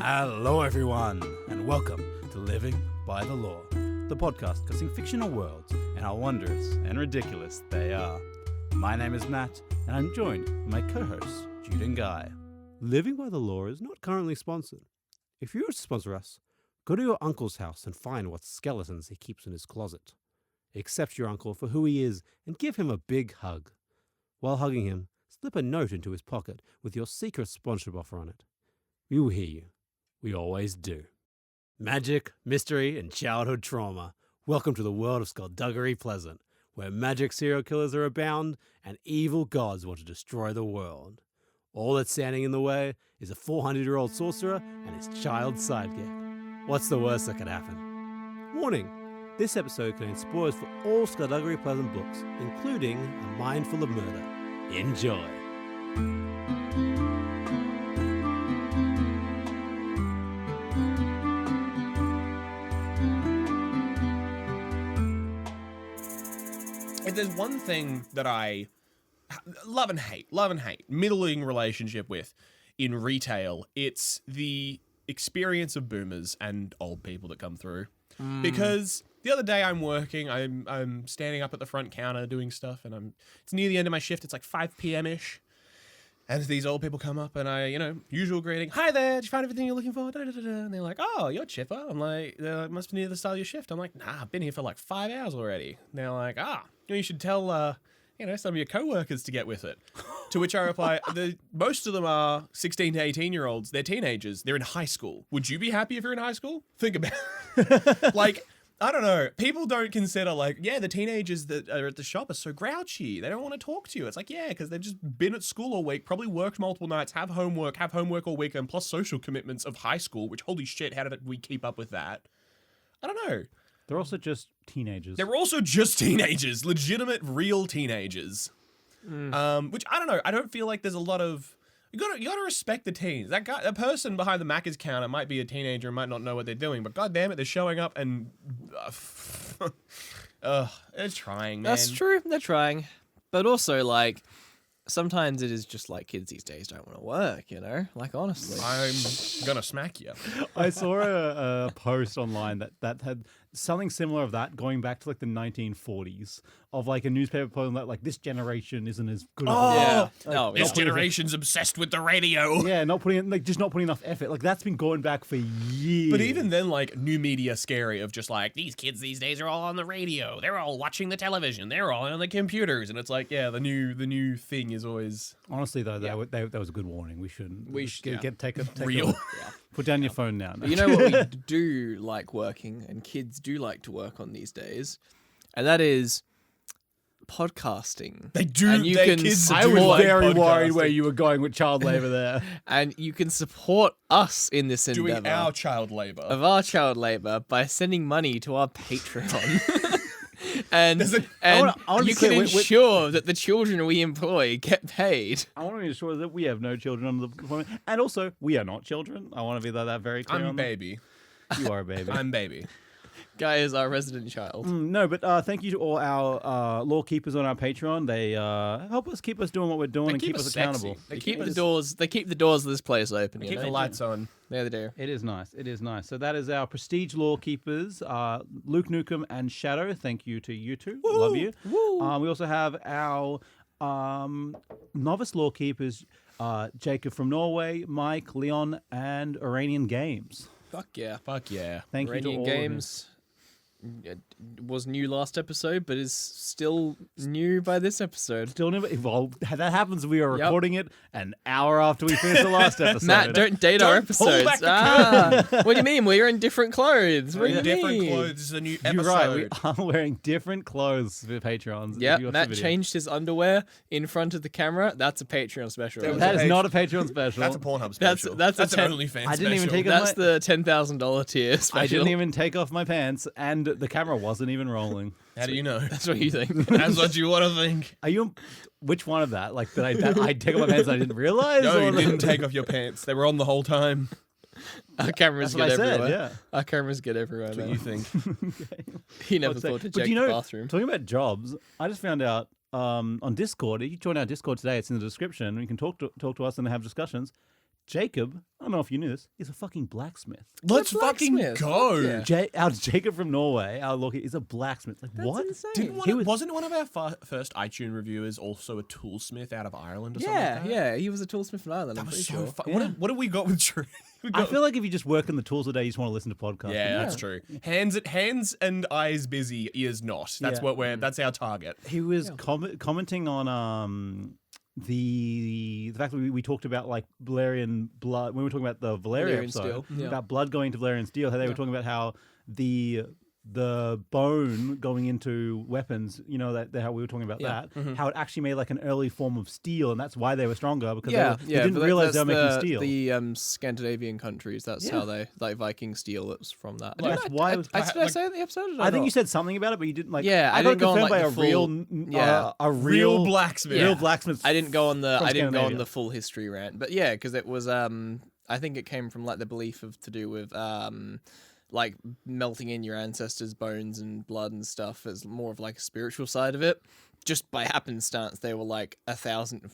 Hello, everyone, and welcome to Living by the Law, the podcast discussing fictional worlds and how wondrous and ridiculous they are. My name is Matt, and I'm joined by my co-hosts, Jude and Guy. Living by the Law is not currently sponsored. If you were to sponsor us, go to your uncle's house and find what skeletons he keeps in his closet. Accept your uncle for who he is and give him a big hug. While hugging him, slip a note into his pocket with your secret sponsorship offer on it. We will hear you. We always do. Magic, mystery, and childhood trauma. Welcome to the world of Skulduggery Pleasant, where magic serial killers are abound and evil gods want to destroy the world. All that's standing in the way is a 400-year-old sorcerer and his child sidekick. What's the worst that could happen? Warning! This episode contains spoilers for all Skulduggery Pleasant books, including A Mind Full of Murder. Enjoy! If there's one thing that I love and hate, middling relationship with in retail, it's the experience of boomers and old people that come through. Because the other day I'm working, I'm standing up at the front counter doing stuff, and it's near the end of my shift. It's like 5 p.m.-ish. And these old people come up and usual greeting. Hi there, did you find everything you're looking for? Da, da, da, da. And they're like, oh, you're Chipper. I'm like, must be near the start of your shift. I'm like, nah, I've been here for like 5 hours already. And they're like, you should tell, some of your co-workers to get with it. To which I reply, most of them are 16 to 18-year-olds. They're teenagers. They're in high school. Would you be happy if you're in high school? Think about it. I don't know. People don't consider the teenagers that are at the shop are so grouchy. They don't want to talk to you. It's like, yeah, because they've just been at school all week, probably worked multiple nights, have homework all weekend, plus social commitments of high school, which, holy shit, how did we keep up with that? I don't know. They're also just teenagers. They're also just teenagers. Legitimate, real teenagers. Which, I don't know. I don't feel like there's a lot of... You gotta respect the teens. That person behind the Macca's counter might be a teenager and might not know what they're doing, but goddamn it, they're showing up and they're trying, man. That's true. They're trying, but also sometimes it is just like kids these days don't want to work. Honestly, I'm gonna smack you. I saw a post online that had something similar of that going back to the 1940s of a newspaper posting that this generation isn't as good. This generation's obsessed with the radio. Yeah, not putting enough effort. That's been going back for years. But even then, new media scary of just these kids these days are all on the radio. They're all watching the television. They're all on the computers, and it's the new thing is always. Honestly, though, that was a good warning. We shouldn't. Take real. Put down your phone now. You know what we do like working, and kids do like to work on these days, and that is podcasting. They do. And I was very worried where you were going with child labor there. And you can support us in this endeavor. Doing our child labor. Of our child labor by sending money to our Patreon. And you can ensure that the children we employ get paid. I want to ensure that we have no children under the employment. And also, we are not children. I want to be that very clear. I'm baby. You are a baby. I'm baby. Guy is our resident child. No, but thank you to all our law keepers on our Patreon. They help us keep us doing what we're doing and keep us accountable. They keep the doors. They keep the doors of this place open. Keep the lights on. Yeah, they do. It is nice. It is nice. So that is our prestige law keepers, Luke Newcomb and Shadow. Thank you to you two. Woo! Love you. Woo! We also have our novice law keepers, Jacob from Norway, Mike, Leon, and Iranian Games. Fuck yeah. Thank you to all Games. It was new last episode, but is still new by this episode. Still new. Well, that happens. We are recording it an hour after we finish the last episode. Matt, don't date our episodes. What do you mean? We're in different clothes. What do you different mean? clothes. This is a new episode. You're right. We are wearing different clothes for Patrons. Yeah, Matt changed his underwear in front of the camera. That's a Patreon special. That is not a Patreon special. That's a Pornhub special. That's an OnlyFans special. I didn't even take That's the $10,000 tier special. I didn't even take off my pants, and the camera wasn't even rolling. How do you know? That's what you think. That's what you want to think. Are you? Which one of that? That I take off my pants and I didn't realize? No, you didn't take off your pants. They were on the whole time. Our cameras get everywhere. Yeah. Our cameras get everywhere. That's what you think. Okay. He never thought to check the bathroom. Talking about jobs, I just found out on Discord. You join our Discord today. It's in the description. You can talk to us and have discussions. Jacob, I don't know if you knew this, is a fucking blacksmith. Let's fucking blacksmith. go. Yeah. Our Jacob from Norway, our Loki, is a blacksmith. Like, That's what? insane. Wasn't one of our first iTunes reviewers also a toolsmith out of Ireland or something Yeah, like that? yeah. He was a toolsmith in Ireland. That I'm was pretty so sure. fun. What have we got with Drew? I feel like if you just work in the tools today, you just want to listen to podcasts. Yeah, that's true. Hands and eyes busy, ears not. That's Yeah. what that's our target. He was commenting on the fact that we talked about like Valerian blood when we were talking about the Valeria Valerian episode steel, yeah. about blood going to Valerian steel. How they were talking about how the bone going into weapons, you know, that how we were talking about that, how it actually made like an early form of steel, and that's why they were stronger because they didn't but realize they were that's making steel. The Scandinavian countries, that's how they like Viking steel. It was from that. That's why it was- Did I say it in the episode? Or did I think not? you said something about it, but you didn't like. Yeah, I I got didn't go on, confirmed like, by the a full- real blacksmith. real blacksmith. I didn't go on the from I didn't go on Scandinavia. the full history rant, but yeah, because it was I think it came from like the belief of to do with like melting in your ancestors' bones and blood and stuff as more of like a spiritual side of it. Just by happenstance, they were like 1,000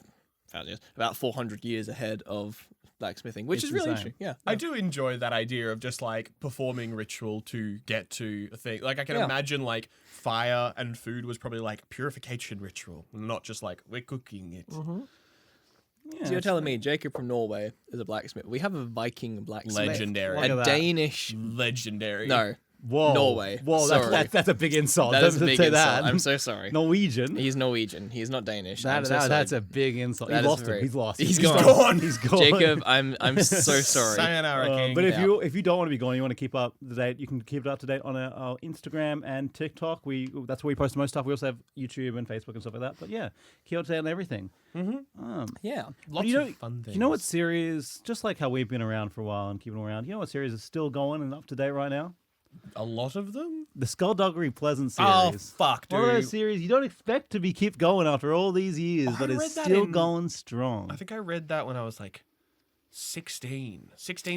years, about 400 years ahead of blacksmithing, which It's is really insane. interesting. Yeah, I do enjoy that idea of just like performing ritual to get to a thing. Like I can Yeah. imagine like fire and food was probably like purification ritual, not just like we're cooking it. Yeah, So you're telling me Jacob from Norway is a blacksmith? We have a Viking blacksmith, Legendary. Look at a that. Danish. Legendary. No, Whoa, Norway. Whoa, Sorry. that's a big insult. that is a Don't big say insult. that. I'm so sorry. Norwegian. He's Norwegian. He's not Danish. I'm so That's sorry. a big insult. That He is lost him. very- He's lost. He's He's gone. Gone. He's gone. Jacob, I'm so sorry. Sayonara, King. But if Yeah. you don't want to be gone, you want to keep up to date. You can keep it up to date on our Instagram and TikTok. That's where we post the most stuff. We also have YouTube and Facebook and stuff like that. But yeah, keep up to date on everything. Yeah. Lots you know, of fun things. You know what series? Just like how we've been around for a while and keeping around. You know what series is still going and up to date right now? A lot of them? The Skulduggery Pleasant Oh, series. fuck, One of those dude. series you don't expect to be keep going after all these years, Oh, but I it's read that still in- going strong. I think I read that when I was like 16,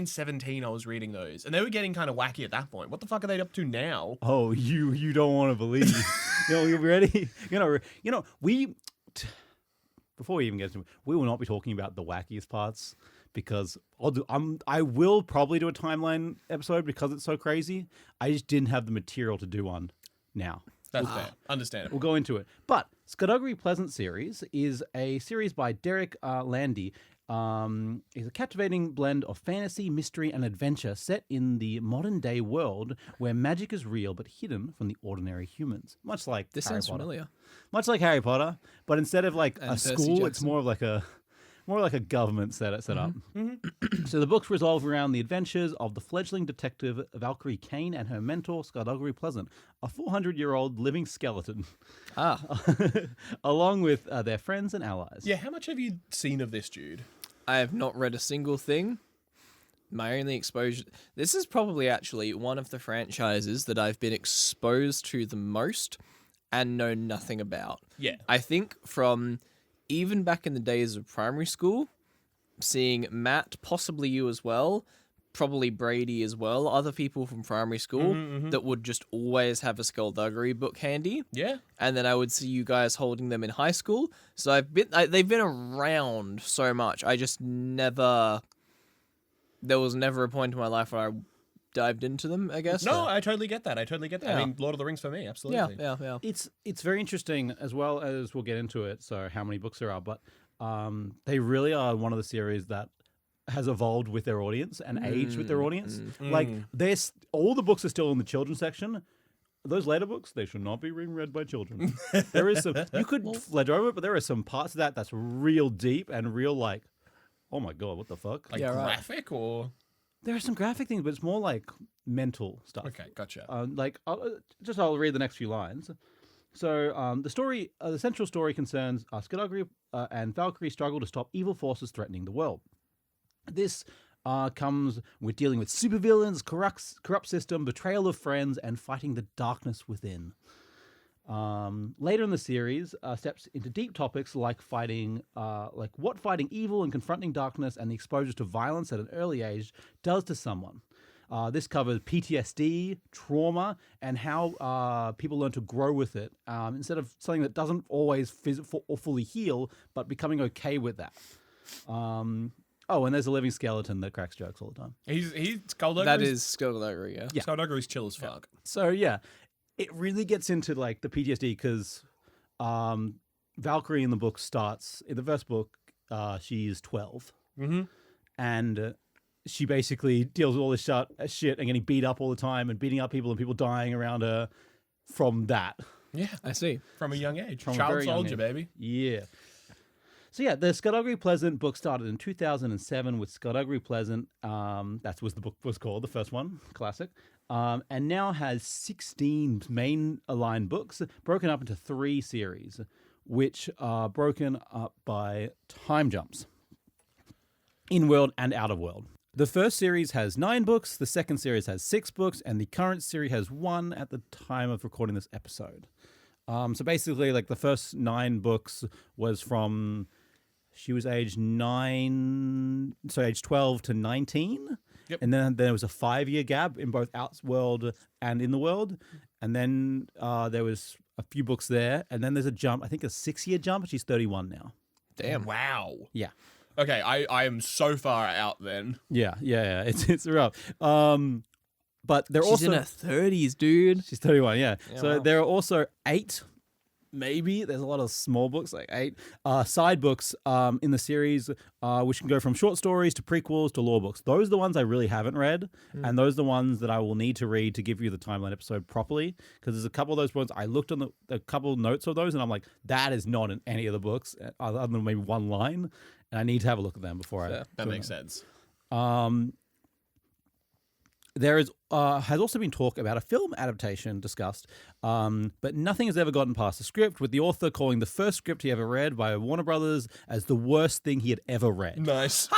17, I was reading those. And they were getting kind of wacky at that point. What the fuck are they up to now? Oh, you don't want to believe. You ready? Before we even get to it, we will not be talking about the wackiest parts because I will probably do a timeline episode because it's so crazy. I just didn't have the material to do one now. That's fair. Understandable. We'll go into it. But Skulduggery Pleasant series is a series by Derek Landy. It's a captivating blend of fantasy, mystery, and adventure set in the modern day world where magic is real but hidden from the ordinary humans. Much like This Harry sounds Potter. familiar. Much like Harry Potter, but instead of like And a Percy school, it's Jackson. more like a government set up. So the books revolve around the adventures of the fledgling detective Valkyrie Kane and her mentor Skulduggery Pleasant, a 400-year-old living skeleton, along with their friends and allies. Yeah, how much have you seen of this, Jude? I have not read a single thing. My only exposure... This is probably actually one of the franchises that I've been exposed to the most and know nothing about. Yeah. I think from even back in the days of primary school, seeing Matt, possibly you as well, probably Brady as well, other people from primary school that would just always have a Skulduggery book handy. Yeah. And then I would see you guys holding them in high school. So they've been around so much. I just never... There was never a point in my life where I dived into them, I guess. No, I totally get that. I Yeah. mean, Lord of the Rings for me, Yeah, absolutely. yeah. It's very interesting as well as we'll get into it. So how many books there are, but they really are one of the series that has evolved with their audience and aged with their audience. Like there's all the books are still in the children's section. Those later books, they should not be being read by children. There is some you could ledger over it, but there are some parts of that that's real deep and real like, oh my god, what the fuck? Like Yeah, right. graphic or... There are some graphic things, but it's more like mental stuff. Okay, gotcha. I'll read the next few lines. So the story, the central story concerns Skulduggery and Valkyrie struggle to stop evil forces threatening the world. This comes with dealing with supervillains, corrupt system, betrayal of friends, and fighting the darkness within. Later in the series, steps into deep topics like what fighting evil and confronting darkness and the exposure to violence at an early age does to someone. This covers PTSD, trauma, and how people learn to grow with it instead of something that doesn't always or fully heal, but becoming okay with that. Oh, and there's a living skeleton that cracks jokes all the time. He's Skulduggery. That is Skulduggery, yeah. Yeah. Skulduggery's chill as fuck. So yeah, it really gets into like the PTSD because Valkyrie in the book starts in the first book. She's 12, and she basically deals with all this shit and getting beat up all the time and beating up people and people dying around her from that. Yeah, I see. from a young age. From a Child very young soldier, age. baby. Yeah. So yeah, the Skulduggery Pleasant book started in 2007 with Skulduggery Pleasant. That was the book was called, the first one, classic. And now has 16 main aligned books broken up into 3 series, which are broken up by time jumps, in world and out of world. The first series has 9 books, the second series has 6 books, and the current series has 1 at the time of recording this episode. So basically, like the first 9 books was from she was age 12 to 19. Yep. And then there was a 5-year gap in both Outworld and In the World. And then there was a few books there. And then there's a jump, I think a 6-year jump. She's 31 now. Damn. Wow. Yeah. Okay, I am so far out then. Yeah. It's rough. But they're She's also in her 30s, dude. she's 31. Yeah. Yeah, So wow. there are also 8. Maybe there's a lot of small books, like 8 side books in the series, which can go from short stories to prequels to lore books. Those are the ones I really haven't read, and those are the ones that I will need to read to give you the timeline episode properly. Because there's a couple of those ones I looked on a couple of notes of those, and I'm like, that is not in any of the books, other than maybe one line, and I need to have a look at them before Fair. That makes sense. There is has also been talk about a film adaptation discussed, but nothing has ever gotten past the script, with the author calling the first script he ever read by Warner Brothers as the worst thing he had ever read. Nice.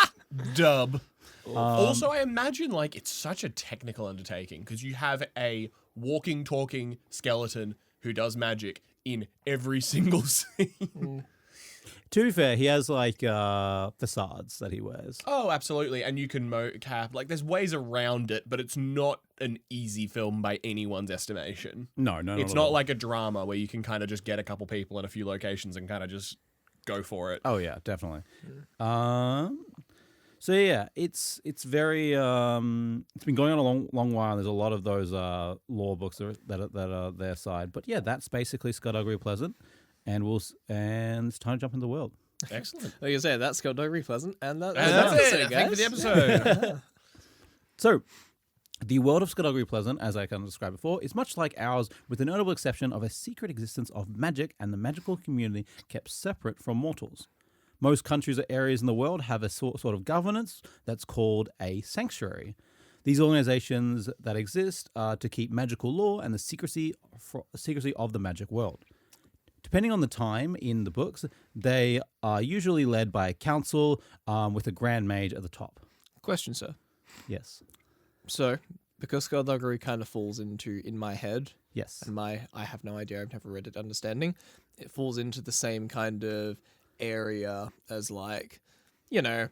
Dub. Also, I imagine like it's such a technical undertaking because you have a walking, talking skeleton who does magic in every single scene. To be fair, he has like facades that he wears. Oh, absolutely. And you can mocap. Like, there's ways around it, but it's not an easy film by anyone's estimation. No, It's not like a drama where you can kind of just get a couple people in a few locations and kind of just go for it. Oh yeah, definitely. So yeah, it's very it's been going on a long while. There's a lot of those lore books that are their side, but yeah, that's basically Skulduggery Pleasant, and it's time to jump into the world. Excellent. Like you say, that's Skulduggery Pleasant, and that's it. Thank you for the episode. So, the world of Skulduggery Pleasant, as I kind of described before, is much like ours, with the notable exception of a secret existence of magic and the magical community kept separate from mortals. Most countries or areas in the world have a sort of governance that's called a sanctuary. These organizations that exist are to keep magical law and the secrecy of the magic world. Depending on the time in the books, they are usually led by a council with a grand mage at the top. Question, sir. Yes. So, because Skulduggery kind of falls into, in my head, Yes. and I have no idea, I've never read it, understanding, it falls into the same kind of area as, like, you know,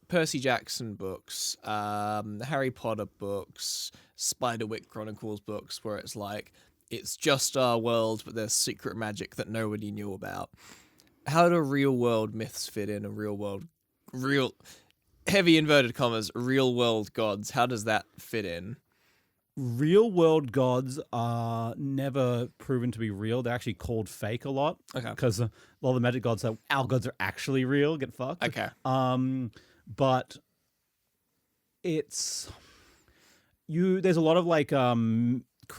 Percy Jackson books, Harry Potter books, Spiderwick Chronicles books, where it's like, it's just our world, but there's secret magic that nobody knew about. How do real world myths fit in, a real heavy inverted commas, real world gods? How does that fit in? Real world gods are never proven to be real. They're actually called fake a lot. Okay. Because a lot of the magic gods say our gods are actually real. Get fucked. Okay. But it's there's a lot of like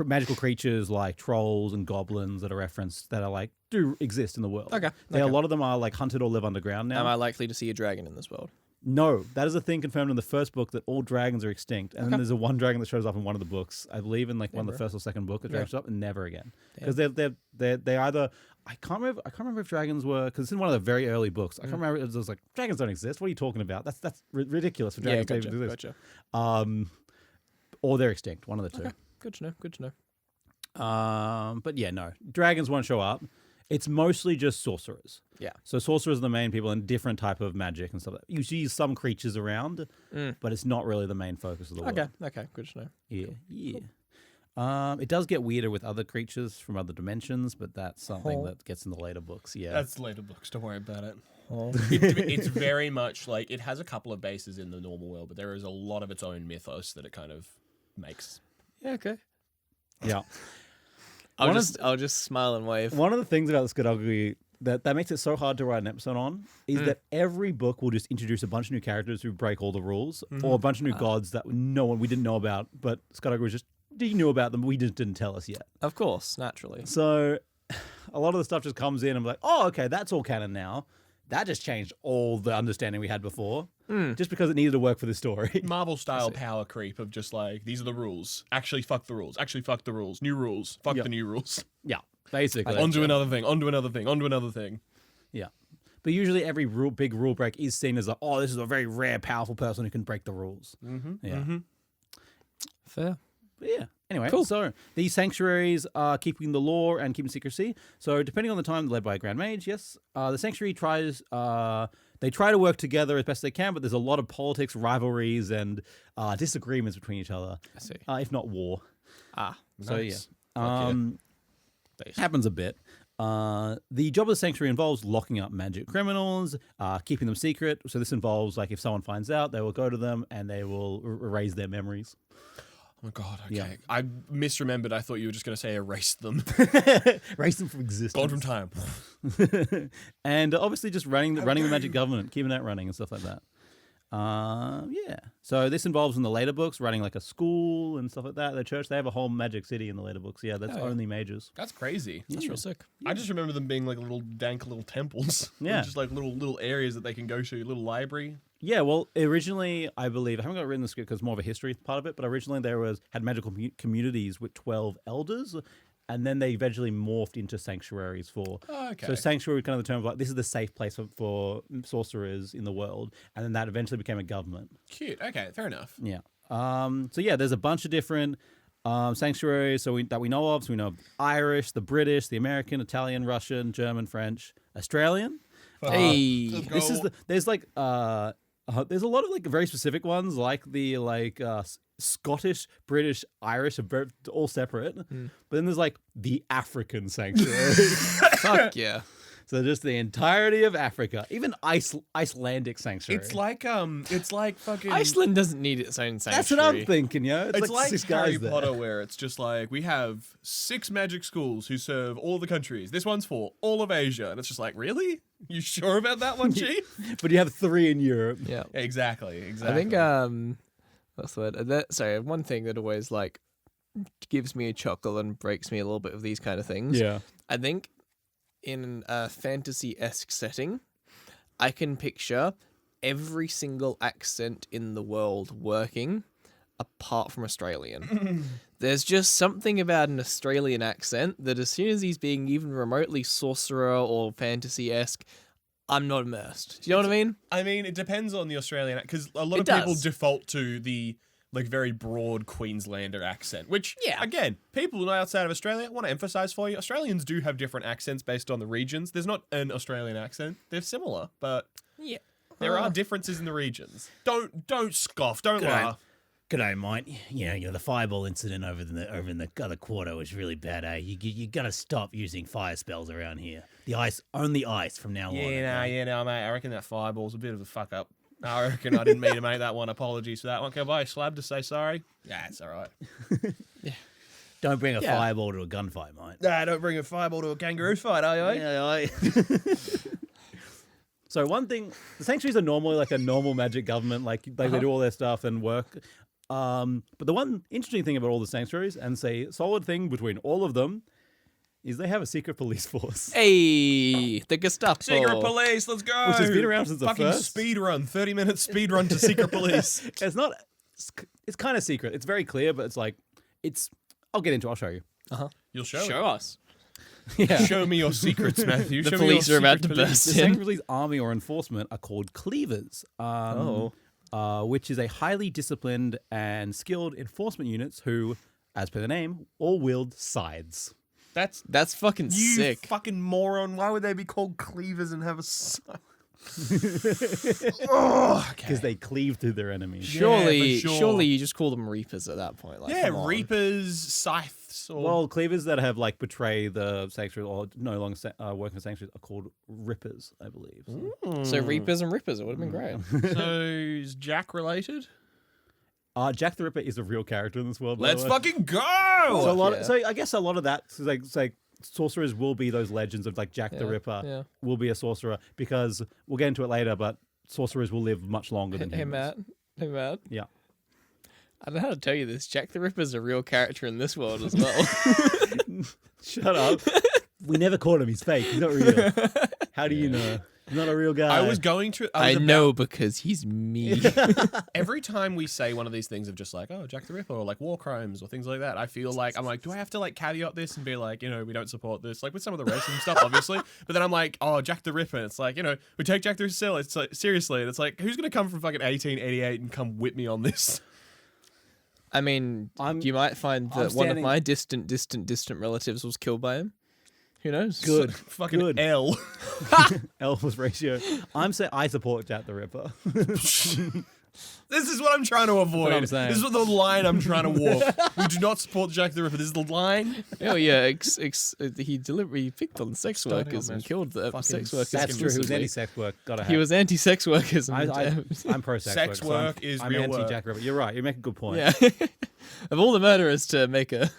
magical creatures like trolls and goblins that are referenced that are like do exist in the world. Okay. A lot of them are like hunted or live underground now. Am I likely to see a dragon in this world? No, that is a thing confirmed in the first book that all dragons are extinct, and then there's a one dragon that shows up in one of the books. I believe in like one of the first or second book that shows up, and never again because they either I can't remember if dragons were because it's in one of the very early books. I can't remember. It was like dragons don't exist. What are you talking about? That's ridiculous for dragons to even exist. Gotcha. Or they're extinct. One of the two. Okay. Good to know. But yeah, no, dragons won't show up. It's mostly just sorcerers. Yeah. So sorcerers are the main people and different type of magic and stuff. You see some creatures around, but it's not really the main focus of the world. Okay. Good to know. Yeah. It does get weirder with other creatures from other dimensions, but that's something Oh. that gets in the later books. Yeah. That's later books. Don't worry about it. It's very much like it has a couple of bases in the normal world, but there is a lot of its own mythos that it kind of makes. Yeah, okay. Yeah. I'll just smile and wave. One of the things about the Skulduggery that makes it so hard to write an episode on is that every book will just introduce a bunch of new characters who break all the rules, or a bunch of new gods that we didn't know about, but Skulduggery was just, you knew about them, we just didn't tell us yet. Of course, naturally. So a lot of the stuff just comes in and I'm like, oh, okay, that's all canon now. That just changed all the understanding we had before, just because it needed to work for the story. Marvel style power creep of just like, these are the rules. Actually, fuck the rules. Actually, fuck the rules. New rules. Fuck the new rules. Yeah, basically. Onto another thing. Onto another thing. Onto another thing. Yeah. But usually every big rule break is seen as oh, this is a very rare, powerful person who can break the rules. Yeah. Fair. But yeah. Anyway, Cool. So these sanctuaries are keeping the law and keeping secrecy. So depending on the time, led by a Grand Mage, yes. The sanctuary tries... they try to work together as best they can, but there's a lot of politics, rivalries, and disagreements between each other. I see. If not war. So Nice. yeah. Happens a bit. The job of the sanctuary involves locking up magic criminals, keeping them secret. So this involves, like, if someone finds out, they will go to them and they will erase their memories. Oh my god, okay. Yeah. I misremembered. I thought you were just going to say erase them. Erase them from existence. Gone from time. And obviously just running the magic government, keeping that running and stuff like that. Yeah. So this involves in the later books running like a school and stuff like that. The church, they have a whole magic city in the later books. Yeah, that's only mages. That's crazy. That's real sick. I just remember them being like little dank little temples. Yeah. Just like little areas that they can go to, little library. Yeah, well, originally, I believe, I haven't got it written in the script because it's more of a history part of it, but originally had magical communities with 12 elders, and then they eventually morphed into sanctuaries for... Oh, okay. So sanctuary was kind of the term of like, this is the safe place for sorcerers in the world, and then that eventually became a government. Cute. Okay, fair enough. Yeah. So yeah, there's a bunch of different sanctuaries that we know of. So we know Irish, the British, the American, Italian, Russian, German, French, Australian. Hey. Let's go. There's like there's a lot of like very specific ones like the Scottish, British, Irish are all separate, but then there's like the African sanctuary. Fuck yeah. So just the entirety of Africa, even Icelandic sanctuary. It's like fucking Iceland doesn't need its own sanctuary. That's what I'm thinking, yo. It's like 6 Harry guys there. Potter, where it's just like we have 6 magic schools who serve all the countries. This one's for all of Asia, and it's just like, really? You sure about that one, Chief? But you have 3 in Europe. Yeah. Exactly. I think what's the word? Sorry, one thing that always like gives me a chuckle and breaks me a little bit of these kind of things. Yeah. I think in a fantasy-esque setting, I can picture every single accent in the world working apart from Australian. There's just something about an Australian accent that as soon as he's being even remotely sorcerer or fantasy-esque, I'm not immersed. Do you know what I mean? I mean, it depends on the Australian, because a lot It of people does. default to the like very broad Queenslander accent, which, again, people outside of Australia want to emphasize for you. Australians do have different accents based on the regions. There's not an Australian accent. They're similar, but there are differences in the regions. Don't scoff. Don't laugh. G'day, mate. You know the fireball incident over in the other quarter was really bad, eh? You gotta stop using fire spells around here. The ice, only ice from now on. Okay? No, mate. I reckon that fireball's a bit of a fuck up. I reckon I didn't mean to make that one. Apologies for that one. Can I buy a slab to say sorry? Yeah, it's all right. Don't bring a fireball to a gunfight, mate. Nah, don't bring a fireball to a kangaroo fight, are you? Yeah, So one thing, the sanctuaries are normally like a normal magic government, like they do all their stuff and work. But the one interesting thing about all the sanctuaries, and say solid thing between all of them, is they have a secret police force. Hey, the Gestapo. Secret police, let's go. Which has been around since the fucking first. speed run, 30-minute speed run to secret police. It's kind of secret. It's very clear, but I'll get into it. I'll show you. You'll show Show us. Yeah. Show me your secrets, Matthew. The Show me your police are about to secret police. burst The in. Sanctuary Police army or enforcement are called cleavers. Which is a highly disciplined and skilled enforcement units who, as per the name, all wield scythes. That's fucking You sick. fucking moron. Why would they be called cleavers and have a sign? Because they cleave through their enemies. Surely, for sure. surely you just call them reapers at that point. Like, Yeah, come on. reapers, scythes, or Well, cleavers that have like betrayed the sanctuary or no longer working for sanctuaries are called rippers, I believe. So. So reapers and rippers, it would have been great. so is Jack related? Jack the Ripper is a real character in this world. by the Let's way. fucking go! So a lot. yeah. So I guess a lot of that, so like sorcerers will be those legends of like Jack the Ripper yeah. will be a sorcerer because we'll get into it later, but sorcerers will live much longer than Hey, humans. Matt. Hey, Matt. Yeah. I don't know how to tell you this. Jack the Ripper's a real character in this world as well. Shut up. We never caught him. He's fake. He's not real. How do you know? He's not a real guy. I was going to. I know because he's me. Every time we say one of these things of just like, oh, Jack the Ripper, or like war crimes, or things like that, I feel like I'm like, do I have to like caveat this and be like, you know, we don't support this, like with some of the racing stuff, obviously. But then I'm like, oh, Jack the Ripper. It's like, you know, we take Jack the Ripper it's like, seriously, and it's like, who's gonna come from fucking 1888 and come whip me on this? I mean, you might find that one of my distant relatives was killed by him. Who knows? Good. Fucking Good. L. Elvis ratio. I'm saying I support Jack the Ripper. This is what I'm trying to avoid. I'm saying. This is what the line I'm trying to walk. We do not support Jack the Ripper. This is the line. Oh yeah, he deliberately picked on sex Starting workers on and this killed the fucking sex workers. That's true. He was exclusively. anti-sex work. Gotta have. He was anti-sex workers. And I'm pro-sex Sex work. so I'm- work is I'm real anti-Jack Ripper. You're right. You make a good point. yeah. Of all the murderers to make a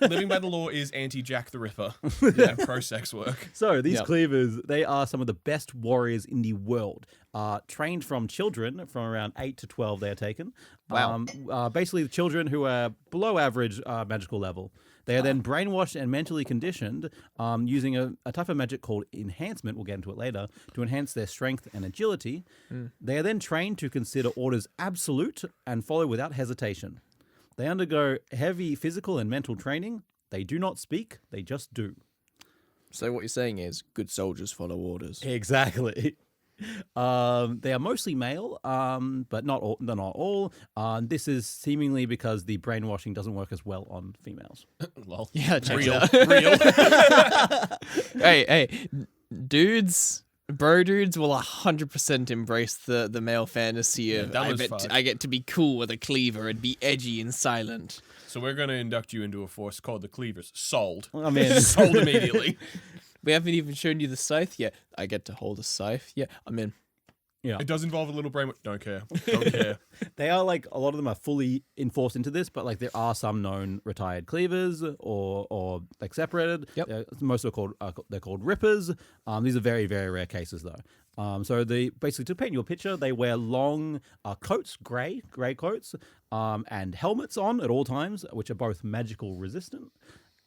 Living by the law is anti-Jack the Ripper. Yeah, pro-sex work. So these Yep. cleavers, they are some of the best warriors in the world. Trained from children, from around 8 to 12 they are taken. Wow. Basically, the children who are below average magical level. They are then brainwashed and mentally conditioned using a type of magic called enhancement, we'll get into it later, to enhance their strength and agility. They are then trained to consider orders absolute and follow without hesitation. They undergo heavy physical and mental training. They do not speak, they just do. So what you're saying is good soldiers follow orders. Exactly. They are mostly male, but not all. They're not all. This is seemingly because the brainwashing doesn't work as well on females. Well, Yeah, check real, it out. real. hey, dudes, bro dudes will 100% embrace the male fantasy of dumb as fuck. I get to be cool with a cleaver and be edgy and silent. So we're going to induct you into a force called the Cleavers. Sold. I mean, Sold immediately. We haven't even shown you the scythe yet. I get to hold a scythe. Yeah, I'm in. It does involve a little brain. Don't care. Don't care. they are like a lot of them are fully enforced into this, but like there are some known retired cleavers or like separated. Yep. Most are called they're called rippers. These are very very rare cases though. So they basically, to paint you a picture, they wear long coats, grey coats, and helmets on at all times, which are both magical resistant.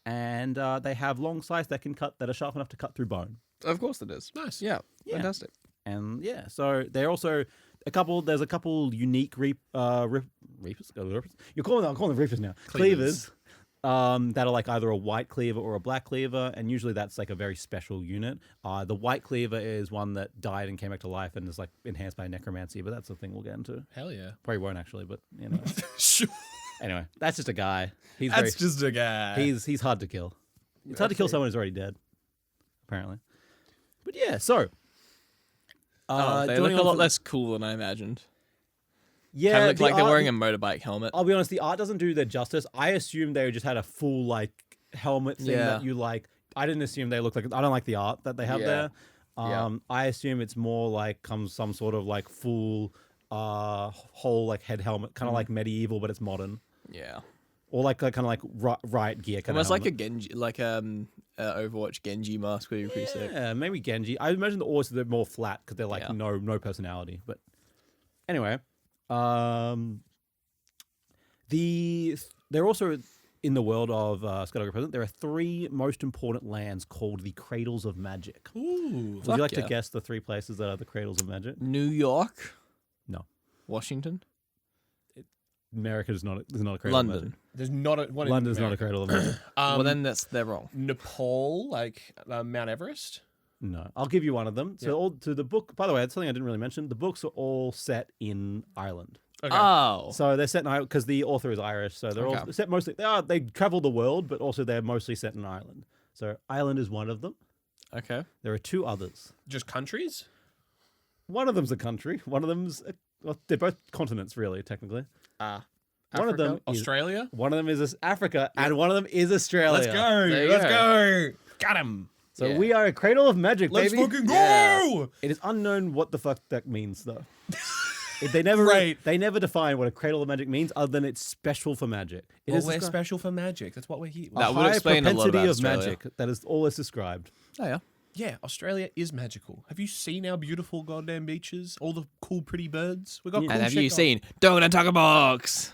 And they have long scythes that are sharp enough to cut through bone. Of course it is. Nice. Yeah, Yeah. fantastic. And yeah, so they're also there's a couple unique reapers. I'm calling them reapers now. Cleavers. That are like either a white cleaver or a black cleaver, and usually that's like a very special unit. The white cleaver is one that died and came back to life and is like enhanced by necromancy, but that's the thing we'll get into. Hell yeah. Probably won't actually, but you know. Sure. Anyway, that's just a guy. That's just a guy. He's hard to kill. It's hard to kill someone who's already dead, apparently. But yeah, so They look a lot less cool than I imagined. Yeah, Kind of look the like they're art- wearing a motorbike helmet. I'll be honest, the art doesn't do their justice. I assumed they just had a full like helmet thing Yeah. that you like. I didn't assume they look like. I don't like the art that they have Yeah. there. Yeah. I assume it's more like some sort of like full whole like head helmet, kind of like medieval, but it's modern, Yeah. or like kind of like riot gear, kind Almost of like a Genji, like Overwatch Genji mask would be pretty sick. Yeah, maybe Genji. I imagine the Oars are more flat because they're like Yeah. no personality. But anyway, they're also in the world of Skulduggery Pleasant. There are 3 most important lands called the Cradles of Magic. Ooh. Would Fuck you like to yeah. guess the 3 places that are the Cradles of Magic? New York, No, Washington, America is not a Cradle of London. Magic. There's not a one in London's not a America. Cradle of Magic. Well, then they're wrong. Nepal, like Mount Everest. No, I'll give you one of them. So the book. By the way, that's something I didn't really mention. The books are all set in Ireland. Okay. Oh, So they're set in Ireland because the author is Irish. So they're all Okay. set mostly. They travel the world, but also they're mostly set in Ireland. So Ireland is one of them. okay. There are 2 others. Just countries? One of them's a country. One of them's well, they're both continents, really, technically. One of them is Australia. One of them is Africa, and one of them is Australia. Let's go. There you Let's go. go. Got him. So Yeah. we are a cradle of magic, Let's baby. fucking go. Yeah. It is unknown what the fuck that means, though. They never Right. they never define what a cradle of magic means, other than it's special for magic. It Well, is we're descri- special for magic. That's what we're here. a That would high explain a lot propensity about of Australia. magic. That is all it's described. Oh yeah. Yeah, Australia is magical. Have you seen our beautiful goddamn beaches? All the cool, pretty birds. We got. Cool And have shit you going. seen Dog in a Tucker Box?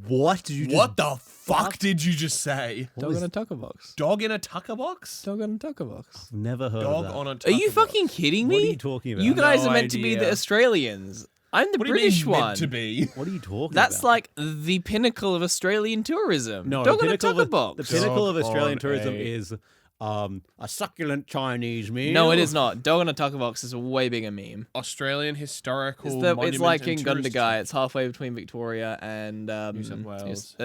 What did you? What the fuck did you just say? Dog in a Tucker Box. Dog in a tucker box? Dog in a Tucker Box. Never heard Dog of that. on a Are tucker you box. fucking kidding me? What are you talking about? You guys No are meant to be the idea. Australians. I'm the What British do you mean one. meant to be? What are you talking That's about? like the pinnacle of Australian tourism. No, Dog the in a pinnacle Tucker of, Box. The pinnacle of Dog Australian on tourism a- is a succulent Chinese meal. No, it is not. Dog in a Tucker Box is a way bigger meme. Australian historical. It's monument like and in tourist Gundagai. It's halfway between Victoria and New South Wales.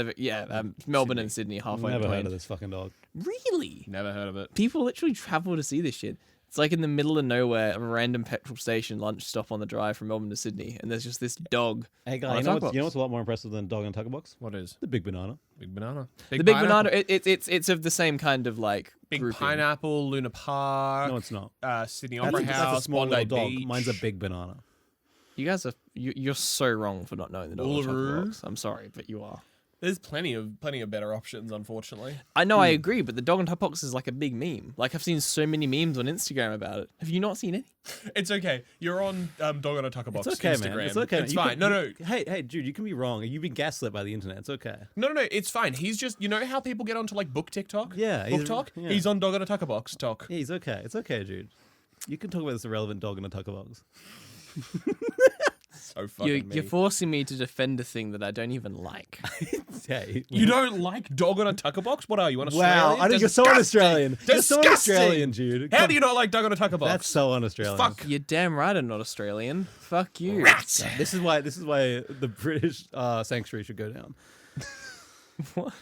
Melbourne and Sydney. I've Halfway never between. heard of this fucking dog. Really? Never heard of it. People literally travel to see this shit. It's like in the middle of nowhere, a random petrol station lunch stop on the drive from Melbourne to Sydney, and there's just this dog. Hey, on guy, a tucker box. you know what's a lot more impressive than dog and tucker box? What is? The big banana. Big banana. The big pineapple. banana. It's of the same kind of like Big grouping. pineapple, Luna Park. No, it's not. Sydney That's Opera a, that's House, a small Bondi little dog. Beach. Mine's a big banana. You guys are you're so wrong for not knowing the dog. on Tucker Uluru. Box. I'm sorry, but you are. There's plenty of better options, unfortunately. I know, I agree, but the dog on Tucker Box is like a big meme. Like I've seen so many memes on Instagram about it. Have you not seen any? It's okay. You're on Dog on a Tucker Box It's okay, Instagram. man. It's okay. It's You fine. can- No. Hey, dude, you can be wrong. You've been gaslit by the internet. It's okay. No, it's fine. He's just, you know how people get onto like book TikTok? Yeah, Book he's- talk? yeah. He's on Dog on a Tucker Box talk. Yeah, he's okay. It's okay, dude. You can talk about this irrelevant dog in a tucker box. So fucking You're forcing me to defend a thing that I don't even like. Hey. You don't like Dog on a Tucker Box? What are you, an Australian? Wow, I think you're so Disgusting. un-Australian. You're so Disgusting. un-Australian, dude. How do you not like Dog on a Tucker Box? That's so un-Australian. Fuck. You're damn right I'm not Australian. Fuck you. Rats. This is why the British sanctuary should go down. What?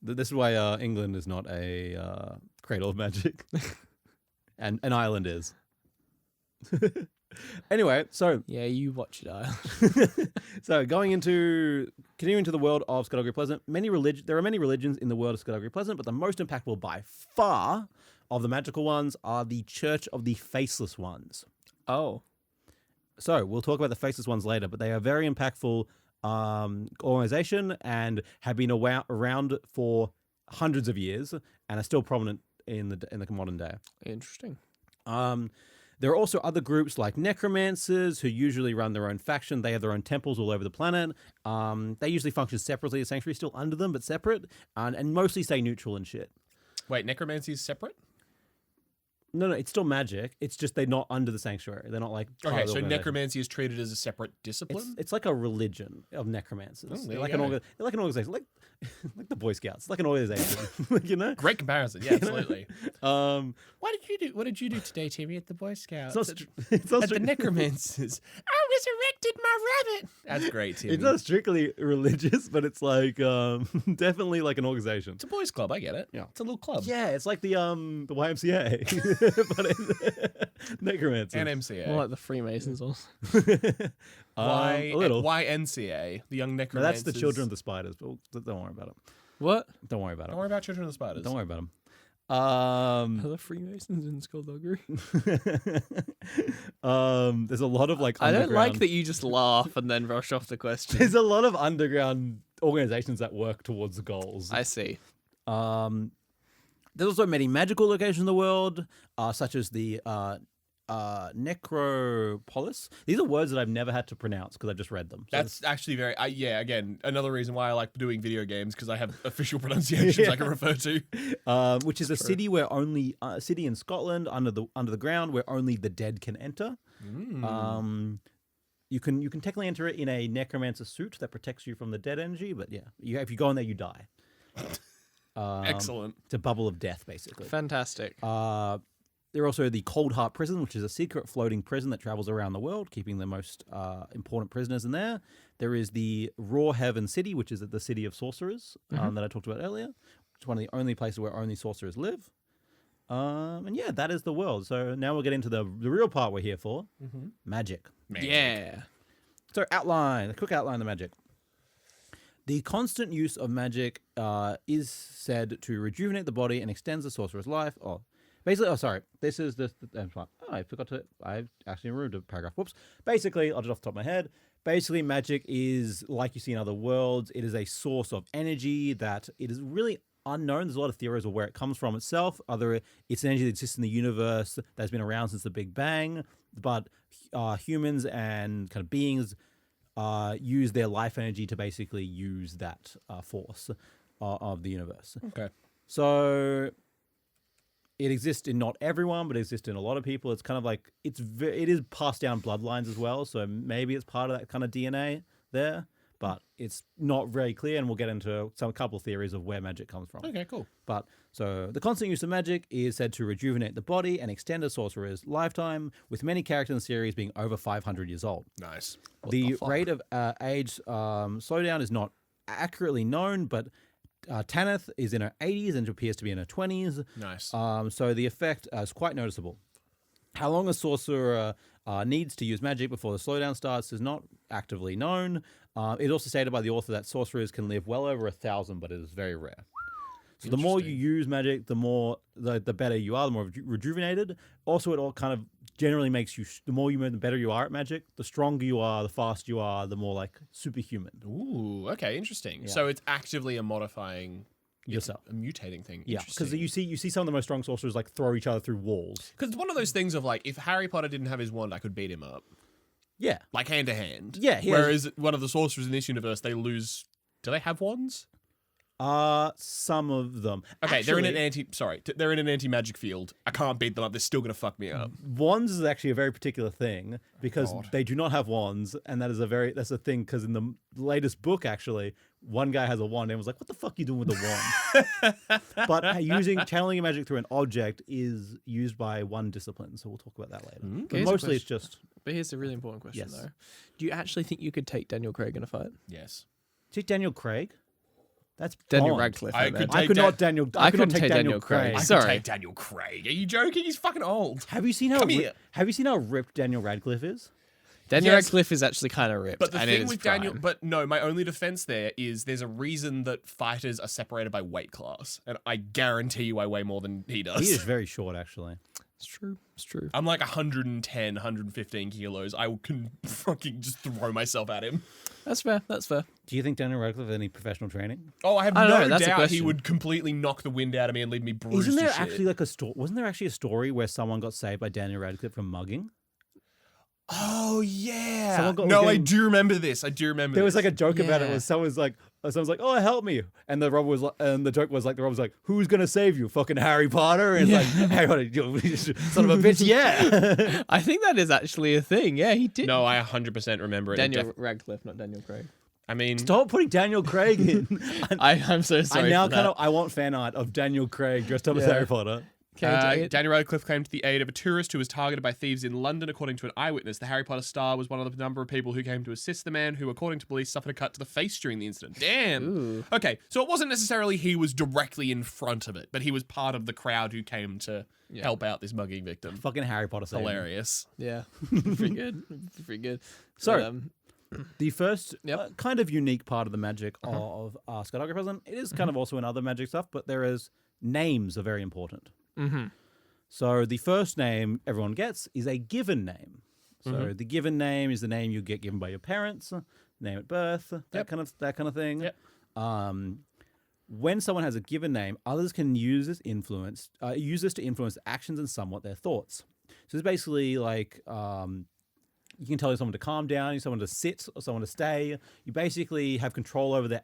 This is why England is not a cradle of magic, and an island is. Anyway, so Yeah, you watch it, Isle. continuing to the world of Skulduggery Pleasant, there are many religions in the world of Skulduggery Pleasant, but the most impactful by far of the magical ones are the Church of the Faceless Ones. Oh. So we'll talk about the Faceless Ones later, but they are a very impactful organization and have been around for hundreds of years and are still prominent in the modern day. Interesting. There are also other groups like necromancers who usually run their own faction. They have their own temples all over the planet. They usually function separately. The sanctuary is still under them, but separate, and mostly stay neutral and shit. Wait, necromancy is separate? No, it's still magic. It's just they're not under the sanctuary. They're not like part Okay, of the so organization. necromancy is treated as a separate discipline? It's like a religion of necromancers. Oh, there they're you like go. they're like an organization, like like the Boy Scouts, like an organization. You know. Great comparison. Yeah, absolutely. What did you do today, Timmy, at the Boy Scouts? It's not At the necromancers. I resurrected my rabbit. That's great, Timmy. It's not strictly religious, but it's like definitely like an organization. It's a boys' club. I get it. Yeah. It's a little club. Yeah, it's like the YMCA, but it's necromancy. And MCA. More like the Freemasons also. Y- a little. YNCA, the Young No, Necromancers. that's the Children of the Spiders, but don't worry about it. What? Don't worry about Don't it. worry about Children of the Spiders. Don't worry about them. Are the Freemasons in Skulduggery? There's a lot of like I don't like underground- that you just laugh and then rush off the question. There's a lot of underground organizations that work towards the goals. I see. There's also many magical locations in the world, such as the Necropolis. These are words that I've never had to pronounce because I've just read them. So That's actually very, again, another reason why I like doing video games, because I have official pronunciations I can refer to. which is a city where only city in Scotland under the ground where only the dead can enter. You can technically enter it in a necromancer suit that protects you from the dead energy, but yeah, if you go in there, you die. Excellent. It's a bubble of death, basically. Fantastic. There are also the Cold Heart Prison, which is a secret floating prison that travels around the world, keeping the most important prisoners in there. There is the Raw Heaven City, which is the city of sorcerers that I talked about earlier. It's one of the only places where only sorcerers live. And yeah, that is the world. So now we'll get into the real part we're here for, magic. Yeah. So a quick outline of the magic. The constant use of magic is said to rejuvenate the body and extends the sorcerer's life. This is the I actually removed a paragraph. Whoops. Basically, I'll just off the top of my head. Basically, magic is like you see in other worlds. It is a source of energy that it is really unknown. There's a lot of theories of where it comes from itself. Either it's an energy that exists in the universe that's been around since the Big Bang, but humans and kind of beings use their life energy to basically use that force of the universe. Okay. So it exists in not everyone, but it exists in a lot of people. It's kind of like it is passed down bloodlines as well. So maybe it's part of that kind of DNA there, but it's not very clear. And we'll get into a couple of theories of where magic comes from. Okay, cool. But so the constant use of magic is said to rejuvenate the body and extend a sorcerer's lifetime, with many characters in the series being over 500 years old. Nice. The rate of age slowdown is not accurately known, but Tanith is in her 80s and appears to be in her 20s. Nice. So the effect is quite noticeable. How long a sorcerer needs to use magic before the slowdown starts is not actively known. It is also stated by the author that sorcerers can live well over 1,000, but it is very rare. So the more you use magic, the better you are, the more rejuvenated. Also, it all kind of generally makes you, the more you the better you are at magic, the stronger you are, the faster you are, the more like superhuman. Ooh, okay, interesting. Yeah. So it's actively a modifying Yourself. a mutating thing. Yeah, because you see some of the most strong sorcerers like throw each other through walls. Because it's one of those things of like, if Harry Potter didn't have his wand, I could beat him up. Yeah. Like hand to hand. Yeah. Whereas one of the sorcerers in this universe, they lose. Do they have wands? Some of them. Okay, Actually, they're in an anti-magic field. I can't beat them up. They're still gonna fuck me up. Wands is actually a very particular thing because they do not have wands, and that's a thing. Because in the latest book, actually, one guy has a wand and was like, "What the fuck are you doing with the wand?" But channeling your magic through an object is used by one discipline, so we'll talk about that later. But Here's a mostly, it's just But here's a really important question, Yes. though. Do you actually think you could take Daniel Craig in a fight? Yes. see Daniel Craig. That's Daniel Bond. Radcliffe. I I meant. could I could Dan- not Daniel. I could not couldn't take take Daniel Daniel Craig. Craig. I Sorry. could take Daniel Craig. Are you joking? He's fucking old. Have you seen how Come here. Have you seen how ripped Daniel Radcliffe is? Daniel Yes. Radcliffe is actually kind of ripped. But the and thing it is with Daniel, prime. but no, my only defense there is there's a reason that fighters are separated by weight class, and I guarantee you I weigh more than he does. He is very short, actually. It's true. It's true. I'm like 110, 115 kilos. I can fucking just throw myself at him. That's fair. That's fair. Do you think Daniel Radcliffe has any professional training? Oh, I have I don't no know, that's a doubt he question. would completely knock the wind out of me and leave me bruised. Isn't there to shit. actually like a story? Wasn't there actually a story where someone got saved by Daniel Radcliffe from mugging? Oh yeah. Someone got- No, was I getting- do remember this. I do remember. There was this. like a joke about it. Yeah. Where someone's like, "Oh, help me!" And the robber was like, and the joke was like, the robber was like, "Who's gonna save you? Fucking Harry Potter!" And it's like, "Harry Potter, you son of a bitch!" Yeah. I think that is actually a thing. Yeah, he did. No, I 100% remember it. Daniel Radcliffe, not Daniel Craig. I mean, Stop putting Daniel Craig in. I'm so sorry. I now for that. I want fan art of Daniel Craig dressed up as Yeah. Harry Potter. Daniel Radcliffe came to the aid of a tourist who was targeted by thieves in London, according to an eyewitness. The Harry Potter star was one of the number of people who came to assist the man, who, according to police, suffered a cut to the face during the incident. Damn. Ooh. Okay, so it wasn't necessarily he was directly in front of it, but he was part of the crowd who came to help out this mugging victim. Fucking Harry Potter. saved me. Hilarious. Yeah, pretty good. Pretty good. So, But, the first Yep. kind of unique part of the magic of Skulduggery Pleasant, it is kind of also in other magic stuff, but names are very important. mm-hmm. So the first name everyone gets is a given name. So the given name is the name you get given by your parents, name at birth, that kind of thing. Yep. When someone has a given name, others can use this to influence actions and somewhat their thoughts. So it's basically like you can tell someone to calm down, someone to sit, or someone to stay. You basically have control over their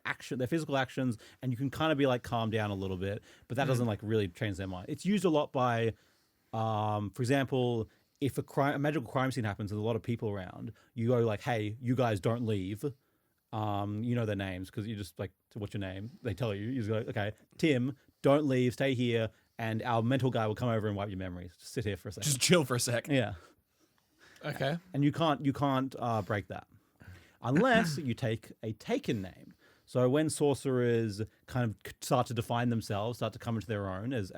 physical actions, and you can kind of be like calm down a little bit, but that doesn't like really change their mind. It's used a lot by, for example, if a magical crime scene happens with a lot of people around, you go like, "Hey, you guys don't leave." You know their names because you just like, "What's your name?" They tell you. You just go, "Okay, Tim, don't leave, stay here," and our mental guy will come over and wipe your memories. Just sit here for a second. Just chill for a sec. Yeah. okay. And you can't break that unless you take a taken name. So when sorcerers kind of start to define themselves, start to come into their own as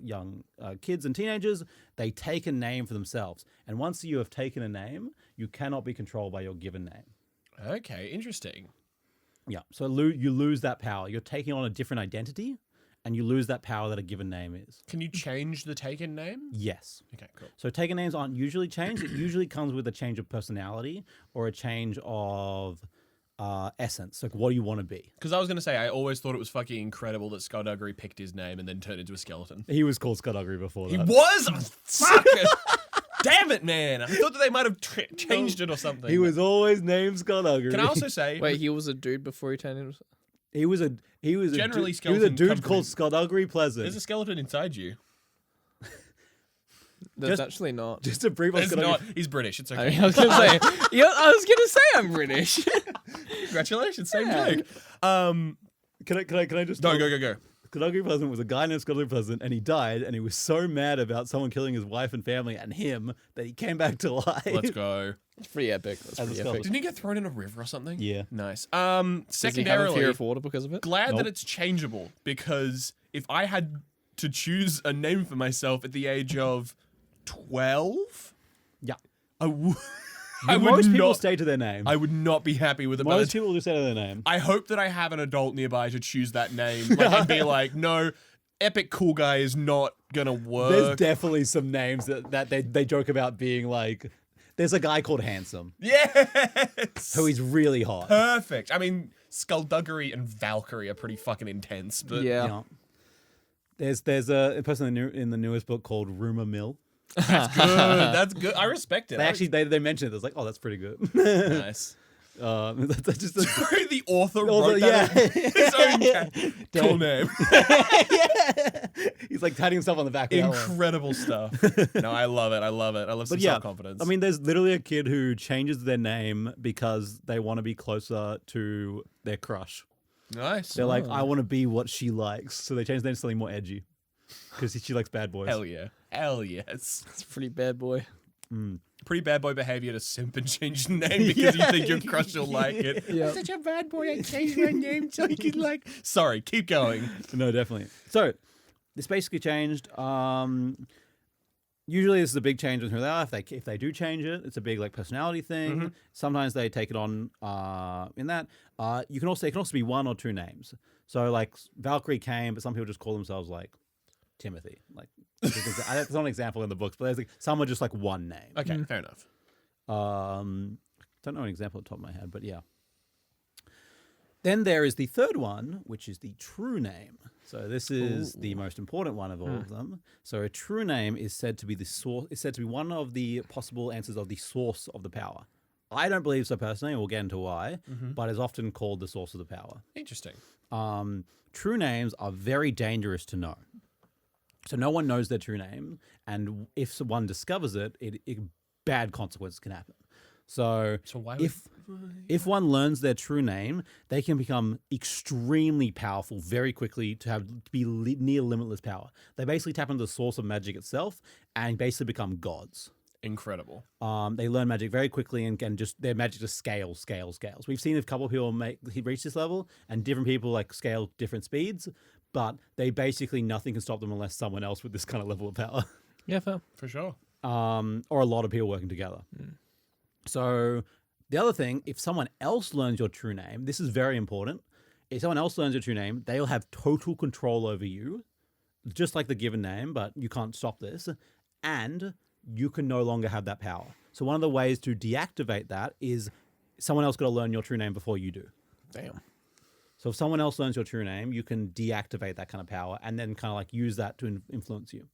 young kids and teenagers, they take a name for themselves. And once you have taken a name, you cannot be controlled by your given name. Okay, interesting. Yeah. So you lose that power. You're taking on a different identity, and you lose that power that a given name is. Can you change the taken name? Yes. Okay, cool. So taken names aren't usually changed. It usually comes with a change of personality or a change of essence. Like, what do you want to be? Because I was going to say, I always thought it was fucking incredible that Skulduggery picked his name and then turned into a skeleton. He was called Skulduggery before that. He was? Oh, fuck it. Damn it, man. I thought that they might have changed it or something. He was always named Skulduggery. Can I also say... Wait, he was a dude before he turned into... He was a Generally, dude, he was a skeleton dude comes called with- Skulduggery Pleasant. There's a skeleton inside you. There's Just- actually not. Just a brief on It's Skulduggery. not. He's British. It's I, okay. mean, I was gonna say, I was gonna say I'm British. Congratulations. Same Yeah. joke. Can I just Go. Skulduggery Pleasant was a guy named Skulduggery Pleasant, and he died, and he was so mad about someone killing his wife and family and him that he came back to life. Let's go. It's pretty epic. That's As a pretty skeleton. epic. Didn't he get thrown in a river or something? Yeah. Nice. Does he have a Secondarily, fear of water because of it? glad Nope. that it's changeable, because if I had to choose a name for myself at the age of 12, Yeah. I would Most people not. stay to their name. I would not be happy with it. But Most people just stay to their name. I hope that I have an adult nearby to choose that name. Like, and be like, no, epic cool guy is not gonna work. There's definitely some names that they joke about being like. There's a guy called Handsome Yes. who is really hot. Perfect. I mean, Skulduggery and Valkyrie are pretty fucking intense, but Yeah. There's a person in the newest book called Rumor Mill. that's good. That's good. I respect it. They mentioned it. It's like, oh, that's pretty good. Nice. That's just a, The author Also, wrote that. yeah. in his own cool name. He's like patting himself on the back. With that one. Incredible stuff. No, I love it. I love some But yeah, self-confidence. I mean, there's literally a kid who changes their name because they want to be closer to their crush. nice. They're like, I want to be what she likes, so they change their name to something more edgy because she likes bad boys. Hell yeah. Hell yes. It's a pretty bad boy. Pretty bad boy behavior to simp and change the name because you think your crush will like it. Yeah. I'm such a bad boy. I changed my name so you can like. Sorry, keep going. No, definitely. So this basically changed. Usually, this is a big change with who they are. If they do change it, it's a big like personality thing. Sometimes they take it on in that. It can also be one or two names. So like Valkyrie came, but some people just call themselves like Timothy. Like that's not an example in the books, but there's like some are just like one name. Okay, fair enough. Don't know an example off the top of my head, but yeah. Then there is the third one, which is the true name. So this is the most important one of all of them. So a true name is said to be the source. Is said to be one of the possible answers of the source of the power. I don't believe so personally. We'll get into why, but is often called the source of the power. Interesting. True names are very dangerous to know. So no one knows their true name, and if someone discovers it, bad consequences can happen. So why would if one learns their true name, they can become extremely powerful very quickly to be near limitless power. They basically tap into the source of magic itself and basically become gods. incredible? They learn magic very quickly and just their magic just scales. We've seen a couple of people reach this level, and different people like scale different speeds, but they basically nothing can stop them unless someone else with this kind of level of power. Yeah, fair. For sure. Or a lot of people working together. So the other thing, if someone else learns your true name, this is very important. If someone else learns your true name, they'll have total control over you, just like the given name, but you can't stop this. And you can no longer have that power. So one of the ways to deactivate that is someone else got to learn your true name before you do. Damn. So if someone else learns your true name, you can deactivate that kind of power and then kind of like use that to influence you.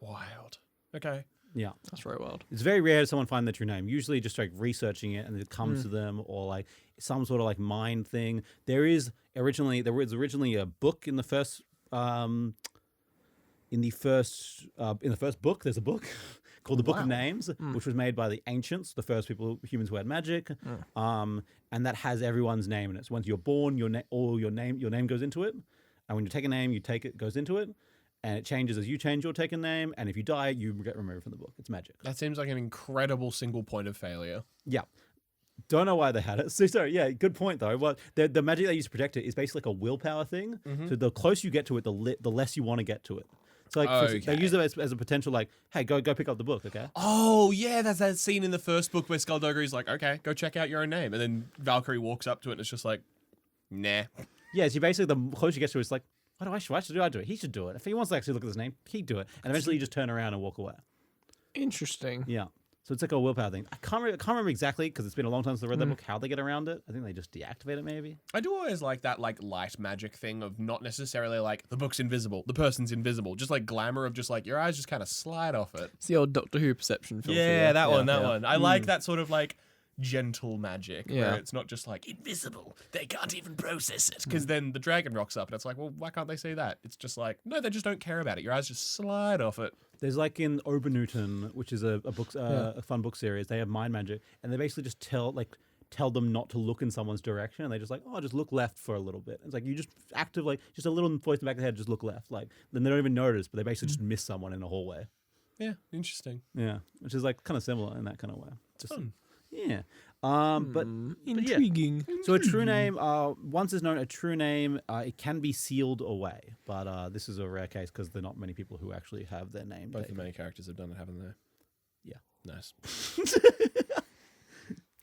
Wild. Okay. Yeah. That's very wild. It's very rare to someone find their true name. Usually just like researching it and it comes to them, or like some sort of like mind thing. There was originally a book in the first book. There's a book called the Book of Names, which was made by the ancients, the first humans who had magic. And that has everyone's name in it. So once you're born, your name goes into it. And when you take a name, it goes into it. And it changes as you change your taken name. And if you die, you get removed from the book. It's magic. That seems like an incredible single point of failure. Yeah. Don't know why they had it. So yeah, good point though. Well, the magic they use to protect it is basically like a willpower thing. So the closer you get to it, the less you want to get to it. So like they use it as a potential like, hey, go pick up the book, okay? Oh yeah, that's that scene in the first book where Skulduggery's like, okay, go check out your own name, and then Valkyrie walks up to it and it's just like, nah. Yeah, so basically the closer you get to it, it's like, why should I do it? He should do it. If he wants to actually look at his name, he'd do it. And eventually you just turn around and walk away. Interesting. Yeah. So it's like a willpower thing. I can't remember exactly because it's been a long time since I read that book how they get around it. I think they just deactivate it maybe. I do always like that like light magic thing of not necessarily like the book's invisible, the person's invisible, just like glamour of just like your eyes just kind of slide off it. It's the old Doctor Who perception filter. Yeah, that one. yeah. I like that sort of like gentle magic Yeah. where it's not just like invisible, they can't even process it, because then the dragon rocks up and it's like, well, why can't they see that? It's just like, no, they just don't care about it, your eyes just slide off it. There's like in Obernewton, which is a fun book series, they have mind magic and they basically just tell them not to look in someone's direction, and they just like, oh, just look left for a little bit. It's like you just actively, just a little voice in the back of the head, just look left. Like then they don't even notice, but they basically just miss someone in the hallway. Yeah, interesting. Yeah, which is like kind of similar in that kind of way. Just, Fun. yeah. But Intriguing. yeah. So a true name, once it's known a true name, it can be sealed away. But this is a rare case because there are not many people who actually have their name. Both the taken. main characters have done it, haven't they? Yeah. Nice.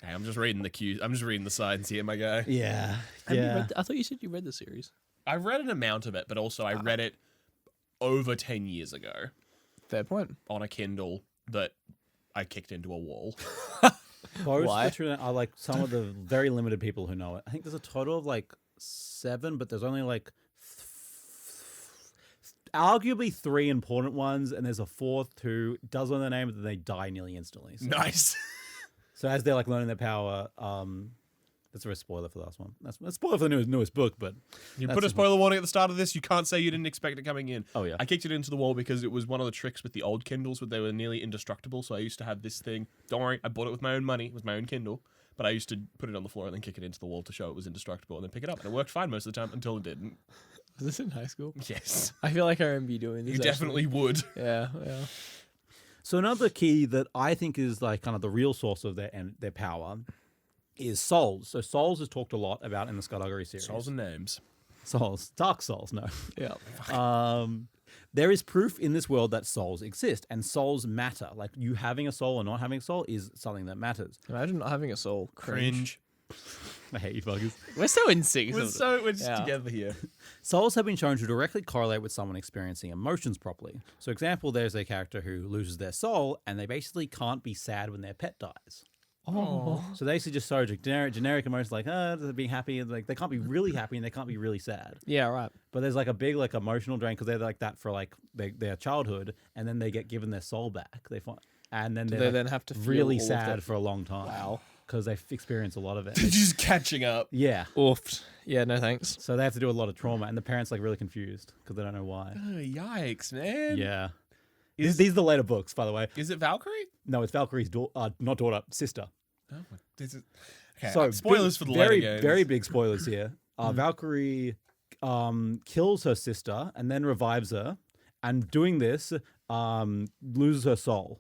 Hey, I'm just reading the cues. I'm just reading the signs here, my guy. Yeah. Have you Yeah. read I thought you said you read the series. I've read an amount of it, but also I read it over 10 years ago Fair point. on a Kindle that I kicked into a wall. Both Why? the true are like some of the very limited people who know it. I think there's a total of like 7, but there's only like arguably 3 important ones, and there's a 4th who does learn their name, but then they die nearly instantly. So, Nice. so as they're like learning their power, that's a spoiler for the last one. That's a spoiler for the newest book, but You that's put a just- spoiler warning at the start of this. You can't say you didn't expect it coming in. Oh yeah. I kicked it into the wall because it was one of the tricks with the old Kindles where they were nearly indestructible. So I used to have this thing. Don't worry, I bought it with my own money. It was my own Kindle. But I used to put it on the floor and then kick it into the wall to show it was indestructible and then pick it up. And it worked fine most of the time until it didn't. Was this in high school? Yes. I feel like I remember you doing this. You definitely would. Yeah. So another key that I think is like kind of the real source of their power is souls. So souls is talked a lot about in the Skulduggery series. Souls and names. Souls. Dark souls, no. Yeah. There is proof in this world that souls exist, and souls matter. Like you having a soul or not having a soul is something that matters. Imagine not having a soul. Cringe. I hate you buggers. We're so in sync. We're just Yeah. together here. Souls have been shown to directly correlate with someone experiencing emotions properly. So example, there's a character who loses their soul, and they basically can't be sad when their pet dies. Oh. So they basically just show generic emotions like, they're being happy, and like they can't be really happy and they can't be really sad. Yeah, right. But there's like a big like emotional drain because they're like that for like their childhood, and then they get given their soul back. And then Do they're they like, then have to feel really all of sad that? for a long time. Wow. Because they've experienced a lot of it. Just catching up. Yeah. Oofed. Yeah, no thanks. So they have to do a lot of trauma, and the parents like really confused because they don't know why. Oh, yikes, man. Yeah. Is- These are the later books, by the way. Is it Valkyrie? No, it's Valkyrie's not daughter, sister. Oh, this is... Okay, So spoilers for the very, later games. very big spoilers here. Valkyrie kills her sister and then revives her, and doing this loses her soul.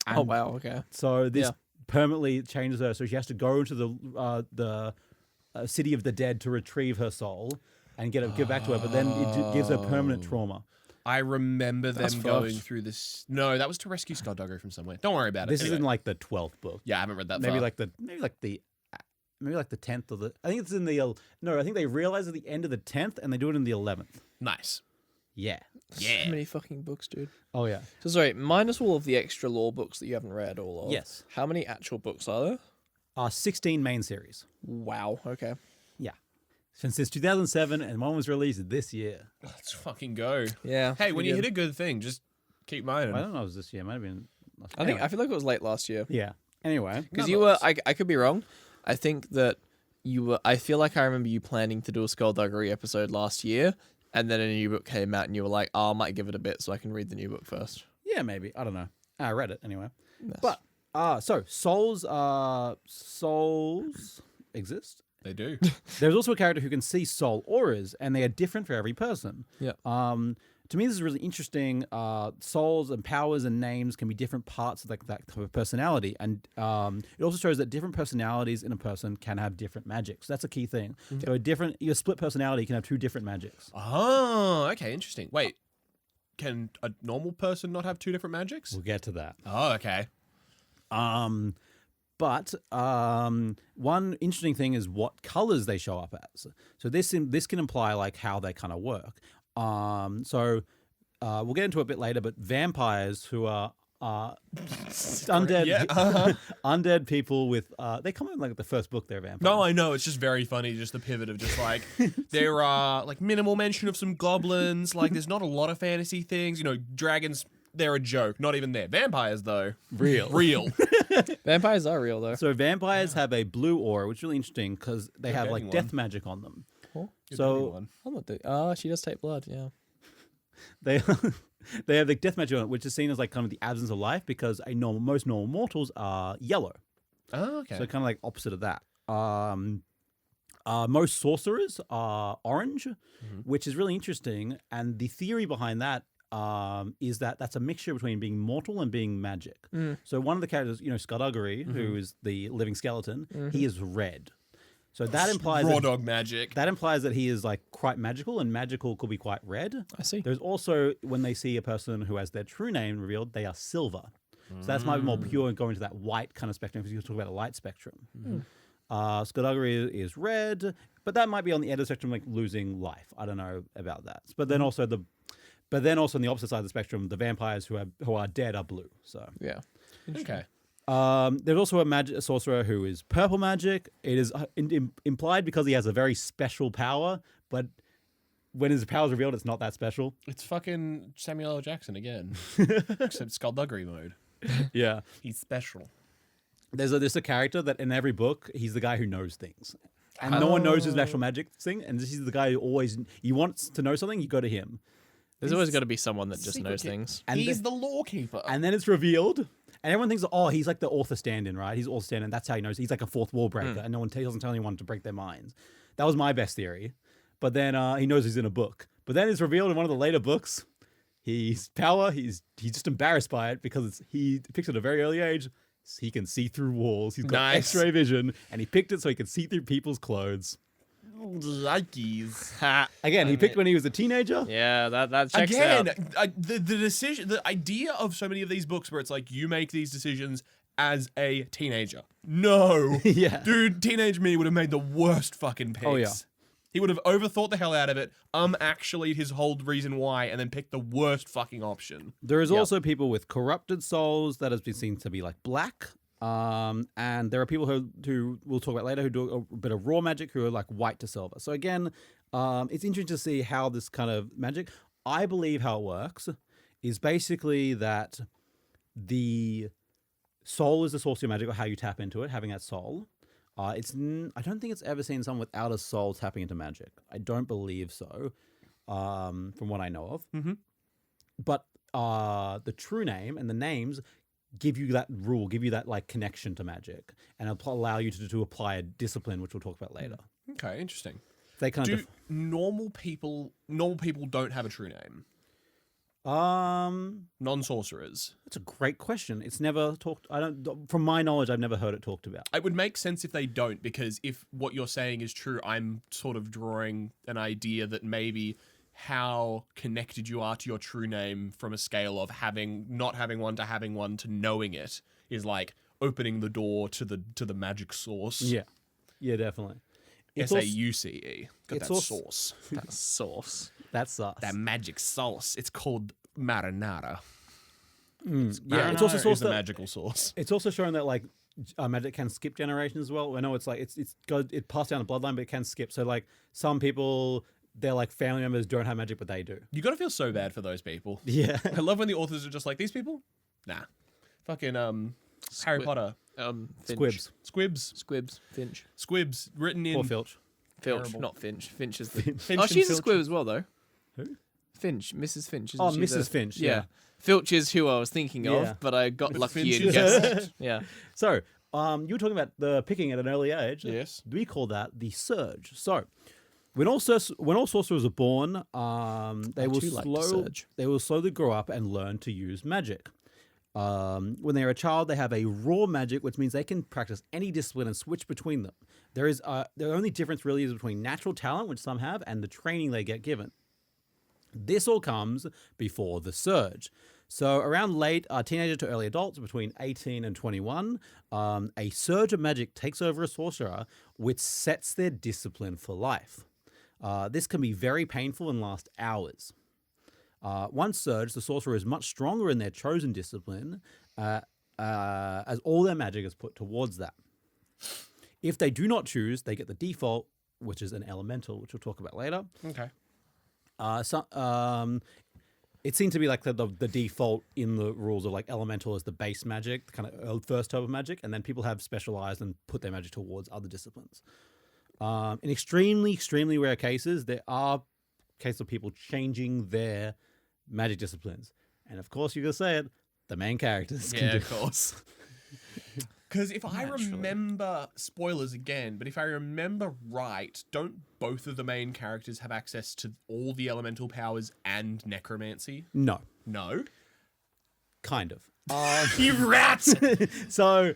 Oh And wow. Okay. So this Yeah. permanently changes her. So she has to go into the city of the dead to retrieve her soul and give back to her. But then it gives her permanent trauma. I remember them That's going fucked. through this... No, that was to rescue Skulduggery from somewhere. Don't worry about it. This is Anyway. in like the 12th book. Yeah, I haven't read that Maybe far. like the 10th or the. I think it's in the. No, I think they realize at the end of the 10th and they do it in the 11th. Nice. Yeah. Yeah. So many fucking books, dude. Oh yeah. So sorry, minus all of the extra lore books that you haven't read all of. Yes. How many actual books are there? 16 main series. Wow. Okay. Yeah. Since 2007, and one was released this year. Let's fucking go. Yeah. Hey, when you pretty hit a good thing, just keep I mining. don't know if it was this year. It might have been. good. I feel like it was late last year. Yeah. Anyway. Because you were, I could be wrong. I think that you were. I feel like I remember you planning to do a Skulduggery episode last year, and then a new book came out, and you were like, "Oh, I might give it a bit so I can read the new book first." Yeah, maybe. I don't know. I read it anyway. Yes. But so souls exist. They do. There's also a character who can see soul auras, and they are different for every person. Yeah. to me, this is really interesting. Souls and powers and names can be different parts of that type of personality. And it also shows that different personalities in a person can have different magics. That's a key thing. So your split personality can have 2 different magics. Oh, okay, interesting. Wait, can a normal person not have 2 different magics? We'll get to that. Oh, okay. But one interesting thing is what colors they show up as. So this can imply like how they kind of work. So we'll get into it a bit later, but vampires who are undead, undead people with they come in like the first book. They're vampires. No, I know. It's just very funny. Just the pivot of just like there are like minimal mention of some goblins. Like there's not a lot of fantasy things. You know, dragons. They're a joke. Not even there. Vampires though, real. Vampires are real though. So vampires have a blue aura, which is really interesting because they have like death magic on them. So I'm not doing. Oh, she does take blood. Yeah. they they have the death magic on it, which is seen as like kind of the absence of life because most normal mortals are yellow. Oh, okay. So kind of like opposite of that. Most sorcerers are orange, which is really interesting. And the theory behind that is that that's a mixture between being mortal and being magic. So one of the characters, Skulduggery, who is the living skeleton, he is red. So that implies raw dog magic. That implies that he is like quite magical, and magical could be quite red. I see. There's also when they see a person who has their true name revealed, they are silver. So that's might be more pure and going to that white kind of spectrum because you talk about a light spectrum. Skulduggery is red, but that might be on the end of the spectrum, like losing life. I don't know about that. But then also on the opposite side of the spectrum, the vampires who are dead are blue. So Yeah. Okay. there's also a sorcerer who is purple magic. It is implied because he has a very special power, but when his power is revealed, it's not that special. It's fucking Samuel L. Jackson again, except Skulduggery mode. Yeah. He's special. There's a character that in every book, he's the guy who knows things. And no one knows his actual magic thing. And this is the guy who you want to know something, you go to him. There's always got to be someone that just knows things. And He's the law keeper. And then it's revealed, and everyone thinks, oh, he's like the author stand-in, right? He's author stand-in. That's how he knows. He's like a fourth wall breaker, and no one doesn't tell anyone to break their minds. That was my best theory. But then he knows he's in a book. But then it's revealed in one of the later books, he's just embarrassed by it because he picks at a very early age. He can see through walls. He's got X-ray vision, and he picked it so he could see through people's clothes. Yikes. Again, he picked when he was a teenager. Yeah, that checks out. The idea of so many of these books where it's like you make these decisions as a teenager. No. Yeah. Dude, teenage me would have made the worst fucking picks. Oh, yeah. He would have overthought the hell out of it, actually his whole reason why, and then picked the worst fucking option. There is also people with corrupted souls that has been seen to be like black. And there are people who we'll talk about later who do a bit of raw magic who are like white to silver. So again, it's interesting to see how this kind of magic, I believe how it works is basically that the soul is the source of your magic or how you tap into it, having that soul. I don't think it's ever seen someone without a soul tapping into magic. I don't believe so, from what I know of. Mm-hmm. But the true name and the names give you that rule, give you that like connection to magic, and allow you to apply a discipline, which we'll talk about later. Okay, interesting. They kind Do normal people don't have a true name? Non-sorcerers. That's a great question. It's never talked. From my knowledge, I've never heard it talked about. It would make sense if they don't, because if what you're saying is true, I'm sort of drawing an idea that maybe how connected you are to your true name from a scale of not having one to having one to knowing it is like opening the door to the magic source. Yeah, definitely. SAUCE. Got it's that also- sauce. That sauce. That's sauce. That magic sauce. It's called marinara. Yeah, it's also Marinara sauce is the that magical sauce. it's also shown that like magic can skip generations as well. I know it's like it passed down the bloodline, but it can skip. So like some people, their like family members don't have magic, but they do. You gotta feel so bad for those people. Yeah. I love when the authors are just like, these people? Nah. Fucking Harry Potter. Finch. Squibs. Squibs. Finch. Squibs written in Or Filch. Filch, Terrible. not Finch. Finch is the... Finch Oh, and she's a Filch. squib as well, though. Who? Finch. Mrs. Finch. Oh, Isn't she Mrs. Finch, yeah. Filch is who I was thinking Yeah. of, but I got Mrs. lucky Finch and is- guessed it. Yeah. So, you were talking about the picking at an early age. Yes. We call that the surge. So, When all sorcerers are born, they will too like to surge. they will slowly grow up and learn to use magic. When they're a child, they have a raw magic, which means they can practice any discipline and switch between them. The only difference really is between natural talent, which some have, and the training they get given. This all comes before the surge. So around late teenager to early adults, between 18 and 21, a surge of magic takes over a sorcerer, which sets their discipline for life. This can be very painful and last hours. Once surged, the sorcerer is much stronger in their chosen discipline, as all their magic is put towards that. If they do not choose, they get the default, which is an elemental, which we'll talk about later. Okay. It seemed to be like the default in the rules of like elemental is the base magic, the kind of first type of magic, and then people have specialized and put their magic towards other disciplines. In extremely rare cases, there are cases of people changing their magic disciplines. And of course, you're going to say it, the main characters can do of course. Because if I remember, spoilers again, but if I remember right, don't both of the main characters have access to all the elemental powers and necromancy? No, No? kind of. You rats! So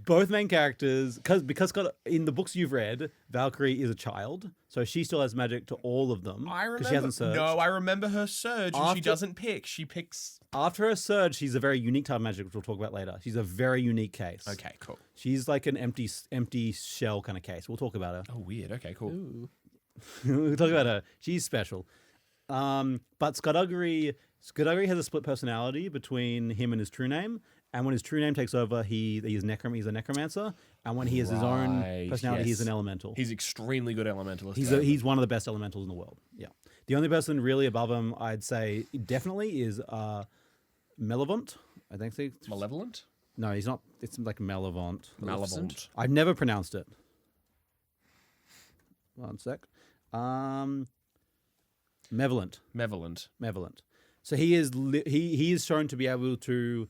both main characters, because in the books you've read, Valkyrie is a child, so she still has magic to all of them. I remember. She hasn't surged. No, I remember her surge, and she After- doesn't pick. She picks. After her surge, she's a very unique type of magic, which we'll talk about later. She's a very unique case. Okay, cool. She's like an empty shell kind of case. We'll talk about her. Oh, weird. Okay, cool. Ooh. We'll talk about her. She's special. But Skulduggery has a split personality between him and his true name. And when his true name takes over, he's a necromancer. And when he has his own Right, personality, he's yes. an elemental. He's extremely good elementalist. He's one of the best elementals in the world. Yeah. The only person really above him, I'd say, definitely is Malevolent. I think so. Malevolent? No, he's not. It's like Malevolent. Malevolent. I've never pronounced it. One sec. Malevolent. Malevolent. So he is shown to be able to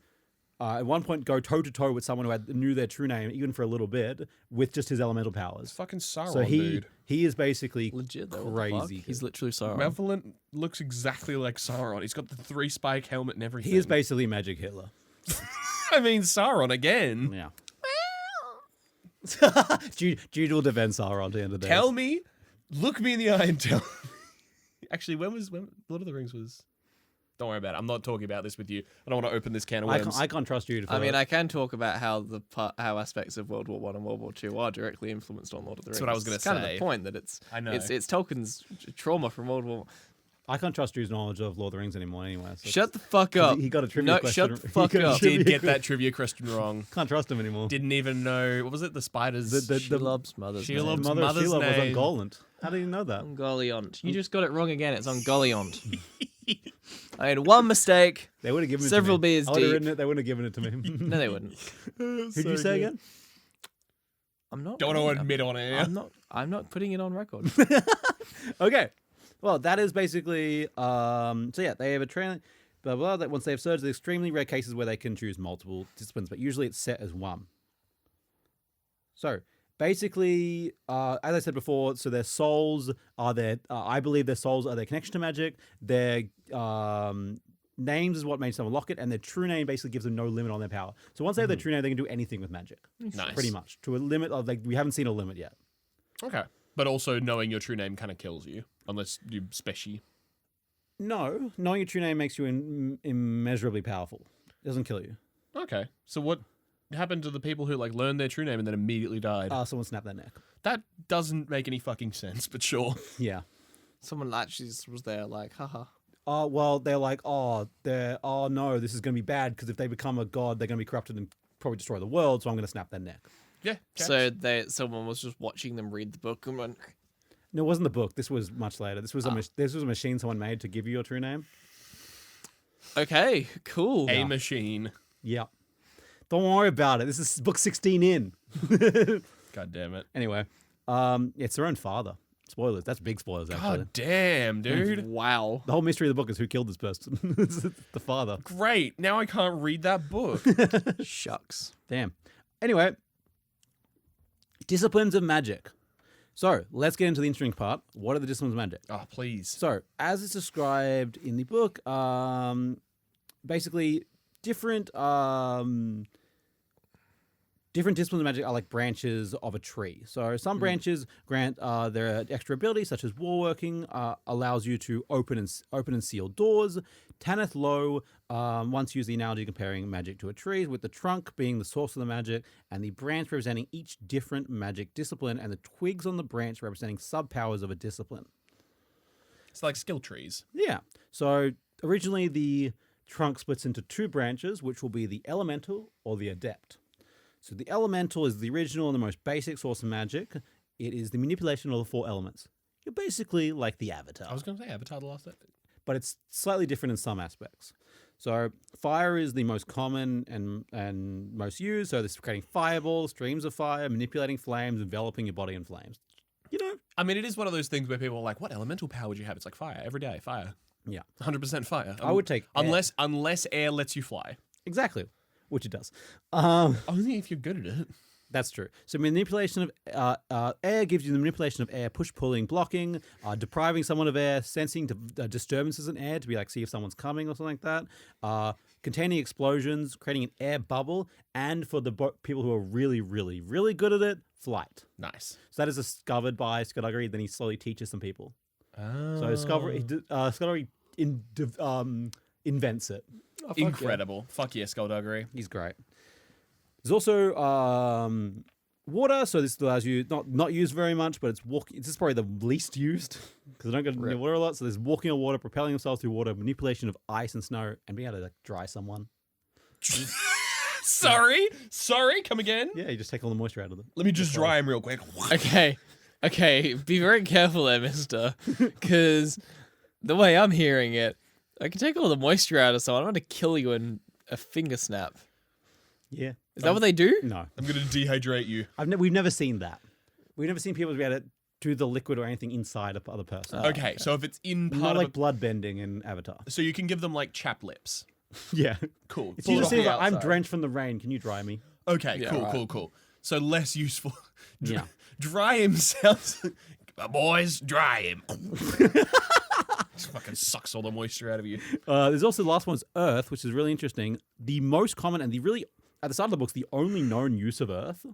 at one point go toe to toe with someone who knew their true name even for a little bit with just his elemental powers. Fucking Sauron, So dude. he is basically Legit, though. What the fuck? crazy. He's literally Sauron. Malevolent looks exactly like Sauron. He's got the 3-spike helmet and everything. He is basically Magic Hitler. I mean, Sauron again. Yeah. Jude will defend Sauron at the end of the day. Tell me, look me in the eye and tell. Actually, when Lord of the Rings was? Don't worry about it. I'm not talking about this with you. I don't want to open this can of worms. I can't trust you. I mean, I can talk about how how aspects of World War One and World War Two are directly influenced on Lord of the Rings. That's what I was gonna It's kind of say. the point that it's I know. it's Tolkien's trauma from World War. I can't trust Drew's knowledge of Lord of the Rings anymore anyway. So Shut the fuck up. He got a trivia No, question. shut the he fuck got a up. trivia Did get that question. trivia question wrong. Can't trust him anymore. Didn't even know. What was it? The spiders. Shelob's mother's Shelob's name. Mother of mother's Shelob was name. Ungoliant. How do you know that? Ungoliant. You just got it wrong again. It's Ungoliant. I made one mistake. They would have given Several it to me. beers I would have deep. written it. They wouldn't have given it to me. No, they wouldn't. Who'd you say again? I'm not. Don't want to admit on air. I'm not putting it on record. Okay. Well, that is basically. So yeah, they have a training. Blah blah. That once they have surged, there's extremely rare cases where they can choose multiple disciplines, but usually it's set as one. So basically, as I said before, so their souls are their. I believe their souls are their connection to magic. Their names is what makes them unlock it, and their true name basically gives them no limit on their power. So once they have their true name, they can do anything with magic. Nice. Pretty much to a limit of like we haven't seen a limit yet. Okay. But also knowing your true name kind of kills you unless you special. No, knowing your true name makes you immeasurably powerful. It doesn't kill you. Okay. So what happened to the people who like learned their true name and then immediately died? Someone snapped their neck. That doesn't make any fucking sense, but sure. Yeah. Someone actually was there, like, haha. Well, they're like, no, this is going to be bad because if they become a god, they're going to be corrupted and probably destroy the world. So I'm going to snap their neck. Yeah. So someone was just watching them read the book and went, No, it wasn't the book. This was much later. This was a machine someone made to give you your true name. okay, cool. A machine. Yeah. Don't worry about it. This is book 16 in. God damn it. Anyway, it's their own father. Spoilers. That's big spoilers, actually. God damn, dude. Wow. The whole mystery of the book is who killed this person. It's the father. Great. Now I can't read that book. Shucks. Damn. Anyway, disciplines of magic. So let's get into the interesting part. What are the disciplines of magic? Oh, please. So, as it's described in the book, basically different different disciplines of magic are like branches of a tree. So some branches grant their extra abilities, such as warworking, allows you to open and seal doors. Tanith Low once used the analogy comparing magic to a tree, with the trunk being the source of the magic, and the branch representing each different magic discipline, and the twigs on the branch representing sub-powers of a discipline. It's like skill trees. Yeah. So originally the trunk splits into two branches, which will be the elemental or the adept. So the elemental is the original and the most basic source of magic. It is the manipulation of the four elements. You're basically like the Avatar. I was going to say Avatar the last day. But it's slightly different in some aspects. So fire is the most common and most used. So this is creating fireballs, streams of fire, manipulating flames, enveloping your body in flames. You know? I mean, it is one of those things where people are like, what elemental power would you have? It's like fire. Every day, fire. Yeah. 100% fire. I would take air. Unless air lets you fly. Exactly. Which it does. Only if you're good at it. That's true. So manipulation of air gives you the manipulation of air, push, pulling, blocking, depriving someone of air, sensing disturbances in air to be like, see if someone's coming or something like that. Containing explosions, creating an air bubble, and for the people who are really, really, really good at it, flight. Nice. So that is discovered by Skulduggery, then he slowly teaches some people. Oh. So Skulduggery invents it. Oh, fuck incredible. Yeah. Fuck yeah, Skulduggery. He's great. There's also water, so this allows you not used very much, but it's walking. This is probably the least used because I don't get near water a lot. So there's walking on water, propelling themselves through water, manipulation of ice and snow, and being able to like, dry someone. Sorry, come again. Yeah, you just take all the moisture out of them. Let me just dry him real quick. Okay, be very careful there, mister, because the way I'm hearing it, I can take all the moisture out of someone. I'm going to kill you in a finger snap. Yeah. Is that what they do? No. I'm going to dehydrate you. We've never seen that. We've never seen people be able to do the liquid or anything inside of other person. Okay, so if it's in part Not of like blood bending in Avatar. So you can give them like chap lips. Yeah. Cool. If you just say, like, I'm drenched from the rain, can you dry me? Okay, Yeah, cool. So less useful. Yeah. Dry him sounds... Boys, dry him. Just fucking sucks all the moisture out of you. There's also the last one's earth, which is really interesting. The most common and at the start of the books, the only known use of earth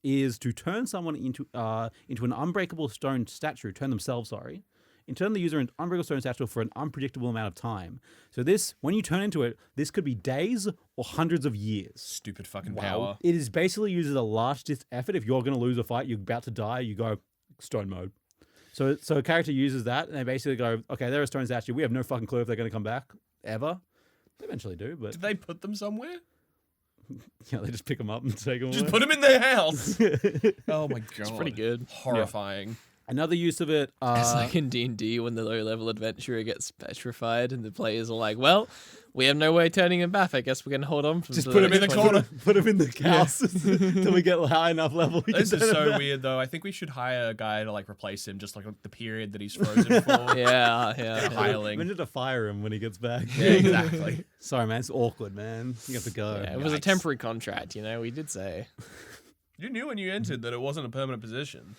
is to turn someone into an unbreakable stone statue, turn the user into an unbreakable stone statue for an unpredictable amount of time. So when you turn into it, this could be days or hundreds of years. Stupid fucking power. It is basically used as a last-ditch effort. If you're going to lose a fight, you're about to die, you go stone mode. So a character uses that, and they basically go, okay, they're a stone statue. We have no fucking clue if they're going to come back, ever. They eventually do, but... Did they put them somewhere? Yeah, they just pick them up and take them Just away. put them in their house. Oh my god. It's pretty good. Horrifying. Another use of it... It's like in D&D when the low-level adventurer gets petrified and the players are like, well, we have no way of turning him back. I guess we're going to hold on. Just put him in the corner. Put him in the house till we get high enough level. This is so weird, though. I think we should hire a guy to like replace him, just like the period that he's frozen for. Yeah. Hiling. We need to fire him when he gets back. Yeah, exactly. Sorry, man. It's awkward, man. You have to go. Yeah, it was a temporary contract, we did say. You knew when you entered that it wasn't a permanent position.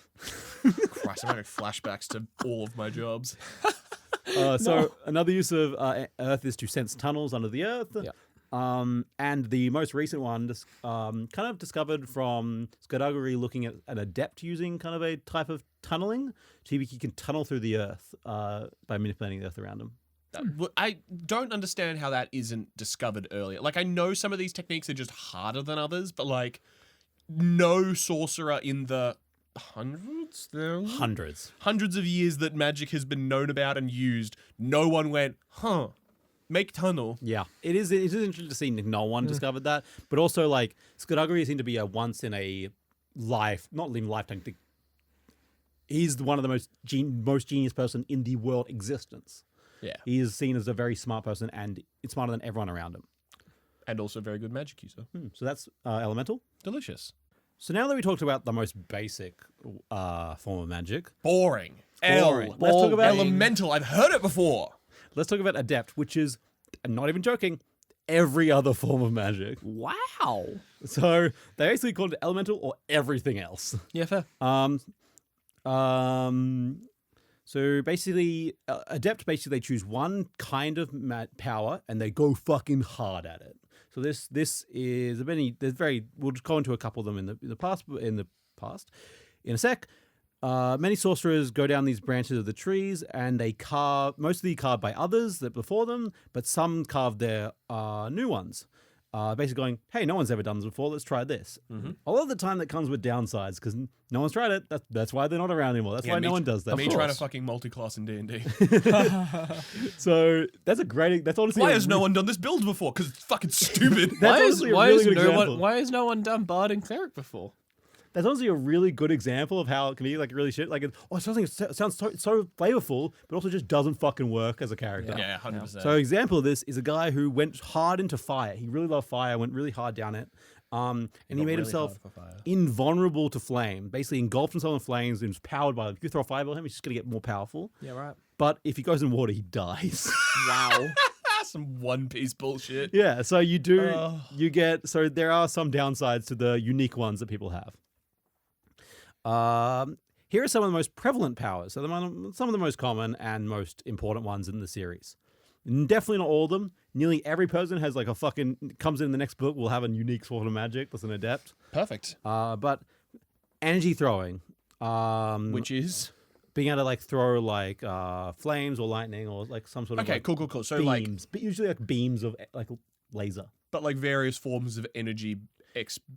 Christ, I'm having flashbacks to all of my jobs. Another use of earth is to sense tunnels under the earth. Yeah. And the most recent one, kind of discovered from Skulduggery looking at an adept using kind of a type of tunneling. So he can tunnel through the earth by manipulating the earth around him. I don't understand how that isn't discovered earlier. Like, I know some of these techniques are just harder than others, but like, no sorcerer in the hundreds of years that magic has been known about and used, no one went, make tunnel. Yeah, it is interesting to see no one discovered that, but also like Skulduggery seemed to be a once in a lifetime. He's one of the most genius person in the world existence. Yeah, he is seen as a very smart person, and it's smarter than everyone around him. And also a very good magic user. So that's elemental. Delicious. So now that we talked about the most basic form of magic, Boring. Let's talk about elemental. I've heard it before. Let's talk about adept, which is, I'm not even joking, every other form of magic. Wow. So they basically called it elemental or everything else. Yeah, fair. So basically, adept, basically they choose one kind of power and they go fucking hard at it. So this is we'll just go into a couple of them in the past. In a sec. Many sorcerers go down these branches of the trees and they mostly carved by others that before them, but some carved their new ones. Basically going, hey, no one's ever done this before, let's try this. Mm-hmm. A lot of the time that comes with downsides because no one's tried it. That's why they're not around anymore. That's why no one does that. Me trying to fucking multi-class in D&D. So that's honestly why has no one done this build before? Because it's fucking stupid. Why has no one done Bard and Cleric before? That's honestly a really good example of how it can be like really shit. Like, it sounds so flavorful, but also just doesn't fucking work as a character. Yeah, 100%. So, an example of this is a guy who went hard into fire. He really loved fire, went really hard down it. And he made really himself invulnerable to flame. Basically, engulfed himself in flames and was powered by. If you throw a fireball at him, he's just gonna get more powerful. Yeah, right. But if he goes in water, he dies. Wow. Some One Piece bullshit. Yeah. So So there are some downsides to the unique ones that people have. Here are some of the most prevalent powers. So some of the most common and most important ones in the series. Definitely not all of them. Nearly every person has like comes in the next book will have a unique sort of magic that's an adept. Perfect. But energy throwing. Which is? Being able to like throw like flames or lightning or like some sort of cool. So beams, but usually like beams of like laser. But like various forms of energy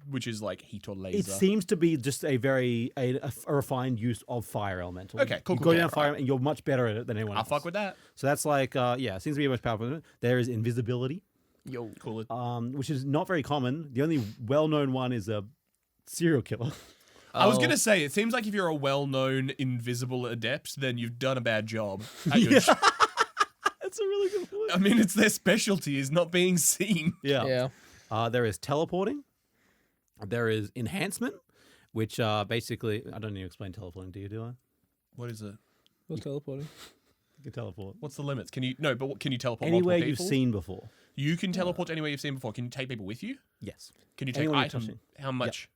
which is like heat or laser. It seems to be just a very a refined use of fire elemental. Okay, cool. You go down fire and you're much better at it than anyone else. I'll fuck with that. So that's like, seems to be the most powerful. There is invisibility. Yo, cool. Which is not very common. The only well-known one is a serial killer. I was going to say, it seems like if you're a well-known invisible adept, then you've done a bad job. At your That's a really good point. I mean, it's their specialty is not being seen. Yeah. There is teleporting. There is enhancement, which basically... I don't need to explain teleporting, do I? What is it? What's teleporting? You can teleport. What's the limits? Can you teleport anywhere multiple you've people? seen before. You can teleport to anywhere you've seen before. Can you take people with you? Yes. Can you take Anyone you're items? touching. How much?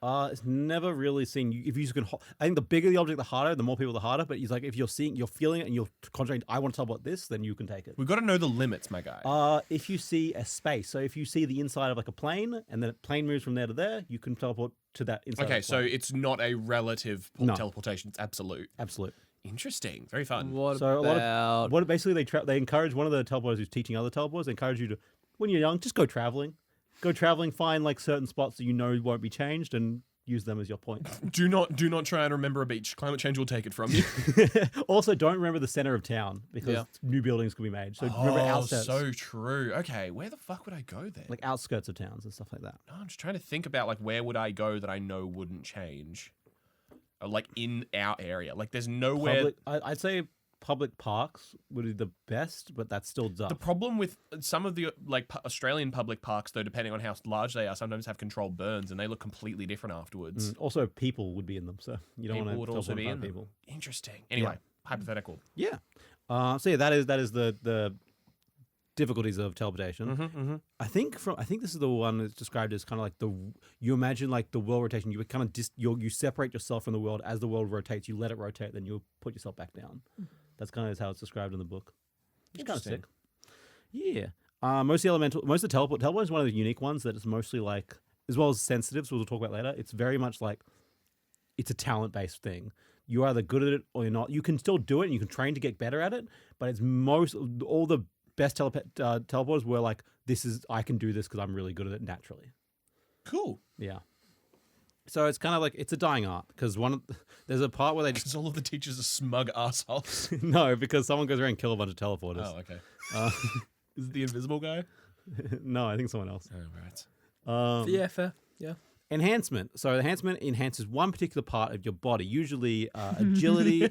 It's never really seen. If you can, I think the bigger the object, the harder. The more people, the harder. But it's like if you're feeling it, and you're concentrating. I want to teleport this, then you can take it. We've got to know the limits, my guy. If you see a space, so if you see the inside of like a plane, and then a plane moves from there to there, you can teleport to that inside. Okay, of the plane. so it's not a relative teleportation; it's absolute. Absolute. Interesting. Very fun. What basically they encourage one of the teleporters who's teaching other teleporters. They encourage you to, when you're young, just go traveling. Go traveling. Find like certain spots that you know won't be changed and use them as your point. Do not try and remember a beach. Climate change will take it from you. Also, don't remember the center of town because new buildings could be made. So remember outskirts. So true. Okay, where the fuck would I go then? Like outskirts of towns and stuff like that. No, I'm just trying to think about like where would I go that I know wouldn't change. Like in our area. Like there's nowhere. I'd say public parks would be the best, but that's still dumb. The problem with some of the like Australian public parks, though, depending on how large they are, sometimes have controlled burns and they look completely different afterwards. Also, people would be in them, so you don't want to. Would also be in people. Them. Interesting. Anyway, hypothetical. Yeah. So that is the difficulties of teleportation. I think this is the one that's described as kind of like you imagine like the world rotation. You would kind of you separate yourself from the world as the world rotates. You let it rotate, then you put yourself back down. That's kind of how it's described in the book. It's kind of sick. Yeah. Most of the teleport is one of the unique ones that is mostly like, as well as sensitives, we'll talk about later. It's very much like it's a talent-based thing. You're either good at it or you're not. You can still do it and you can train to get better at it, but it's all the best teleporters were like, I can do this because I'm really good at it naturally. Cool. Yeah. So it's kind of like, it's a dying art because there's a part where they just... Because all of the teachers are smug assholes. No, because someone goes around and kill a bunch of teleporters. Oh, okay. Is it the invisible guy? No, I think someone else. Oh, right. Yeah, fair. Yeah. Enhancement. So enhancement enhances one particular part of your body, usually agility.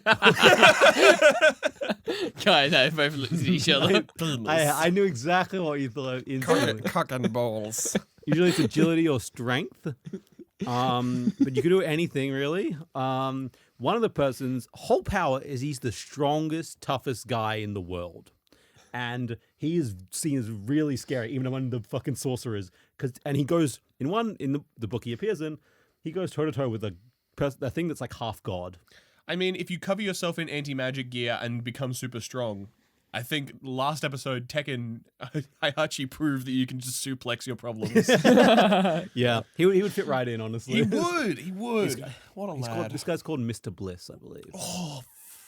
Guy, no, both looked at each other. I knew exactly what you thought. Cock and balls. Usually it's agility or strength. But you can do anything really. One of the person's whole power is he's the strongest, toughest guy in the world. And he is seen as really scary, even among the fucking sorcerers. And he goes in the book he appears in, he goes toe to toe with a thing that's like half god. I mean, if you cover yourself in anti-magic gear and become super strong, I think last episode Tekken Heihachi proved that you can just suplex your problems. Yeah, he would fit right in, honestly. He would. What a lad. This guy's called Mr. Bliss, I believe. Oh,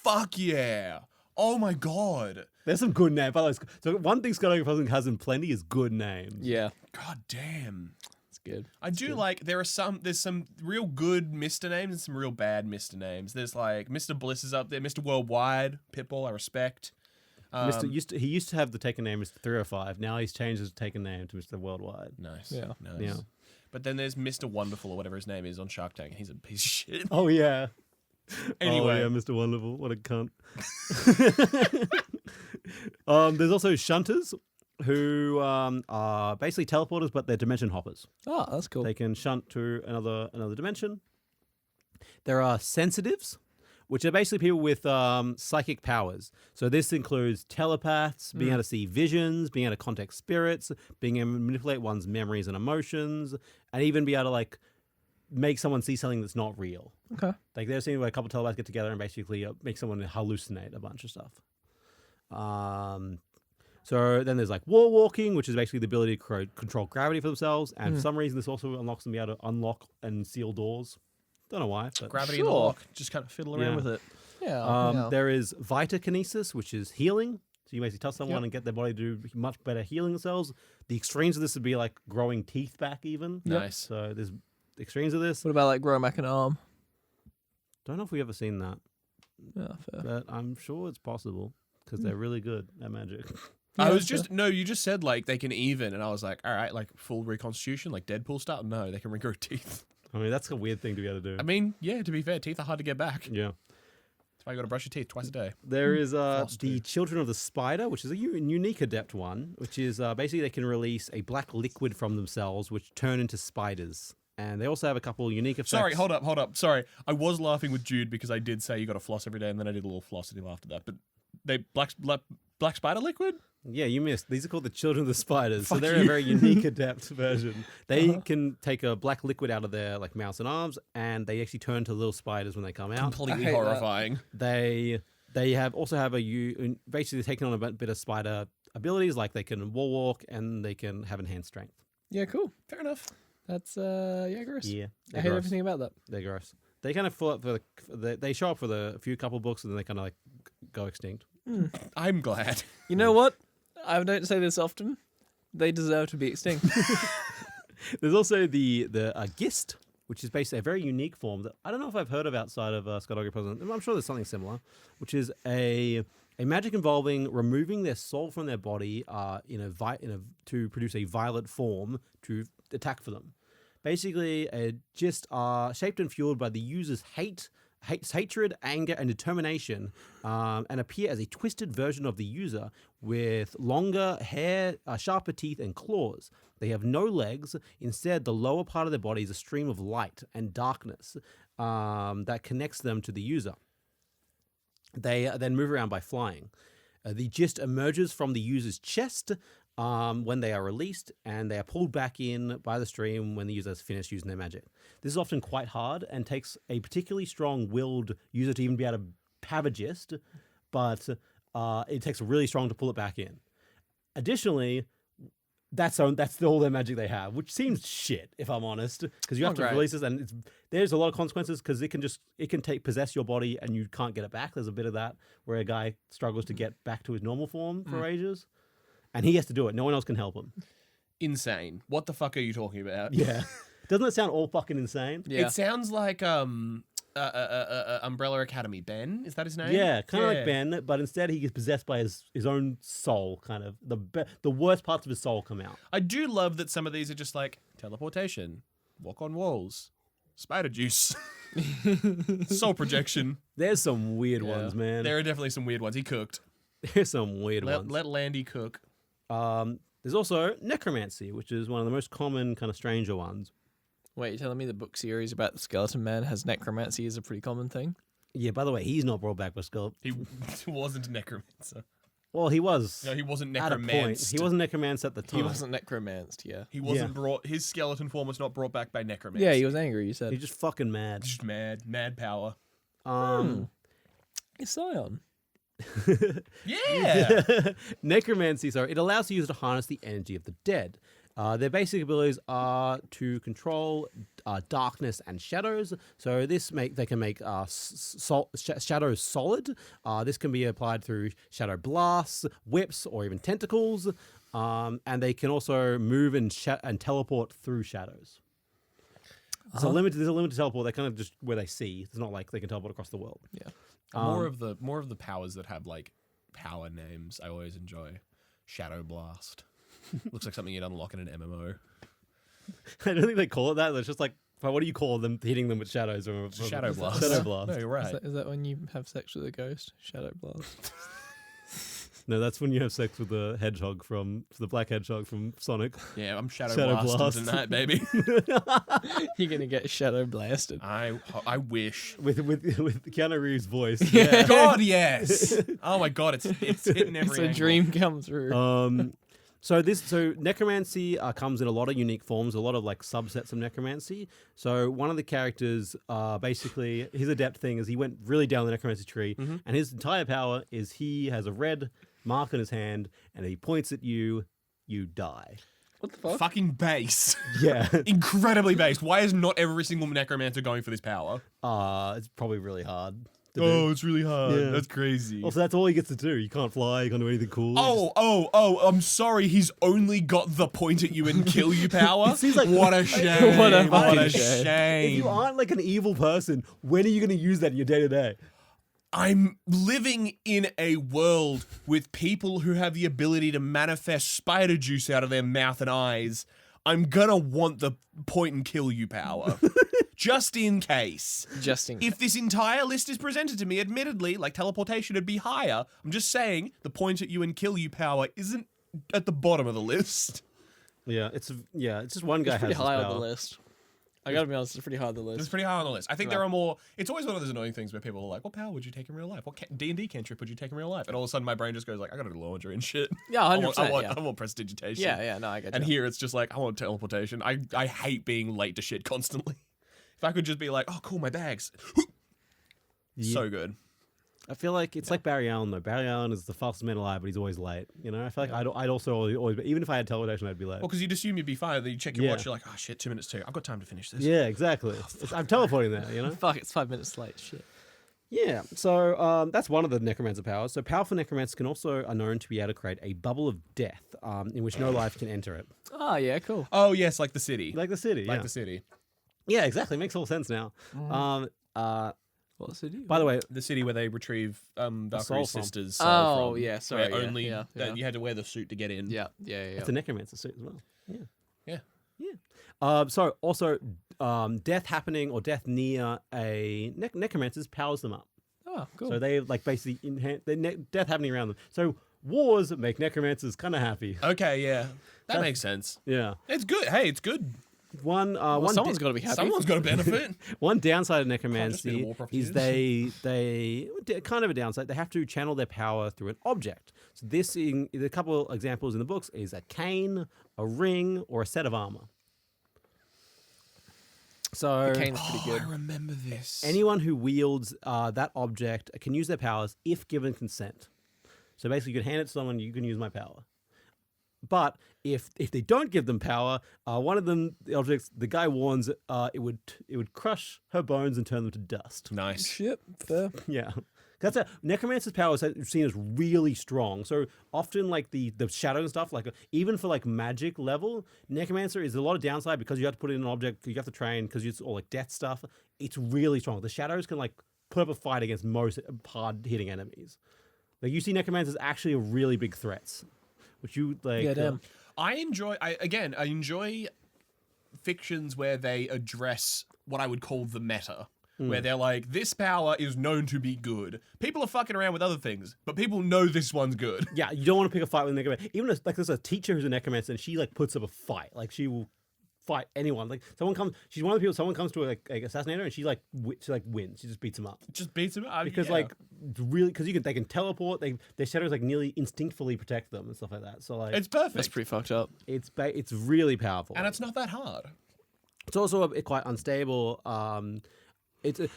fuck yeah. Oh my god. There's some good names. By the way, so one thing Skulduggery Pleasant has in plenty is good names. Yeah, God damn. it's good. I do like there's some real good Mr. names and some real bad Mr. names. There's like Mr. Bliss is up there, Mr. Worldwide, Pitbull, I respect. He used to have the Taken name Mr. 305. Now he's changed his Taken name to Mr. Worldwide. Nice. Yeah. Nice. Yeah. But then there's Mr. Wonderful or whatever his name is on Shark Tank. He's a piece of shit. Oh yeah. Anyway. Oh, yeah, Mr. Wonderful. What a cunt. There's also shunters who are basically teleporters, but they're dimension hoppers. Oh, that's cool. They can shunt to another dimension. There are sensitives, which are basically people with psychic powers. So this includes telepaths, being able to see visions, being able to contact spirits, being able to manipulate one's memories and emotions, and even be able to like make someone see something that's not real. Okay. Like they're seeing where a couple of telepaths get together and basically make someone hallucinate a bunch of stuff. So then there's like wall walking, which is basically the ability to control gravity for themselves. And for some reason, this also unlocks them to be able to unlock and seal doors. Don't know why. But Gravity in the lock. Just kind of fiddle around Yeah. with it. Yeah. There is vitakinesis, which is healing. So you basically touch someone and get their body to do much better healing themselves. The extremes of this would be like growing teeth back even. Nice. So there's extremes of this. What about like growing back an arm? Don't know if we've ever seen that, Yeah, fair. but I'm sure it's possible because they're really good at magic. I Yeah, was sure. just you just said like they can even, and I was like, all right, like full reconstitution, like Deadpool style. No, they can regrow teeth. I mean, that's a weird thing to be able to do. I mean, yeah. To be fair, teeth are hard to get back. Yeah. That's why you got to brush your teeth twice a day. There is Floss the too. Children of the Spider, which is a unique adept one, which is basically they can release a black liquid from themselves, which turn into spiders. And they also have a couple unique effects. Sorry, hold up. Sorry, I was laughing with Jude because I did say you got to floss every day, and then I did a little floss and he laughed at that. But they black spider liquid. Yeah, you missed. These are called the Children of the Spiders. So Fuck they're you. a very unique adept version. They can take a black liquid out of their like mouths and arms, and they actually turn to little spiders when they come out. Completely I hate that. horrifying. They also have basically taking on a bit of spider abilities, like they can wall walk and they can have enhanced strength. Yeah, cool. Fair enough. That's gross. Yeah, I they're hate gross. everything about that. They're gross. They kind of fall up they show up for the few couple books and then they kind of like go extinct. I'm glad. You know what? I don't say this often. They deserve to be extinct. There's also the Gist, which is basically a very unique form that I don't know if I've heard of outside of Skulduggery Pleasant. I'm sure there's something similar, which is a magic involving removing their soul from their body to produce a violet form to attack for them. Basically, Gist are shaped and fueled by the user's hatred, anger, and determination, and appear as a twisted version of the user with longer hair, sharper teeth, and claws. They have no legs. Instead, the lower part of their body is a stream of light and darkness that connects them to the user. They then move around by flying. The Gist emerges from the user's chest when they are released, and they are pulled back in by the stream when the user has finished using their magic. This is often quite hard and takes a particularly strong-willed user to even be able to have a Gist, but it takes really strong to pull it back in. Additionally, that's all their magic they have, which seems shit, if I'm honest, because you have to Right. release this, and there's a lot of consequences because it can possess your body and you can't get it back. There's a bit of that where a guy struggles to get back to his normal form for ages. And he has to do it. No one else can help him. Insane. What the fuck are you talking about? Yeah. Doesn't it sound all fucking insane? Yeah. It sounds like Umbrella Academy. Ben, is that his name? Yeah, kind of like Ben, but instead he gets possessed by his own soul, kind of. The worst parts of his soul come out. I do love that some of these are just like teleportation, walk on walls, spider juice, soul projection. There's some weird ones, man. There are definitely some weird ones. He cooked. There's some weird ones. Let Landy cook. There's also necromancy, which is one of the most common kind of stranger ones. Wait, you're telling me the book series about the Skeleton Man has necromancy as a pretty common thing? Yeah, by the way, he's not brought back by Skull. He wasn't a necromancer. Well, he was. No, he wasn't at a point. necromanced. He wasn't necromanced at the time. He wasn't necromanced, yeah. He wasn't brought. His skeleton form was not brought back by necromancy. Yeah, he was angry, you said. He's just fucking mad. just mad power. It's Scion. Yeah. Necromancy, sorry, it allows users to harness the energy of the dead. Their basic abilities are to control darkness and shadows. So they can make shadows solid. This can be applied through shadow blasts, whips, or even tentacles. And they can also move and teleport through shadows. There's a limited teleport. They kind of just where they see. It's not like they can teleport across the world. Yeah. More of the powers that have like power names. I always enjoy. Shadow Blast. Looks like something you'd unlock in an MMO. I don't think they call it that. It's just like, what do you call them hitting them with shadows? Shadow Blast. Shadow Blast. No, you're right. Is that when you have sex with a ghost? Shadow Blast. No, that's when you have sex with the black hedgehog from Sonic. Yeah, I'm Shadow Blast. Blasting tonight, baby. You're gonna get shadow blasted. I wish. With Keanu Reeves' voice. Yeah. God, yes. Oh my God, it's hitting every It's a angle. dream come through. So necromancy comes in a lot of unique forms, a lot of like subsets of necromancy. So one of the characters, basically his adept thing is he went really down the necromancy tree, and his entire power is he has a red mark on his hand, and if he points at you, you die. What the fuck? Fucking base. Yeah. Incredibly based. Why is not every single necromancer going for this power? It's probably really hard to do. Oh, it's really hard. Yeah. That's crazy. Also, that's all he gets to do. You can't fly, you can't do anything cool. Oh, I'm sorry. He's only got the point at you and kill you power. It seems like- what a shame. What a What fucking a shame. shame. If you aren't like an evil person, when are you going to use that in your day to day? I'm living in a world with people who have the ability to manifest spider juice out of their mouth and eyes. I'm gonna want the point and kill you power. Just in case. If this entire list is presented to me, admittedly, like teleportation would be higher. I'm just saying the point at you and kill you power isn't at the bottom of the list. Yeah, it's just one guy It's pretty has this high on power. the list. I gotta be honest, it's pretty high on the It's list. pretty high on the list. I think there are more. It's always one of those annoying things where people are like, "What power would you take in real life? What D&D cantrip would you take in real life?" And all of a sudden, my brain just goes like, "I gotta do laundry and shit." Yeah, 100%. I want prestidigitation. Yeah, no, I get And you. here it's just like, I want teleportation. I hate being late to shit constantly. If I could just be like, "Oh, cool, my bags." So good. I feel like it's like Barry Allen though. Barry Allen is the fastest man alive, but he's always late. You know, I feel like I'd also always, even if I had teleportation, I'd be late. Well, because you'd assume you'd be fine. Then you check your Yeah. watch. You're like, "Oh shit, 2 minutes too. I've got time to finish this." Yeah, exactly. I'm teleporting there. You know. Fuck, it's 5 minutes late. Shit. Yeah. So that's one of the necromancer powers. So powerful necromancers can also are known to be able to create a bubble of death, in which no life can enter it, Oh, yeah, cool. Oh yes, like the city. like the city. Like yeah. the city. Yeah, exactly. Makes all sense now. What's it do? By the way, The city where they retrieve soul Valkyrie's from. sister's soul Oh, from. yeah, sorry, Where yeah, only yeah. that you had to wear the suit to get in. Yeah. it's a necromancer suit as well. Yeah. Yeah. So also, death happening or death near a necromancer's powers them up. Oh, cool. So they like basically death happening around them. So wars make necromancers kind of happy. Okay, yeah. That makes sense. Yeah. It's good. Hey, it's good. Someone's got to be happy. Someone's got to benefit. One downside of just be the necromancy war is they kind of a downside. They have to channel their power through an object. So this in a couple of examples in the books is a cane, a ring, or a set of armor. So Kane's pretty good. I remember this. anyone who wields that object can use their powers if given consent. So basically, you can hand it to someone, you can use my power. But if they don't give them power, one of them, the objects, the guy warns, it would crush her bones and turn them to dust. Nice. Shit, fair. Yeah. That's a necromancer's power is seen as really strong. So often, like the shadow and stuff, like even for like magic level, necromancer is a lot of downside because you have to put in an object, you have to train because it's all like death stuff. It's really strong. The shadows can like put up a fight against most hard hitting enemies. Like you see necromancers actually are really big threats, which you like. Yeah, damn. I enjoy fictions where they address what I would call the meta. Where they're like, this power is known to be good. People are fucking around with other things, but people know this one's good. Yeah, you don't want to pick a fight with a necromancer. Even if, like, there's a teacher who's a necromancer and she like puts up a fight. Like she will fight anyone. Like she's one of the people. Someone comes to like assassinate her and she wins. She just beats him up Just beats him up. because yeah. they can teleport. Their shadows like nearly instinctively protect them and stuff like that. So like It's perfect. That's pretty fucked up. it's really powerful. And it's not that hard. It's also quite unstable.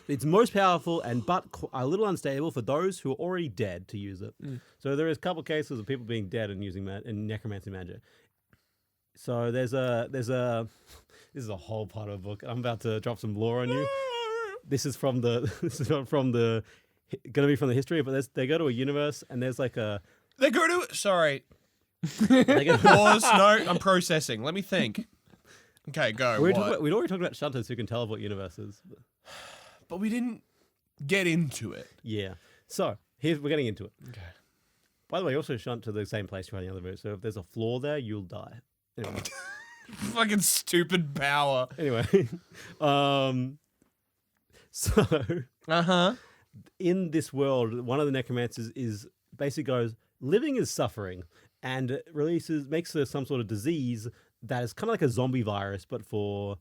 It's most powerful but a little unstable for those who are already dead to use it. So there is a couple cases of people being dead and using necromancy magic. So there's a this is a whole part of a book. I'm about to drop some lore on you. This is from the going to be from the history, but they go to a universe and there's like a They go to sorry. they go, Pause. No, I'm processing. Let me think. Okay, go. we'd What? already talked about shunters who can teleport universes. But we didn't get into it. Yeah. So we're getting into it. Okay. By the way, you also shunt to the same place you're running the other route. So if there's a flaw there, you'll die. Anyway. Fucking stupid power. Anyway. So in this world, one of the necromancers basically goes, living is suffering, and makes some sort of disease that is kind of like a zombie virus, but for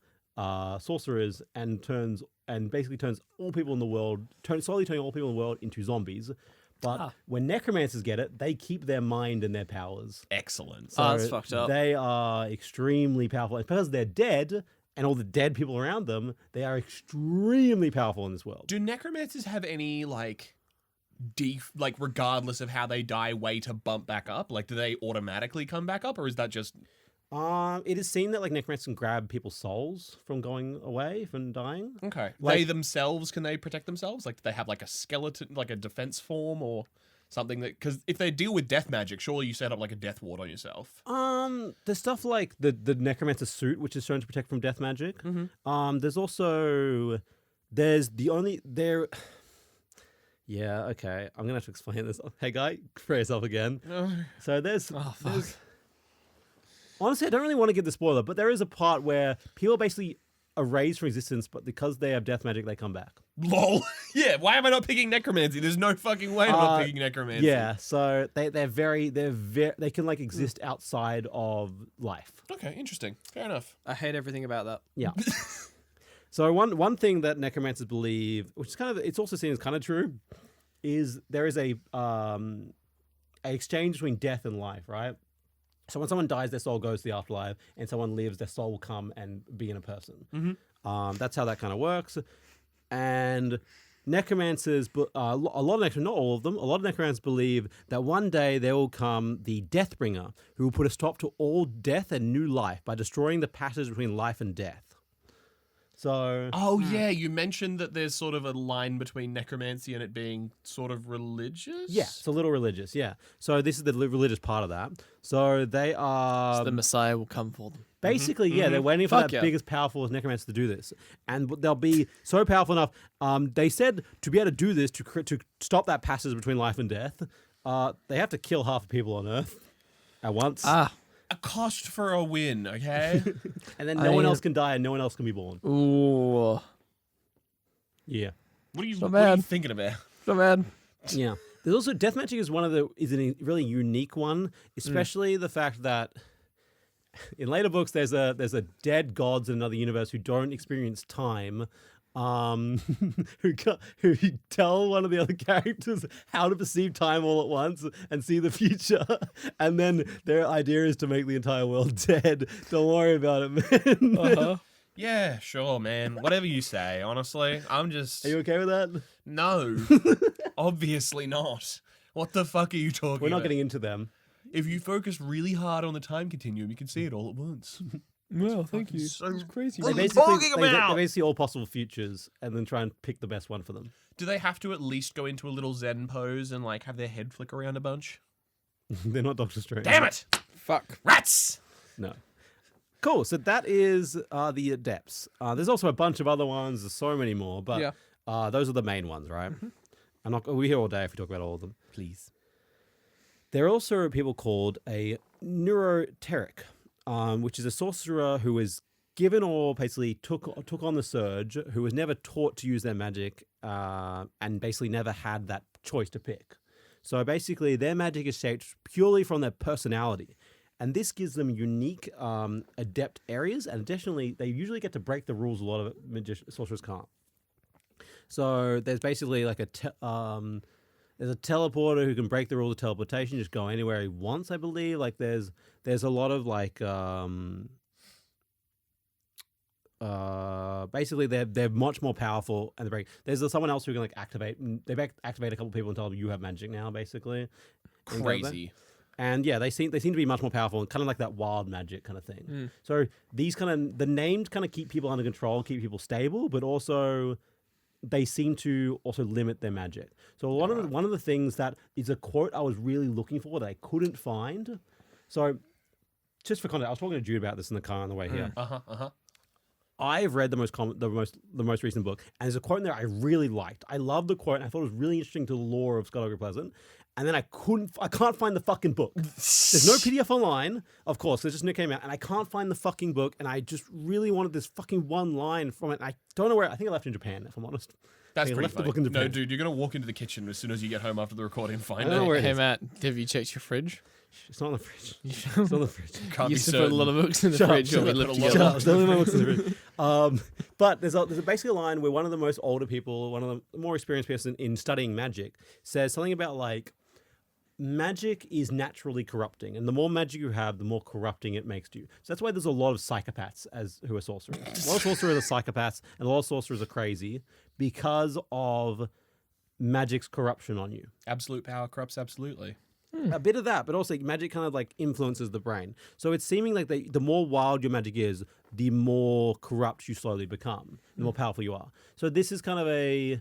sorcerers, and basically turns all people in the world, slowly turning all people in the world into zombies. But when necromancers get it, they keep their mind and their powers. Excellent. So that's fucked up. They are extremely powerful. And because they're dead, and all the dead people around them, they are extremely powerful in this world. Do necromancers have any regardless of how they die, way to bump back up? Like, do they automatically come back up, or is that just? It is seen that necromancers can grab people's souls from going away, from dying. Okay. Like- They themselves, can they protect themselves? Like, do they have a skeleton, like a defense form or something that? Because if they deal with death magic, surely you set up a death ward on yourself. There's stuff like the necromancer suit, which is shown to protect from death magic. There's also Yeah, okay. I'm gonna have to explain this. Hey, guy, for yourself again. So there's. Oh, fuck. Honestly, I don't really want to give the spoiler, but there is a part where people are basically erased from existence, but because they have death magic, they come back. Lol. Yeah. Why am I not picking necromancy? There's no fucking way I'm not picking necromancy. Yeah, so they can exist outside of life. Okay. Interesting. Fair enough. I hate everything about that. Yeah. So one thing that necromancers believe, which is it's also seen as kind of true, is there is a exchange between death and life, right? So when someone dies, their soul goes to the afterlife, and someone lives, their soul will come and be in a person. That's how that kind of works. And necromancers, a lot of necromancers, not all of them, a lot of necromancers believe that one day there will come the Deathbringer, who will put a stop to all death and new life by destroying the passage between life and death. So, Oh yeah, you mentioned that there's sort of a line between necromancy and it being sort of religious. yeah, it's a little religious, yeah. So this is the religious part of that. So they are So the Messiah will come for them. basically, they're waiting for Fuck that yeah. biggest, powerful necromancer to do this, and they'll be so powerful enough. They said to be able to do this to stop that passage between life and death, they have to kill half the people on Earth at once, A cost for a win, okay? and then no one else can die and no one else can be born. Ooh. Yeah, What are you bad. thinking about? So bad. yeah. There's also death magic is a really unique one, especially the fact that in later books there's a dead gods in another universe who don't experience time, who tell one of the other characters how to perceive time all at once and see the future, and then their idea is to make the entire world dead. Don't worry about it, man. Yeah, sure, man. Whatever you say, honestly. I'm just... Are you okay with that? No. Obviously not. What the fuck are you talking We're not about? getting into them. If you focus really hard on the time continuum, you can see it all at once. Well, thank you. So Crazy. What They are you basically, talking they about? basically all possible futures and then try and pick the best one for them. Do they have to at least go into a little Zen pose and have their head flick around a bunch? They're not Doctor Strange. Damn it! Fuck. Rats! No. Cool. So that is the Adepts. There's also a bunch of other ones. There's so many more, but Yeah. those are the main ones, right? We're here all day if we talk about all of them. Please. There are also people called a neuroteric, which is a sorcerer who is given or basically took on the surge, who was never taught to use their magic, and basically never had that choice to pick. So basically, their magic is shaped purely from their personality. And this gives them unique adept areas, and additionally, they usually get to break the rules a lot of sorcerers can't. So there's basically there's a teleporter who can break the rules of teleportation, just go anywhere he wants, I believe. There's a lot of basically they're much more powerful, and there's someone else who can like activate. Activate a couple people and tell them you have magic now, basically. Crazy. And yeah, they seem to be much more powerful and kind of like that wild magic kind of thing. So these the names kind of keep people under control, keep people stable, but also they seem to also limit their magic. So one of the things that is a quote I was really looking for that I couldn't find. So just for context, I was talking to Jude about this in the car on the way here. I've read the most recent book, and there's a quote in there I really liked. I love the quote, and I thought it was really interesting to the lore of Skulduggery Pleasant. And then I can't find the fucking book. There's no PDF online, of course. It just came out, and I can't find the fucking book. And I just really wanted this fucking one line from it. And I don't know where. I think I left it in Japan, if I'm honest. That's pretty left the funny. book in Japan. No, dude, you're gonna walk into the kitchen as soon as you get home after the recording and find I don't know it. where it Hey is. Matt, have you checked your fridge? It's not on the fridge. It's on the fridge. Can't You be used to put a lot certain. of books in the Shut up, fridge shut when we up, lived shut Shut together. up, don't leave my books in the fridge. But there's basically a line where one of the most older people, one of the more experienced person in studying magic, says something about like, magic is naturally corrupting, and the more magic you have, the more corrupting it makes you. So that's why there's a lot of psychopaths who are sorcerers. A lot of sorcerers are psychopaths, and a lot of sorcerers are crazy because of magic's corruption on you. Absolute power corrupts absolutely. A bit of that, but also magic kind of like influences the brain. So it's seeming like the more wild your magic is, the more corrupt you slowly become, the more powerful you are. So this is kind of a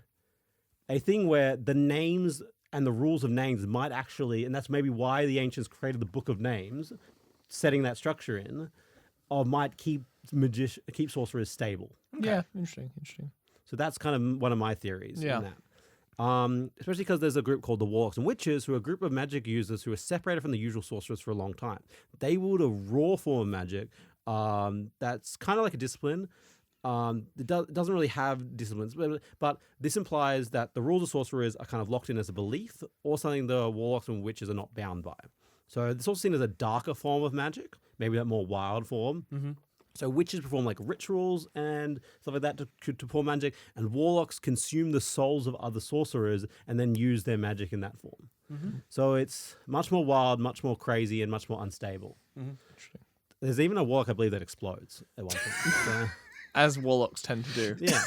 thing where the names and the rules of names might actually, and that's maybe why the ancients created the Book of Names, setting that structure in, or might keep sorcerers stable. Yeah, interesting. So that's kind of one of my theories. Yeah. In that. Especially because there's a group called the Warlocks and Witches, who are a group of magic users who are separated from the usual sorcerers for a long time. They wield a raw form of magic that's kind of like a discipline. It doesn't really have disciplines, but this implies that the rules of sorcerers are kind of locked in as a belief or something the Warlocks and Witches are not bound by. So it's also seen as a darker form of magic, maybe that more wild form. Mm-hmm. So witches perform like rituals and stuff like that to perform magic, and warlocks consume the souls of other sorcerers and then use their magic in that form. Mm-hmm. So it's much more wild, much more crazy, and much more unstable. Mm-hmm. There's even a warlock, I believe, that explodes at one point. So, As warlocks tend to do. yeah.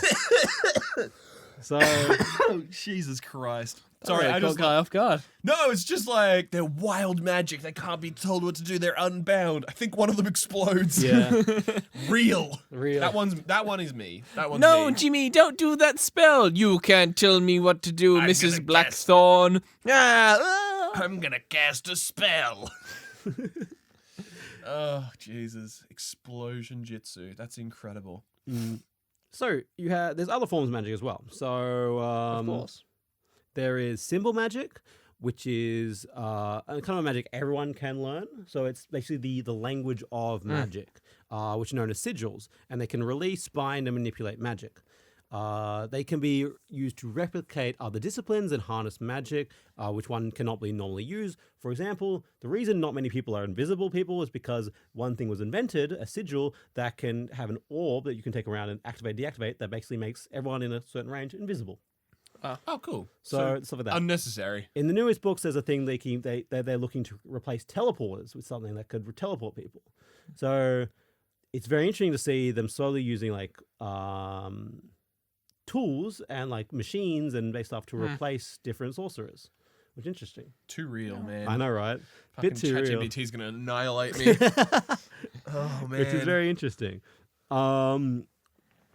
So Oh, Jesus Christ. Sorry, I just guy off guard. No, it's just like they're wild magic. They can't be told what to do. They're unbound. I think one of them explodes. yeah, Real. Real. That one is me. That one's No, me. Jimmy, don't do that spell. You can't tell me what to do, I'm Mrs. gonna Blackthorn. Ah. I'm gonna cast a spell. Oh, Jesus. Explosion jitsu. That's incredible. so there's other forms of magic as well. So Of course. there is symbol magic, which is a kind of magic everyone can learn. So it's basically the language of magic, which are known as sigils, and they can release, bind, and manipulate magic. They can be used to replicate other disciplines and harness magic, which one cannot be normally used. For example, the reason not many people are invisible people is because one thing was invented, a sigil that can have an orb that you can take around and activate, deactivate, that basically makes everyone in a certain range invisible. Oh, cool. So stuff like that. Unnecessary. In the newest books, there's a thing they're looking to replace teleporters with something that could teleport people. So it's very interesting to see them slowly using like tools and like machines and based stuff to replace different sorcerers, which is interesting. Too real, man. I know, right? Fucking Bit too real. ChatGPT's gonna annihilate me. Oh, man. Which is very interesting. But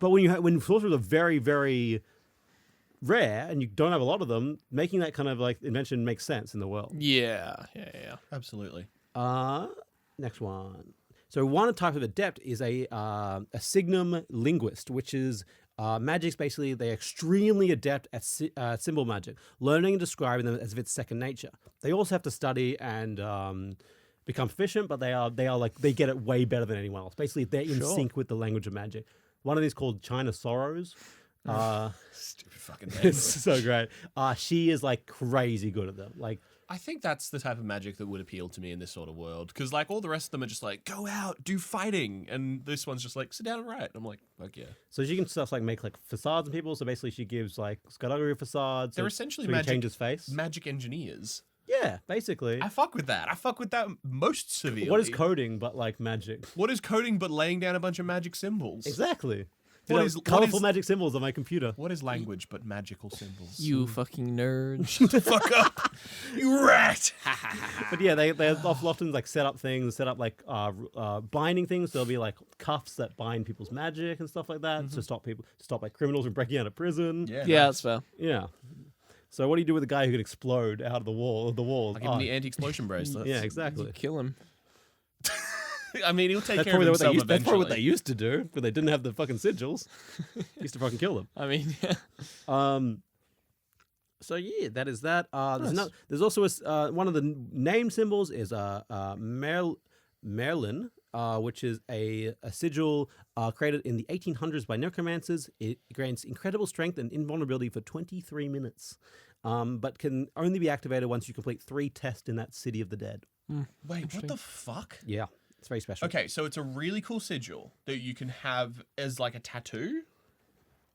when sorcerers are very, very rare and you don't have a lot of them, making that kind of like invention makes sense in the world. Yeah. Absolutely. Next one. So one type of adept is a signum linguist, which is magic's basically they're extremely adept at symbol magic, learning and describing them as if it's second nature. They also have to study and become proficient, but they get it way better than anyone else. Basically, they're in sync with the language of magic. One of these called China Sorrows. Stupid fucking name. It's so great. She is like crazy good at them. Like, I think that's the type of magic that would appeal to me in this sort of world. Because, like, all the rest of them are just like, go out, do fighting. And this one's just like, sit down and write. I'm like, fuck yeah. so she can stuff like make like facades and people. So basically, she gives like Skulduggery facades. They're so essentially she can magic. change his face. Magic engineers. Yeah, basically. I fuck with that. I fuck with that most severely. What is coding but like magic? What is coding but laying down a bunch of magic symbols? Exactly. What is colorful magic symbols on my computer? What is language but magical symbols? You fucking nerd. Shut the fuck up, you rat! But yeah, they often like set up things, set up like binding things. So there'll be like cuffs that bind people's magic and stuff like that to stop like criminals from breaking out of prison. Yeah, that's fair. Yeah. So what do you do with a guy who could explode out of the walls? I give him the anti-explosion bracelets. Yeah, exactly. Kill him. I mean, he'll take That's care of probably, what they himself used, that's probably what they eventually. used to do, but they didn't have the fucking sigils. Used to fucking kill them. I mean, yeah. So yeah, that is that. There's, Nice. there's also one of the name symbols is Merlin, which is a sigil created in the 1800s by necromancers. It grants incredible strength and invulnerability for 23 minutes, but can only be activated once you complete 3 tests in that City of the Dead. Wait, what the fuck? Yeah, it's very special. Okay, so it's a really cool sigil that you can have as like a tattoo.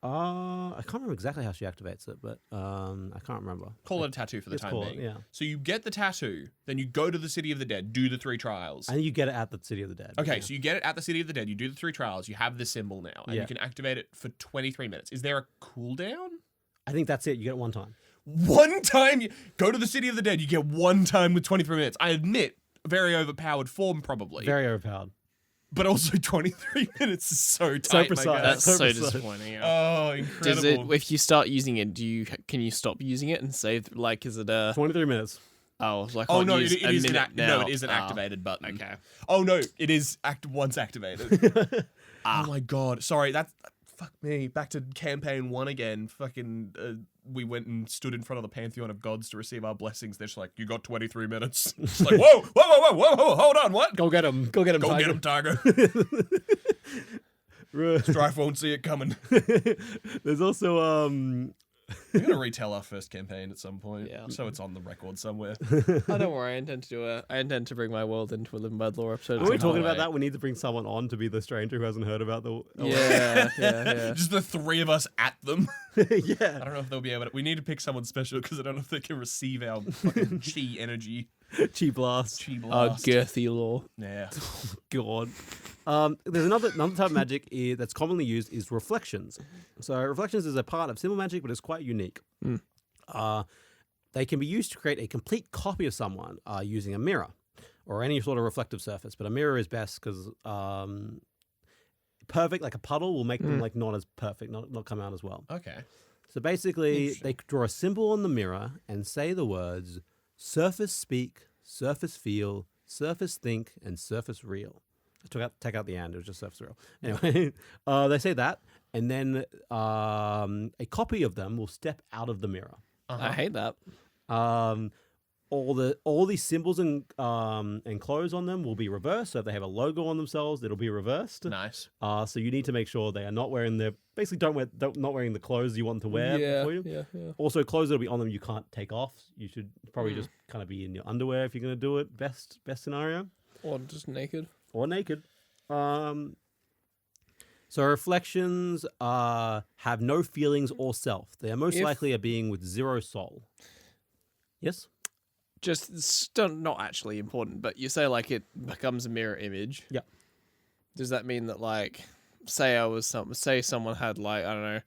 I can't remember exactly how she activates it, but I can't remember. Call it a tattoo for the Let's time call it, being. yeah. So you get the tattoo, then you go to the City of the Dead, do the 3 trials. And you get it at the City of the Dead. Okay, yeah. so you get it at the City of the Dead, you do the 3 trials, you have the symbol now, and Yeah. you can activate it for 23 minutes. Is there a cooldown? I think that's it. You get it one time. One time, you go to the City of the Dead, you get one time with 23 minutes. I admit, very overpowered form probably. Very overpowered. But also 23 minutes is so tight. precise. My guy. That's so so precise. disappointing. Oh, Does incredible. it? If you start using it, can you stop using it and save? Like, is it a? 23 minutes. Oh, it's like Oh I'll no, use it a is an minute now. no, it is an Oh, activated button. Okay. Oh no, it is once activated. Oh my god, sorry. That's fuck me. Back to campaign 1 again. Fucking, we went and stood in front of the pantheon of gods to receive our blessings. They're just like, you got 23 minutes. It's like, whoa, whoa, whoa, whoa, whoa, hold on, what? Go get him. Go get him, Go Tiger. get him, Tiger. Strife won't see it coming. There's also We're gonna retell our first campaign at some point, Yeah. so it's on the record somewhere. Oh, don't worry. I intend to do I intend to bring my world into a Living by the Law episode. Are we at some talking point. about that? We need to bring someone on to be the stranger who hasn't heard about the. Yeah. Just the 3 of us at them. yeah. I don't know if they'll be able to. We need to pick someone special because I don't know if they can receive our fucking chi energy. Chi blast. Chi Oh, blast. girthy law. Yeah. God. There's another type of magic that's commonly used is reflections. So reflections is a part of simple magic, but it's quite unique. They can be used to create a complete copy of someone using a mirror or any sort of reflective surface. But a mirror is best because perfect, like a puddle, will make them like not as perfect, not come out as well. Okay. So basically, they draw a symbol on the mirror and say the words surface speak, surface feel, surface think, and surface real. I take out the and, it was just surface real. Anyway, they say that, and then a copy of them will step out of the mirror. I hate that. All these symbols and clothes on them will be reversed. So if they have a logo on themselves, it'll be reversed. Nice. So you need to make sure they are not wearing not wearing the clothes you want to wear for you. Yeah. Also, clothes that'll be on them you can't take off. You should probably just kind of be in your underwear if you're going to do it. Best scenario. Or just naked. Or naked. So reflections have no feelings or self. They are most likely a being with 0 soul. Yes? Just not actually important, but you say like it becomes a mirror image. Yeah. Does that mean that like, say someone had like, I don't know,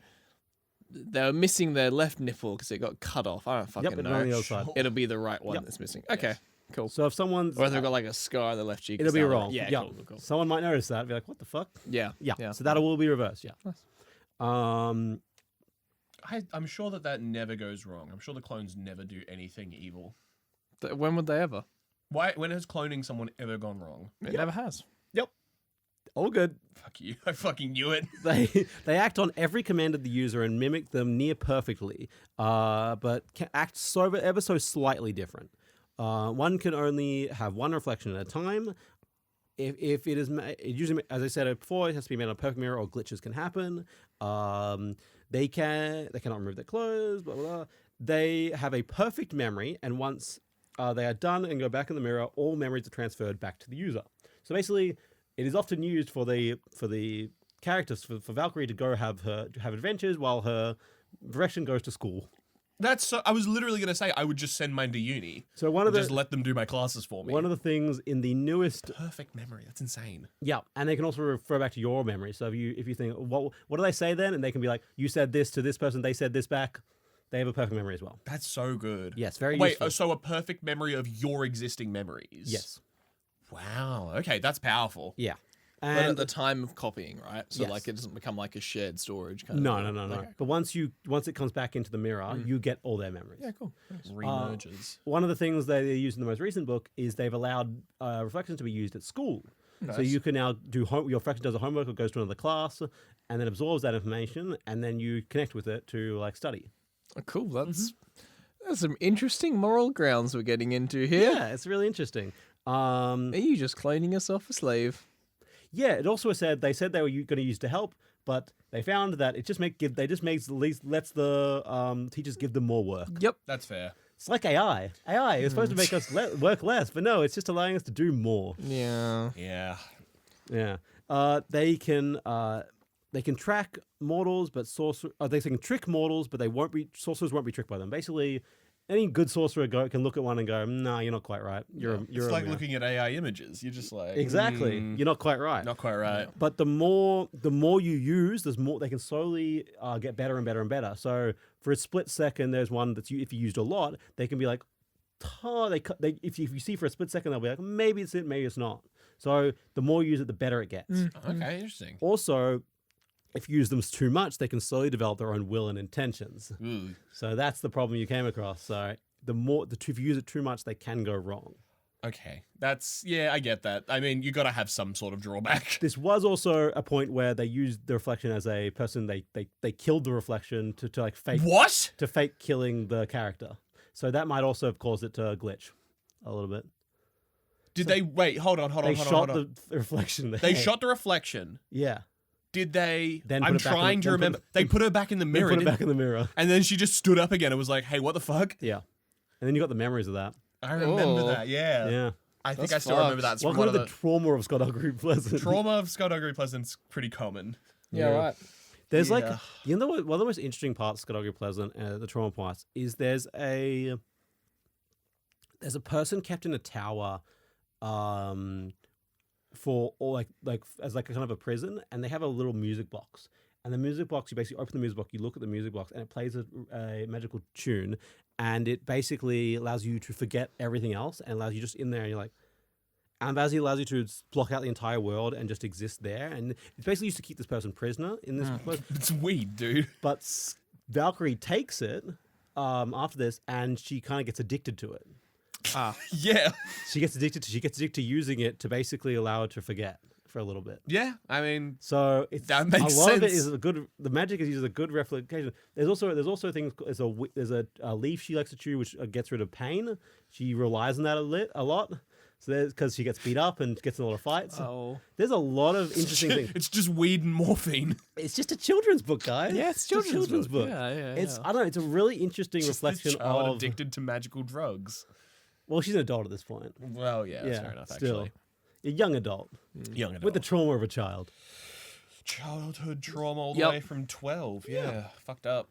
they were missing their left nipple because it got cut off. I don't fucking Yep, know. on the other side. It'll be the right one Yep. that's missing. Okay, cool. So if someone's... Or if they've got like a scar on the left cheek. it'll be it's down wrong. there. Yeah, cool. Someone might notice that and be like, what the fuck? Yeah. Yeah. So that will be reversed, yeah. Nice. I'm sure that never goes wrong. I'm sure the clones never do anything evil. When would they ever? When has cloning someone ever gone wrong? It never has. Yep. All good. Fuck you. I fucking knew it. They act on every command of the user and mimic them near perfectly, but can act ever so slightly different. One can only have one reflection at a time. If it is it usually, as I said before, it has to be made on a perfect mirror or glitches can happen. They cannot remove their clothes. Blah blah blah. They have a perfect memory, and once they are done and go back in the mirror, all memories are transferred back to the user. So basically, it is often used for the characters for Valkyrie to go have adventures while her Vreshchen goes to school. That's so. I was literally going to say I would just send mine to uni. So one of Just the let them do my classes for me. one of the things in the newest, Perfect memory. That's insane. and they can also refer back to your memory. So if you think what do they say then, and they can be like, you said this to this person, they said this back. They have a perfect memory as well. That's so good. Yes, very Wait, useful. so a perfect memory of your existing memories? Yes. Wow. Okay, that's powerful. Yeah. But And at the time of copying, right? So Yes. like it doesn't become like a shared storage kind no. of thing. Okay. But once it comes back into the mirror, you get all their memories. Yeah, cool. Remerges. One of the things they use in the most recent book is they've allowed reflections to be used at school. So you can now do your reflection does a homework or goes to another class, and then absorbs that information, and then you connect with it to like study. Oh, cool. That's some interesting moral grounds we're getting into here. Yeah, it's really interesting. Are you just cloning yourself a slave? Yeah, it also said they were going to use to help, but they found that it just lets the teachers give them more work. Yep. That's fair. It's like AI. AI is supposed to make us work less, but no, it's just allowing us to do more. Yeah. Yeah. Yeah. They can track mortals, but they can trick mortals, but sorcerers won't be tricked by them. Basically, any good sorcerer can look at one and go, "No, you're not quite right. You're It's like looking at AI images. You're just like exactly. You're not quite right. not quite right. But the more you use, there's more they can slowly get better and better and better. So for a split second, there's one that's if you used a lot, they can be like, if you see for a split second, they'll be like, maybe it's it, maybe it's not. So the more you use it, the better it gets. Okay, interesting. Also, if you use them too much, they can slowly develop their own will and intentions. Ooh. So that's the problem you came across. So if you use it too much, they can go wrong. Okay, I get that. I mean, you got to have some sort of drawback. This was also a point where they used the reflection as a person. They killed the reflection to like fake What? to fake killing the character. So that might also have caused it to glitch a little bit. Did they wait? Hold on. They shot the reflection there. They shot the reflection. Yeah. Did they? Then I'm put it back trying in- to then put remember. it- They put her back in the They mirror. put it didn't- back in the mirror. And then she just stood up again and was like, "Hey, what the fuck?" Yeah. And then you got the memories of that. I remember Oh. that. Yeah. Yeah. I think That's I still remember fucked. that. From Welcome one to of the trauma of Skulduggery Pleasant. trauma of Skulduggary Pleasant's pretty common. Yeah, Yeah. right. There's like, Yeah. you know what? One of the most interesting parts of Skulduggery Pleasant, the trauma parts, is there's a person kept in a tower, for or like as like a kind of a prison, and they have a little music box. And the music box, you basically open the music box, you look at the music box, and it plays a magical tune, and it basically allows you to forget everything else, and allows you just in there, and you're like, and basically allows you to block out the entire world and just exist there. And it's basically used to keep this person prisoner in this place. It's weed, dude. But Valkyrie takes it after this, and she kind of gets addicted to it. Yeah. She gets addicted to using it to basically allow her to forget for a little bit. Yeah. I mean, So it's That makes a lot of it sense. is a good. The magic is used as a good replication. There's also things. There's a leaf she likes to chew, which gets rid of pain. She relies on that a lot. So because she gets beat up and gets in a lot of fights. Oh. There's a lot of interesting things. it's just weed and morphine. It's just a children's book, guys. Yeah, it's a children's book. Yeah. It's yeah. I don't know. It's a really interesting Just reflection this child of. addicted to magical drugs. Well, she's an adult at this point. Well, yeah, that's fair enough. still, Actually, a young adult young adult with the trauma of a child. childhood trauma all the Yep. way from 12. Yeah, fucked up.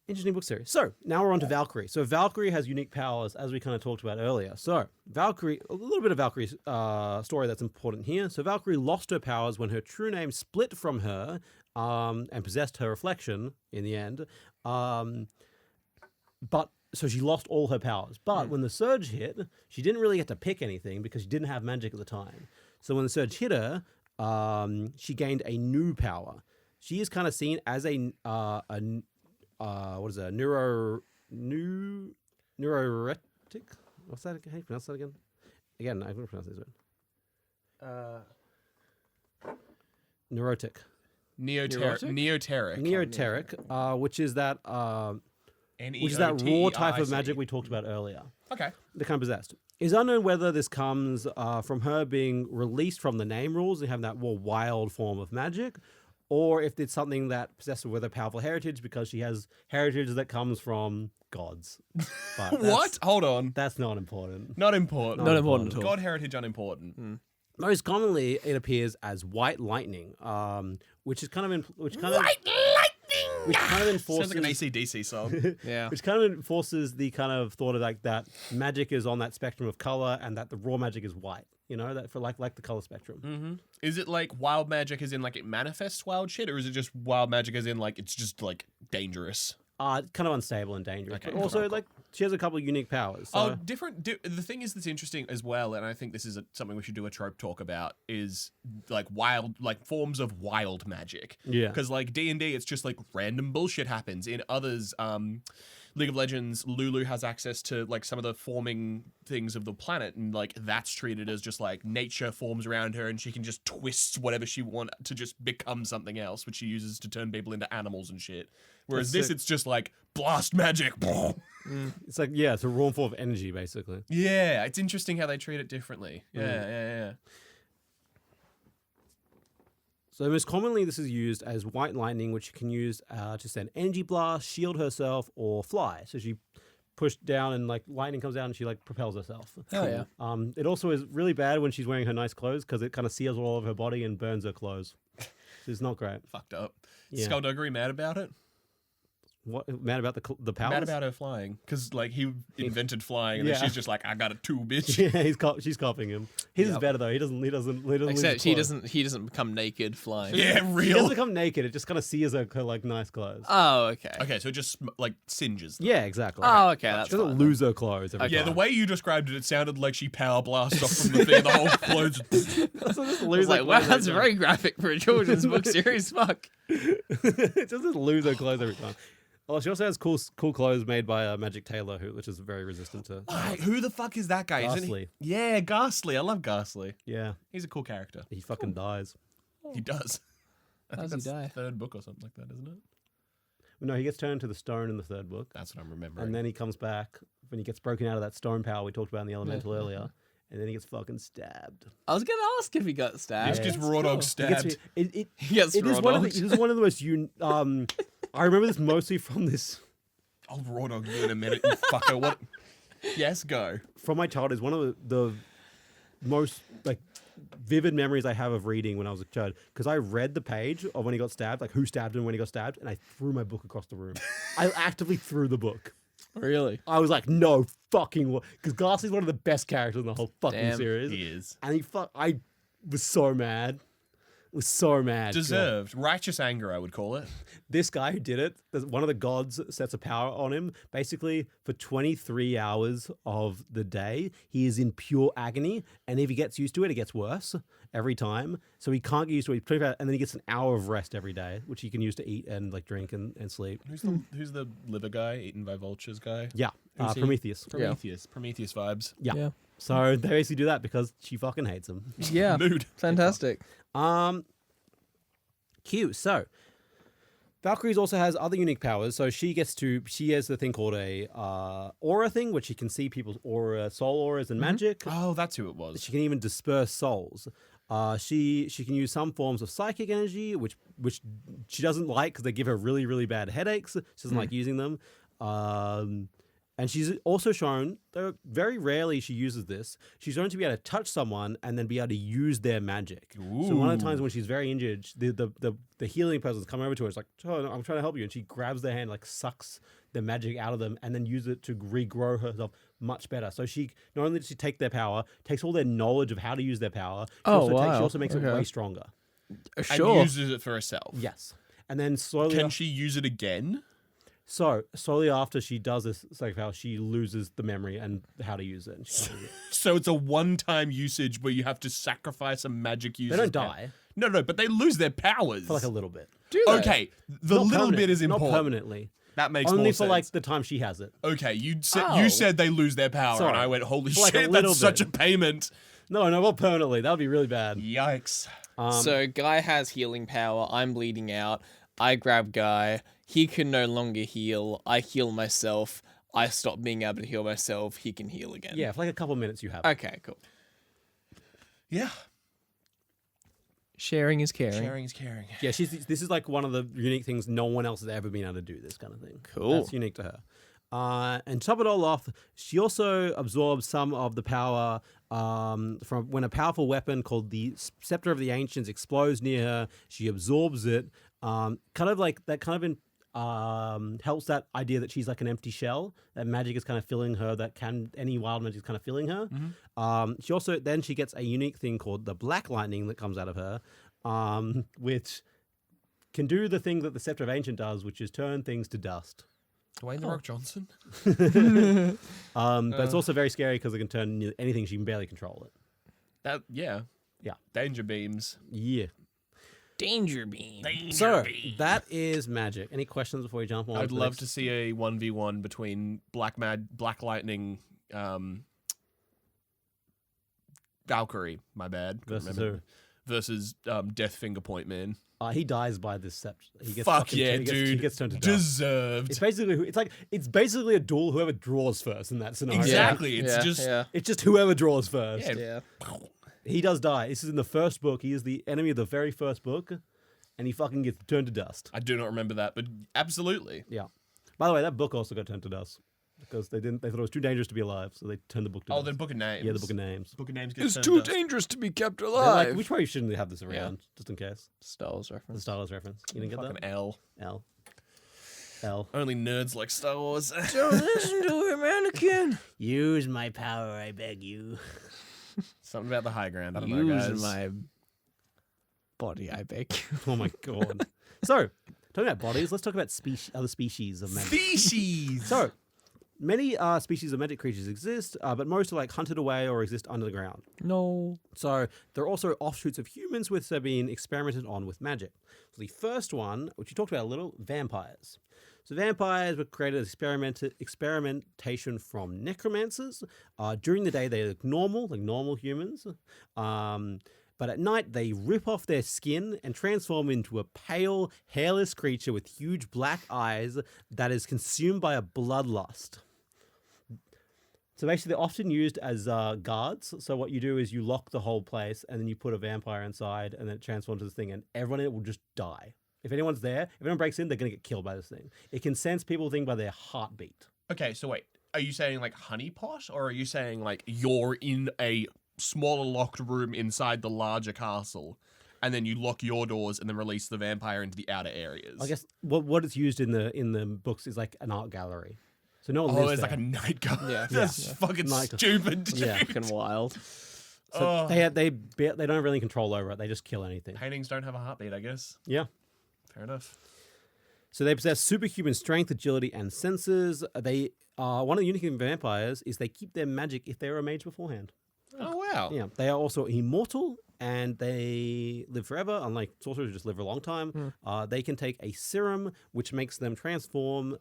Interesting book series. So now we're on to Valkyrie. So Valkyrie has unique powers, as we kind of talked about earlier. So Valkyrie, a little bit of Valkyrie's story that's important here. So Valkyrie lost her powers when her true name split from her and possessed her reflection in the end. But so she lost all her powers. But when the surge hit, she didn't really get to pick anything because she didn't have magic at the time. So when the surge hit her, she gained a new power. She is kind of seen as a what is it? Neuroretic? What's that? How do you pronounce that again? Again, I'm going to pronounce this one. Neurotic. Neoteric, which is that raw type of magic we talked about earlier. Okay. The kind of possessed. It's unknown whether this comes from her being released from the name rules and having that more wild form of magic, or if it's something that possessed her with a powerful heritage because she has heritage that comes from gods. But What? Hold on. That's not important. Not important. Not important at all. God heritage unimportant. Most commonly, it appears as white lightning, which is kind of White lightning. which kind of enforces Sounds like an AC/DC song. Yeah. which kind of enforces the kind of thought of like that magic is on that spectrum of color, and that the raw magic is white. You know, that for like the color spectrum. Is it like wild magic as in like it manifests wild shit, or is it just wild magic as in like it's just like dangerous? Kind of unstable and dangerous, Okay, but also cool. like she has a couple of unique powers. So. Oh, different. The thing is that's interesting as well, and I think this is something we should do a trope talk about, is like wild, like forms of wild magic. Yeah. Because like D&D, it's just like random bullshit happens. In others, League of Legends, Lulu has access to like some of the forming things of the planet, and like that's treated as just like nature forms around her, and she can just twist whatever she wants to just become something else, which she uses to turn people into animals and shit. Whereas That's this, sick. it's just like blast magic. It's like, yeah, it's a raw form of energy, basically. Yeah, it's interesting how they treat it differently. Yeah. So most commonly, this is used as white lightning, which you can use to send energy blast, shield herself, or fly. So she pushed down and like lightning comes down and she like propels herself. Oh, yeah. It also is really bad when she's wearing her nice clothes because it kind of seals all over her body and burns her clothes. It's not great. Fucked up. Yeah. Skullduggery mad about it? What mad about the powers? Mad about her flying. Because, like, he invented flying, and Yeah. then she's just like, I got a two, bitch. Yeah, she's copying him. His is Yep. better though. He doesn't lose Except his he clothes. doesn't become naked flying. Yeah, He real. doesn't become naked. It just kind of seals her like nice clothes. Oh, okay. Okay, so it just, like, singes them. Yeah, exactly. Oh, okay. That's She doesn't fine. lose her clothes every Yeah, time. the way you described it, it sounded like she power blasted off from the thing, the whole clothes. So just I lose was her like, wow, clothes that's every very graphic for a children's book series. Fuck. It just lose her clothes every time. Oh, she also has cool clothes made by a Magic Tailor, which is very resistant to. Wait, who the fuck is that guy? Isn't Ghastly. he? Yeah, Ghastly. I love Ghastly. Yeah, He's a cool character. he fucking dies. He does. I How think does he that's die? the third book or something like that, isn't it? No, he gets turned into the stone in the third book, That's what I'm remembering. and then he comes back when he gets broken out of that stone power we talked about in the elemental earlier, and then he gets fucking stabbed. I was gonna ask if he got stabbed. Just gets That's raw dog He gets, stabbed. He gets it is raw one of the, dogged. it is one of the most I remember this mostly from I'll raw dog you in a minute, you fucker. What? Yes, go. from my childhood. Is one of the most like vivid memories I have of reading when I was a child, because I read the page of when he got stabbed, like who stabbed him when he got stabbed, and I threw my book across the room. I actively threw the book. Really? I was like, no fucking way, because Ghastly's one of the best characters in the whole fucking Damn. series. He is. And I was so mad. Was so mad. God. Deserved. Righteous anger, I would call it. This guy who did it, one of the gods sets a power on him. Basically, for 23 hours of the day, he is in pure agony. And if he gets used to it, it gets worse every time. So he can't get used to it. And then he gets an hour of rest every day, which he can use to eat and like drink and sleep. Who's the liver guy, eaten by vultures guy? Yeah, Who's he? Prometheus. Prometheus vibes. Yeah. Yeah. So they basically do that because she fucking hates him. Yeah. Mood. Fantastic. Cute. So Valkyries also has other unique powers. So she has the thing called a aura thing, which she can see people's aura, soul auras and magic. Oh, that's who it was. She can even disperse souls. She can use some forms of psychic energy, which she doesn't like because they give her really, really bad headaches. She doesn't like using them. And she's also shown, though very rarely she uses this, she's shown to be able to touch someone and then be able to use their magic. So one of the times when she's very injured, the healing person's come over to her. It's like, oh, no, I'm trying to help you. And she grabs their hand, like sucks the magic out of them and then uses it to regrow herself much better. So she, not only does she take their power, takes all their knowledge of how to use their power. She also makes it way stronger. Sure. And uses it for herself. Yes. And then slowly... Can she use it again? So, slowly after she does this psychic power, she loses the memory and how to use it. And she can't use it. So it's a one-time usage where you have to sacrifice a magic user. They don't die No, but they lose their powers. for like a little bit. Do they? Okay, the Not little permanent- bit is Not important. permanently. That makes Only more for sense. like the time she has it. Okay, you Oh. said they lose their power, Sorry. and I went, holy For like a shit, little that's such a bit. payment. No, not permanently. That would be really bad. Yikes. So Guy has healing power. I'm bleeding out. I grab Guy. He can no longer heal. I heal myself. I stop being able to heal myself. He can heal again. Yeah, for like a couple minutes you have it. Okay, cool. Yeah. Sharing is caring. Sharing is caring. Yeah, this is like one of the unique things. No one else has ever been able to do this kind of thing. Cool. That's unique to her. And top it all off, she also absorbs some of the power from when a powerful weapon called the Scepter of the Ancients explodes near her. She absorbs it. Kind of like that kind of helps that idea that she's like an empty shell, that magic is kind of filling her, any wild magic is kind of filling her. She also then she gets a unique thing called the black lightning that comes out of her, which can do the thing that the Scepter of Ancient does, which is turn things to dust. Dwayne The Rock Johnson. But it's also very scary because it can turn anything. She can barely control it. Yeah. Danger beams. Yeah. Danger beam. So that is magic. Any questions before we jump on? I'd love to see a 1v1 between Black Lightning, Valkyrie. My bad. Versus Death Finger Point Man. He dies by this scepter. He gets Fuck yeah, dude. He gets turned to dust. Deserved. It's basically a duel. Whoever draws first in that scenario. Exactly. It's just whoever draws first. Yeah. He does die. This is in the first book. He is the enemy of the very first book, and he fucking gets turned to dust. I do not remember that, but absolutely. Yeah. By the way, that book also got turned to dust because they thought it was too dangerous to be alive, so they turned the book to dust. The Book of Names. Yeah, the Book of Names. Book of Names gets It's turned too dust. dangerous to be kept They're alive. like, we probably shouldn't have this around, just in case. Star Wars The reference. Star Wars reference. You didn't get Fucking that? L. Only nerds like Star Wars. Don't listen to him, Anakin. Use my power, I beg you. Something about the high ground. I don't know, Use guys. my body, I beg. Oh my god. So, talking about bodies, let's talk about other species of magic. Species. So, many species of magic creatures exist, but most are like hunted away or exist under the ground. No. So there are also offshoots of humans which have been experimented on with magic. So the first one, which you talked about a little, vampires. So vampires were created as experimentation from necromancers. During the day, they look normal, like normal humans. But at night, they rip off their skin and transform into a pale, hairless creature with huge black eyes that is consumed by a bloodlust. So basically, they're often used as guards. So what you do is you lock the whole place, and then you put a vampire inside, and then it transforms into this thing, and everyone in it will just die. If anyone's there, if anyone breaks in, they're going to get killed by this thing. It can sense people think by their heartbeat. Okay, so wait. Are you saying like honeypot, or are you saying like you're in a smaller locked room inside the larger castle, and then you lock your doors and then release the vampire into the outer areas? I guess what it's used in the books is like an art gallery. So no one lives it's there. like a night guard. Yeah. That's fucking Night- stupid. Dude. Yeah. Fucking wild. So they don't have really control over it. They just kill anything. Paintings don't have a heartbeat, I guess. Yeah. Fair enough. So they possess superhuman strength, agility, and senses. They one of the unique things in vampires is they keep their magic if they were a mage beforehand. Oh wow. Yeah, they are also immortal and they live forever. Unlike sorcerers who just live for a long time, they can take a serum which makes them transform,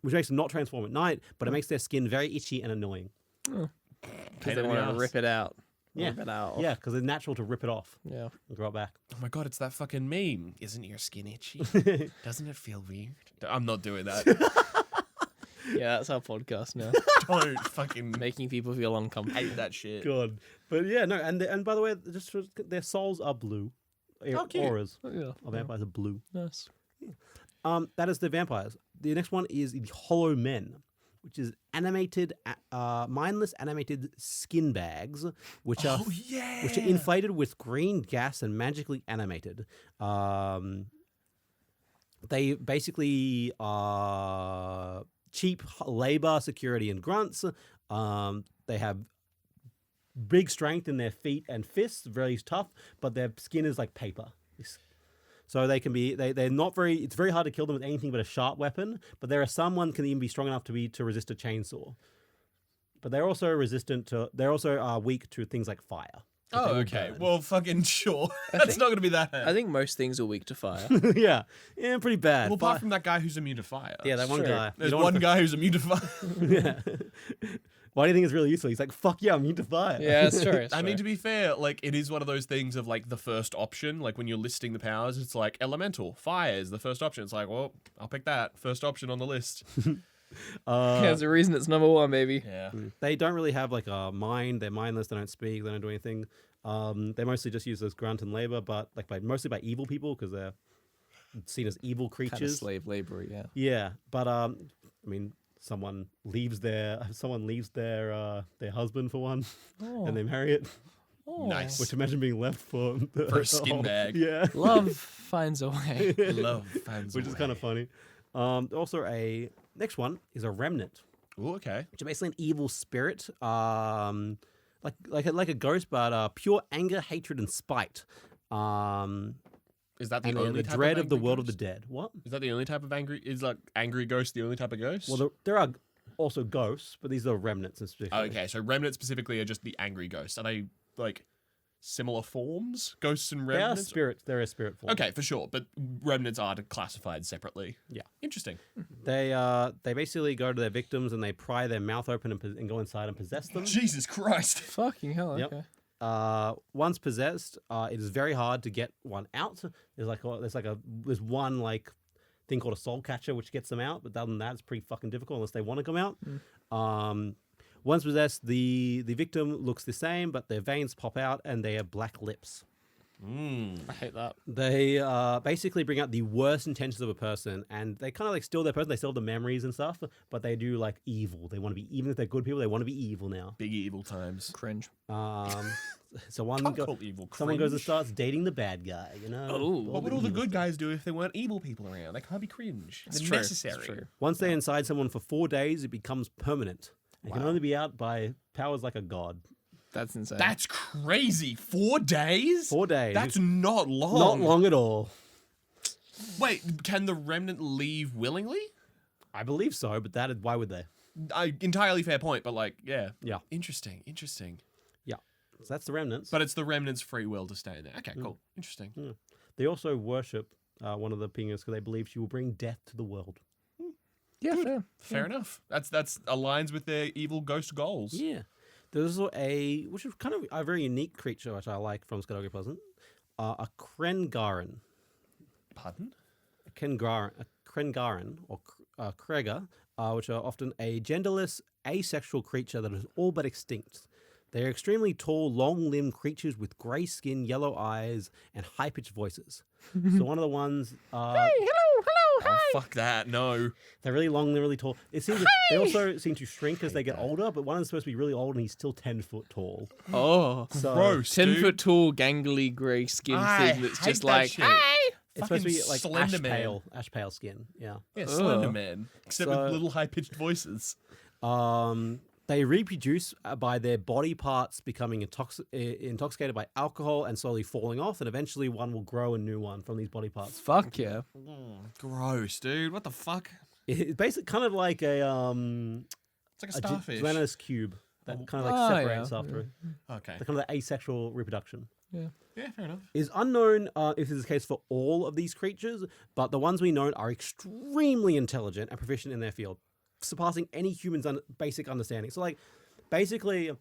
which makes them not transform at night, but it makes their skin very itchy and annoying. Because Pain they in the want to ass. rip it out. Yeah. Rip it out. Yeah, because it's natural to rip it off Yeah. and grow it back. Oh my god, it's that fucking meme. Isn't your skin itchy? Doesn't it feel weird? I'm not doing that. Yeah, that's our podcast now. Don't fucking Making people feel uncomfortable. hate that shit. God, but yeah, no, and by the way, just their souls are blue. Oh, cute. Auras Yeah. of vampires are blue. Nice. That is the vampires. The next one is the Hollow Men, which is mindless animated skin bags, which are which are inflated with green gas and magically animated. They basically are cheap labor, security, and grunts. They have big strength in their feet and fists, very tough, but their skin is like paper. So they can be they're not very. It's very hard to kill them with anything but a sharp weapon. But there are some one can even be strong enough to resist a chainsaw. But they're also resistant to. They're also weak to things like fire. Oh, They will okay. burn. Well, fucking sure. That's not going to be that bad. I think most things are weak to fire. yeah, pretty bad. Well, apart from that guy who's immune to fire. yeah, that one true. guy. You There's don't one want guy who's immune to fire. yeah. Why do you think it's really useful? He's like, fuck yeah, I'm immune to fire. Yeah, that's true. I mean, to be fair, like, it is one of those things of, like, the first option. Like, when you're listing the powers, it's like, elemental, fire is the first option. It's like, well, I'll pick that. First option on the list. There's a reason it's number one, baby. Yeah. They don't really have like a mind. They're mindless. They don't speak. They don't do anything. They mostly just use as grunt and labor, but like mostly by evil people because they're seen as evil Kind of creatures. slave labor, yeah. Yeah, but I mean, someone leaves their husband for one, and they marry it. Nice. Which imagine being left for For a skin bag. Yeah. Love finds a way. Love finds Which is kind of funny. Also, next one is a remnant, Oh, okay. which is basically an evil spirit, like a ghost, but pure anger, hatred, and spite. Is that the And only the type dread of of the angry world of ghost? the dead. What? Is that the only type of angry? Is like angry ghost the only type of ghost? Well, there are also ghosts, but these are remnants in particular. Okay, so remnants specifically are just the angry ghosts. Are they like similar forms? Ghosts and They are remnants? spirits. They're a spirit form. Okay, for sure. But remnants are classified separately. Yeah. Interesting. They basically go to their victims and they pry their mouth open and go inside and possess them. Jesus Christ. Fucking hell. Yep. Okay. Once possessed, it is very hard to get one out. There's one like thing called a soul catcher which gets them out, but other than that, it's pretty fucking difficult unless they want to come out. Once possessed, the victim looks the same, but their veins pop out and they have black lips. I hate that. They basically bring out the worst intentions of a person, and they kind of like steal their person. They steal the memories and stuff, but they do like evil. They want to be, even if they're good people, they want to be evil now. Big evil times. Cringe. So one Can't call evil someone goes and cringe. starts dating the bad guy. You know. What would all the good guys do if there weren't evil people around? They can't be cringe. It's true. necessary. It's true. Once they're inside someone for 4 days, it becomes permanent. It can only be out by powers like a god. That's insane. That's crazy. 4 days? 4 days. That's not long. not long at all. Wait, can the remnant leave willingly? I believe so, but why would they? Entirely fair point, but like, yeah. Yeah. Interesting. Yeah. So that's the remnants. But it's the remnant's free will to stay in there. Okay, cool. Interesting. They also worship one of the pingers because they believe she will bring death to the world. yeah, fair. Fair enough. That's aligns with their evil ghost goals. Yeah. There's also which is kind of a very unique creature, which I like from Skulduggery Pleasant, a Krengaran. Pardon? A Krengaran, or Krega, which are often a genderless, asexual creature that is all but extinct. They are extremely tall, long-limbed creatures with grey skin, yellow eyes, and high-pitched voices. So one of the ones... Oh, fuck that. No. They're really long, they're really tall. They also seem to shrink as they get older, but one is supposed to be really old and he's still 10 foot tall. Oh. So Gross, 10 dude. foot tall, gangly grey skin I thing that's hate just that like, shit. it's supposed to be Fucking like Slender Man. ash pale skin. Yeah. Yeah, Slender Man. Except So- with little high-pitched voices. They reproduce by their body parts becoming intoxicated by alcohol and slowly falling off, and eventually one will grow a new one from these body parts. fuck yeah. Gross, dude. What the fuck? It's basically kind of like It's like a starfish. gelatinous cube that kind of like Oh, separates yeah. after. Okay. The kind of the asexual reproduction. Yeah, fair enough. It is unknown if this is the case for all of these creatures, but the ones we know are extremely intelligent and proficient in their field, surpassing any human's basic understanding. So, like, basically,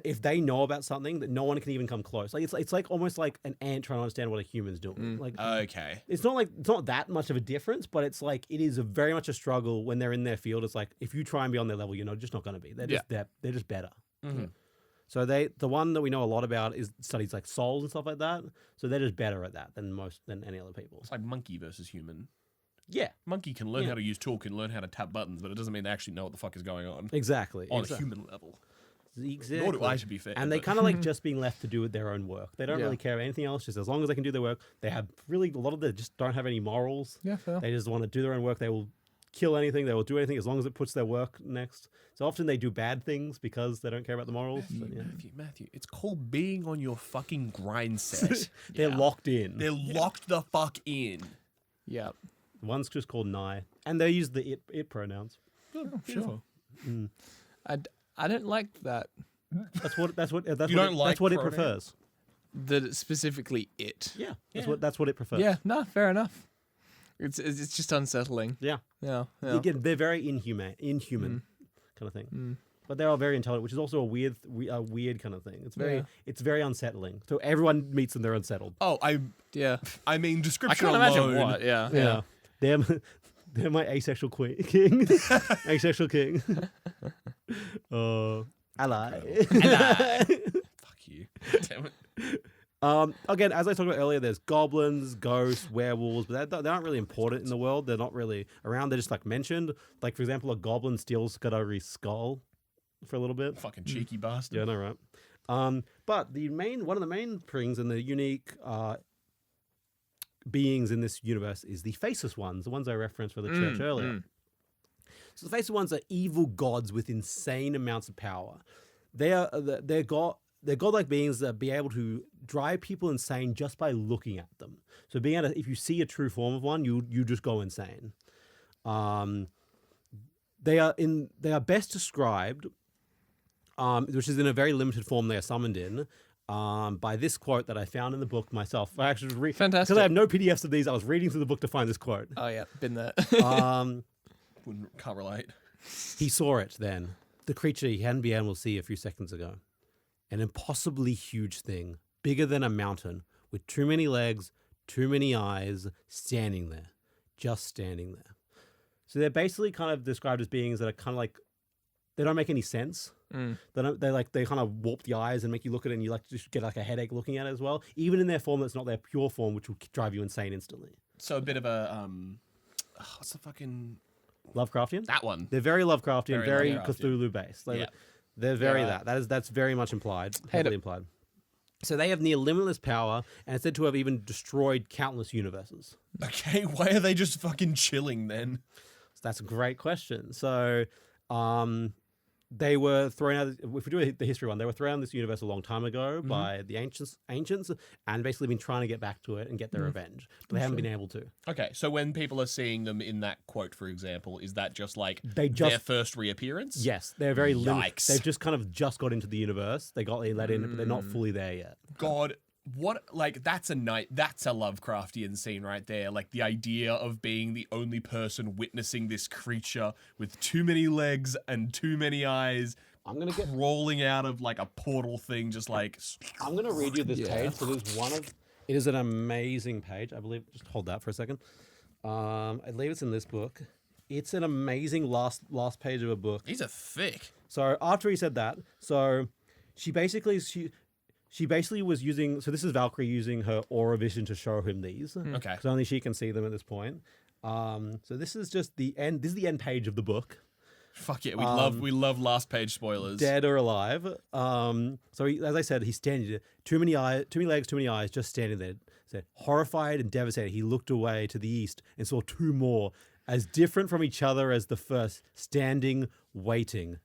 if they know about something, that no one can even come close. Like, it's like almost like an ant trying to understand what a human's doing. Like, Okay. it's not that much of a difference, but it's like it is very much a struggle when they're in their field. It's like if you try and be on their level, you're just not going to be. They're just better. Mhm. So the one that we know a lot about is studies like souls and stuff like that. So they're just better at that than any other people. It's like monkey versus human. Yeah, Monkey can learn Yeah. how to use tool, can learn how to tap buttons, but it doesn't mean they actually know what the fuck is going on exactly. on a human level. Exactly. Nor do I, to be fair. And they but- kind of like just being left to do their own work. They don't Yeah. really care about anything else. Just as long as they can do their work, they have really a lot of them just don't have any morals. Yeah, fair. They just want to do their own work. They will kill anything. They will do anything as long as it puts their work next. So often they do bad things because they don't care about the morals. But, yeah. Matthew, it's called being on your fucking grind set. They're locked in. They're locked the fuck in. Yeah. One's just called Nye, and they use the it pronouns. Sure. I don't like that. That's what You don't it, like that's what it pronouns? prefers. That it's specifically it. Yeah, that's what it prefers. Yeah, no, fair enough. It's just unsettling. yeah. Yeah. Yeah. Again, they're very inhuman kind of thing. But they are very intelligent, which is also a weird kind of thing. It's very unsettling. So everyone meets them, they're unsettled. Oh, Yeah. I mean, I description can't imagine alone. what. Yeah. They're my asexual king. Asexual king. Ally. Fuck you. Damn it. Again, as I talked about earlier, there's goblins, ghosts, werewolves, but they aren't really important in the world. They're not really around. They're just like mentioned. Like, for example, a goblin steals Skulduggery's skull for a little bit. Fucking cheeky bastard. Yeah, I know, But one of the main things and the unique beings in this universe is the faceless ones, the ones I referenced for the church earlier. So the faceless ones are evil gods with insane amounts of power. They're godlike beings that be able to drive people insane just by looking at them. So being able to, if you see a true form of one, you just go insane. They are best described, which is in a very limited form they are summoned in, by this quote that I found in the book myself. I actually was Fantastic. because I have no PDFs of these. I was reading through the book to find this quote. Oh yeah, been there. Can't relate. He saw it then, the creature he hadn't been able to see a few seconds ago. An impossibly huge thing, bigger than a mountain, with too many legs, too many eyes, standing there. Just standing there. So they're basically kind of described as beings that are kind of like, they don't make any sense. They kind of warp the eyes and make you look at it and you like just get like a headache looking at it as well. Even in their form that's not their pure form, which will drive you insane instantly. So a bit of a what's the fucking Lovecraftian? that one? They're very Lovecraftian, very Lovecraftian. Cthulhu based. Yeah. They're very Yeah. that's very much implied, Hate heavily it. implied. So they have near limitless power and it's said to have even destroyed countless universes. Okay, why are they just fucking chilling then? So that's a great question. So they were thrown out, if we do the history one, they were thrown out of this universe a long time ago by the ancients and basically been trying to get back to it and get their revenge. But they haven't been able to. Okay, so when people are seeing them in that quote, for example, is that just like They their just- first reappearance? Yes, they're very limited. Yikes. They've just kind of just got into the universe. They got let in, but they're not fully there yet. God, what, like, that's a Lovecraftian scene right there. Like, the idea of being the only person witnessing this creature with too many legs and too many eyes I'm gonna get. crawling out of, like, a portal thing, just like... I'm gonna read you this page. So there's one of. It is an amazing page. I believe. Just hold that for a second. I believe it's in this book. It's an amazing last page of a book. These are thick. So after he said that, so she basically was using. So this is Valkyrie using her aura vision to show him these. Okay. Because only she can see them at this point. So this is just the end. This is the end page of the book. Fuck yeah, we love last page spoilers. Dead or alive. So as I said, he's standing there. Too many legs, too many eyes, just standing there. So horrified and devastated, he looked away to the east and saw two more, as different from each other as the first, standing, waiting.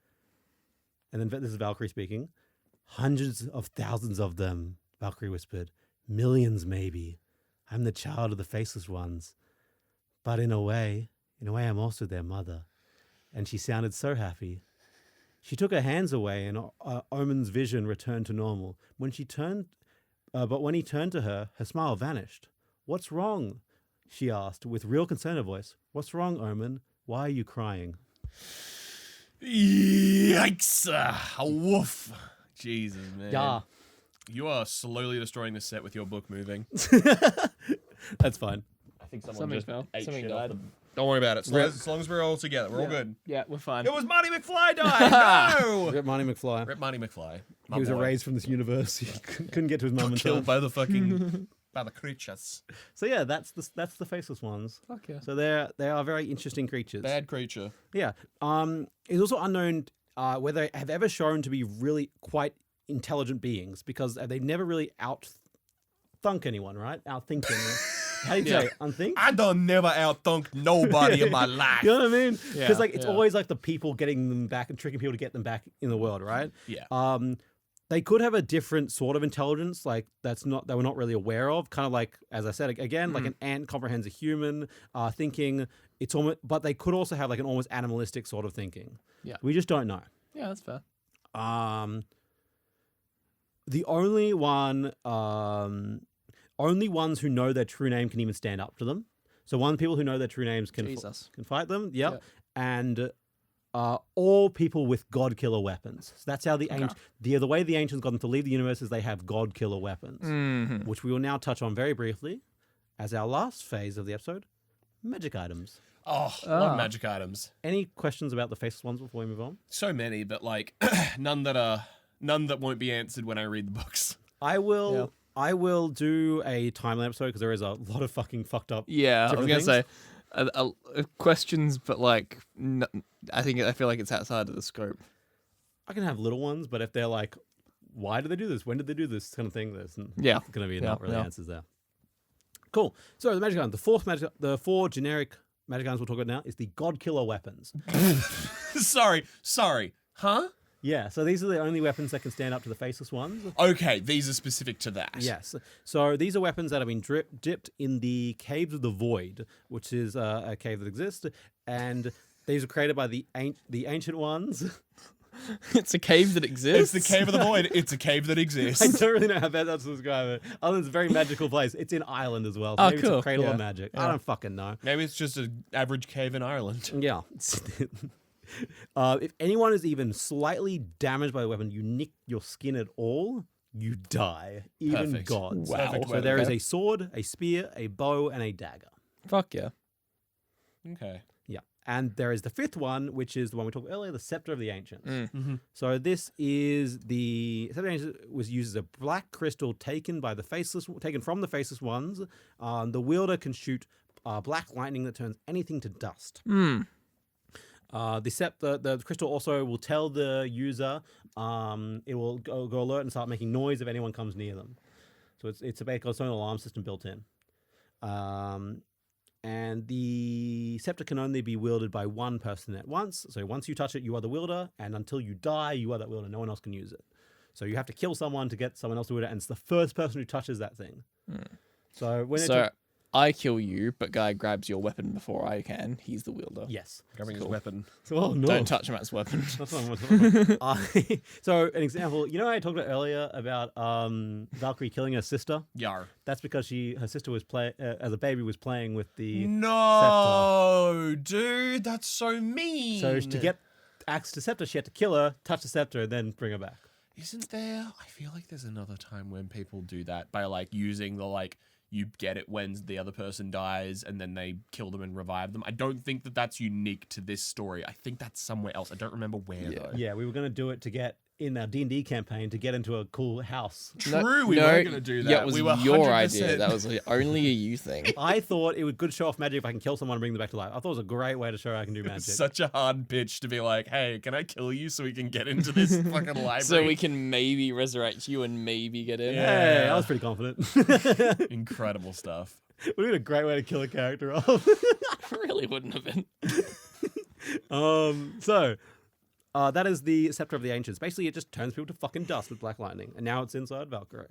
And then this is Valkyrie speaking. Hundreds of thousands of them, Valkyrie whispered. Millions, maybe. I'm the child of the faceless ones. But in a way, I'm also their mother. And she sounded so happy. She took her hands away, and Omen's vision returned to normal. But when he turned to her, her smile vanished. "What's wrong?" she asked, with real concern in her voice. "What's wrong, Omen? Why are you crying?" Yikes! Woof! Jesus, man. Yeah, You are slowly destroying the set with your book moving. that's fine. I think Something fell. Something died. Don't worry about it. As long as we're all together, we're all good. Yeah, we're fine. It was Marty McFly died. No. Rip Marty McFly. Rip Marty McFly. My He was boy. erased from this universe. He couldn't get to his mum in time. Killed by the fucking by the creatures. So yeah, that's the faceless ones. Fuck yeah. So they are very interesting creatures. Bad creature. Yeah. It's also unknown whether they have ever shown to be really quite intelligent beings because they've never really outthunk anyone, right? Outthink anyone. How do you say? Unthink? I done never outthunk nobody in my life. You know what I mean? Because Yeah, it's always like the people getting them back and tricking people to get them back in the world, right? Yeah. They could have a different sort of intelligence, like they we're not really aware of. Kind of like, as I said again, like an ant comprehends a human thinking. It's almost, but they could also have like an almost animalistic sort of thinking. Yeah. We just don't know. Yeah, that's fair. The only ones who know their true name can even stand up to them. So people who know their true names can fight them. Yep. Yep. And all people with god killer weapons. So that's how the way the ancients got them to leave the universe is they have god killer weapons, which we will now touch on very briefly as our last phase of the episode: magic items. Oh, love magic items. Any questions about the faceless ones before we move on? So many, but like none that won't be answered when I read the books. I will do a timeline episode because there is a lot of fucking fucked up. Yeah, I was different gonna things. say questions, but like I feel like it's outside of the scope. I can have little ones, but if they're like why did they do this? When did they do this? Kind of thing. There's Yeah. going to be Yeah, not really yeah. answers there. Cool. So the magic items, the four generic magic items we'll talk about now is the God Killer weapons. Sorry. Huh? Yeah, so these are the only weapons that can stand up to the faceless ones. Okay, these are specific to that. Yes. So these are weapons that have been dipped in the Caves of the Void, which is a cave that exists, and these were created by the ancient ones. It's a cave that exists. It's the Cave of the Void. It's a cave that exists. I don't really know how best to describe it. Other than it's a very magical place. It's in Ireland as well. So Oh, maybe cool. it's a cradle Yeah. of magic. I don't fucking know. Maybe it's just an average cave in Ireland. Yeah. If anyone is even slightly damaged by the weapon, you nick your skin at all, you die. Even Perfect. gods. Wow. Perfect So weapon. there is a sword, a spear, a bow, and a dagger. Fuck yeah. Okay. Yeah. And there is the fifth one, which is the one we talked earlier, the Scepter of the Ancients. Mm. So this is the Scepter of the Ancients was used as a black crystal taken from the faceless ones. The wielder can shoot black lightning that turns anything to dust. The crystal also will tell the user. It will go alert and start making noise if anyone comes near them. So it's basically its own alarm system built in. And the scepter can only be wielded by one person at once. So once you touch it, you are the wielder, and until you die, you are that wielder. No one else can use it. So you have to kill someone to get someone else to wield it, and it's the first person who touches that thing. So when I kill you, but guy grabs your weapon before I can. He's the wielder. yes. Grabbing his weapon. Oh no. Don't touch him at his weapon. That's not what So an example, you know, I talked about earlier about Valkyrie killing her sister. Yar. That's because her sister was as a baby was playing with the No, dude, that's so mean. So to get access to scepter, she had to kill her, touch the scepter, and then bring her back. Isn't there? I feel like there's another time when people do that by like using the you get it when the other person dies and then they kill them and revive them. I don't think that that's unique to this story. I think that's somewhere else. I don't remember where though. Yeah, we were going to do it to get in our D&D campaign to get into a cool house. True, we were going to do that. Yeah, it was we were your 100%. idea. That was only a you thing. I thought it was good to show off magic if I can kill someone and bring them back to life. I thought it was a great way to show I can do magic. It's such a hard pitch to be like, hey, can I kill you so we can get into this fucking library? So we can maybe resurrect you and maybe get in. Hey, I was pretty confident. Incredible stuff. Would have been a great way to kill a character off. Really wouldn't have been. That is the Scepter of the Ancients. Basically, it just turns people to fucking dust with black lightning, and now it's inside Valkyrie.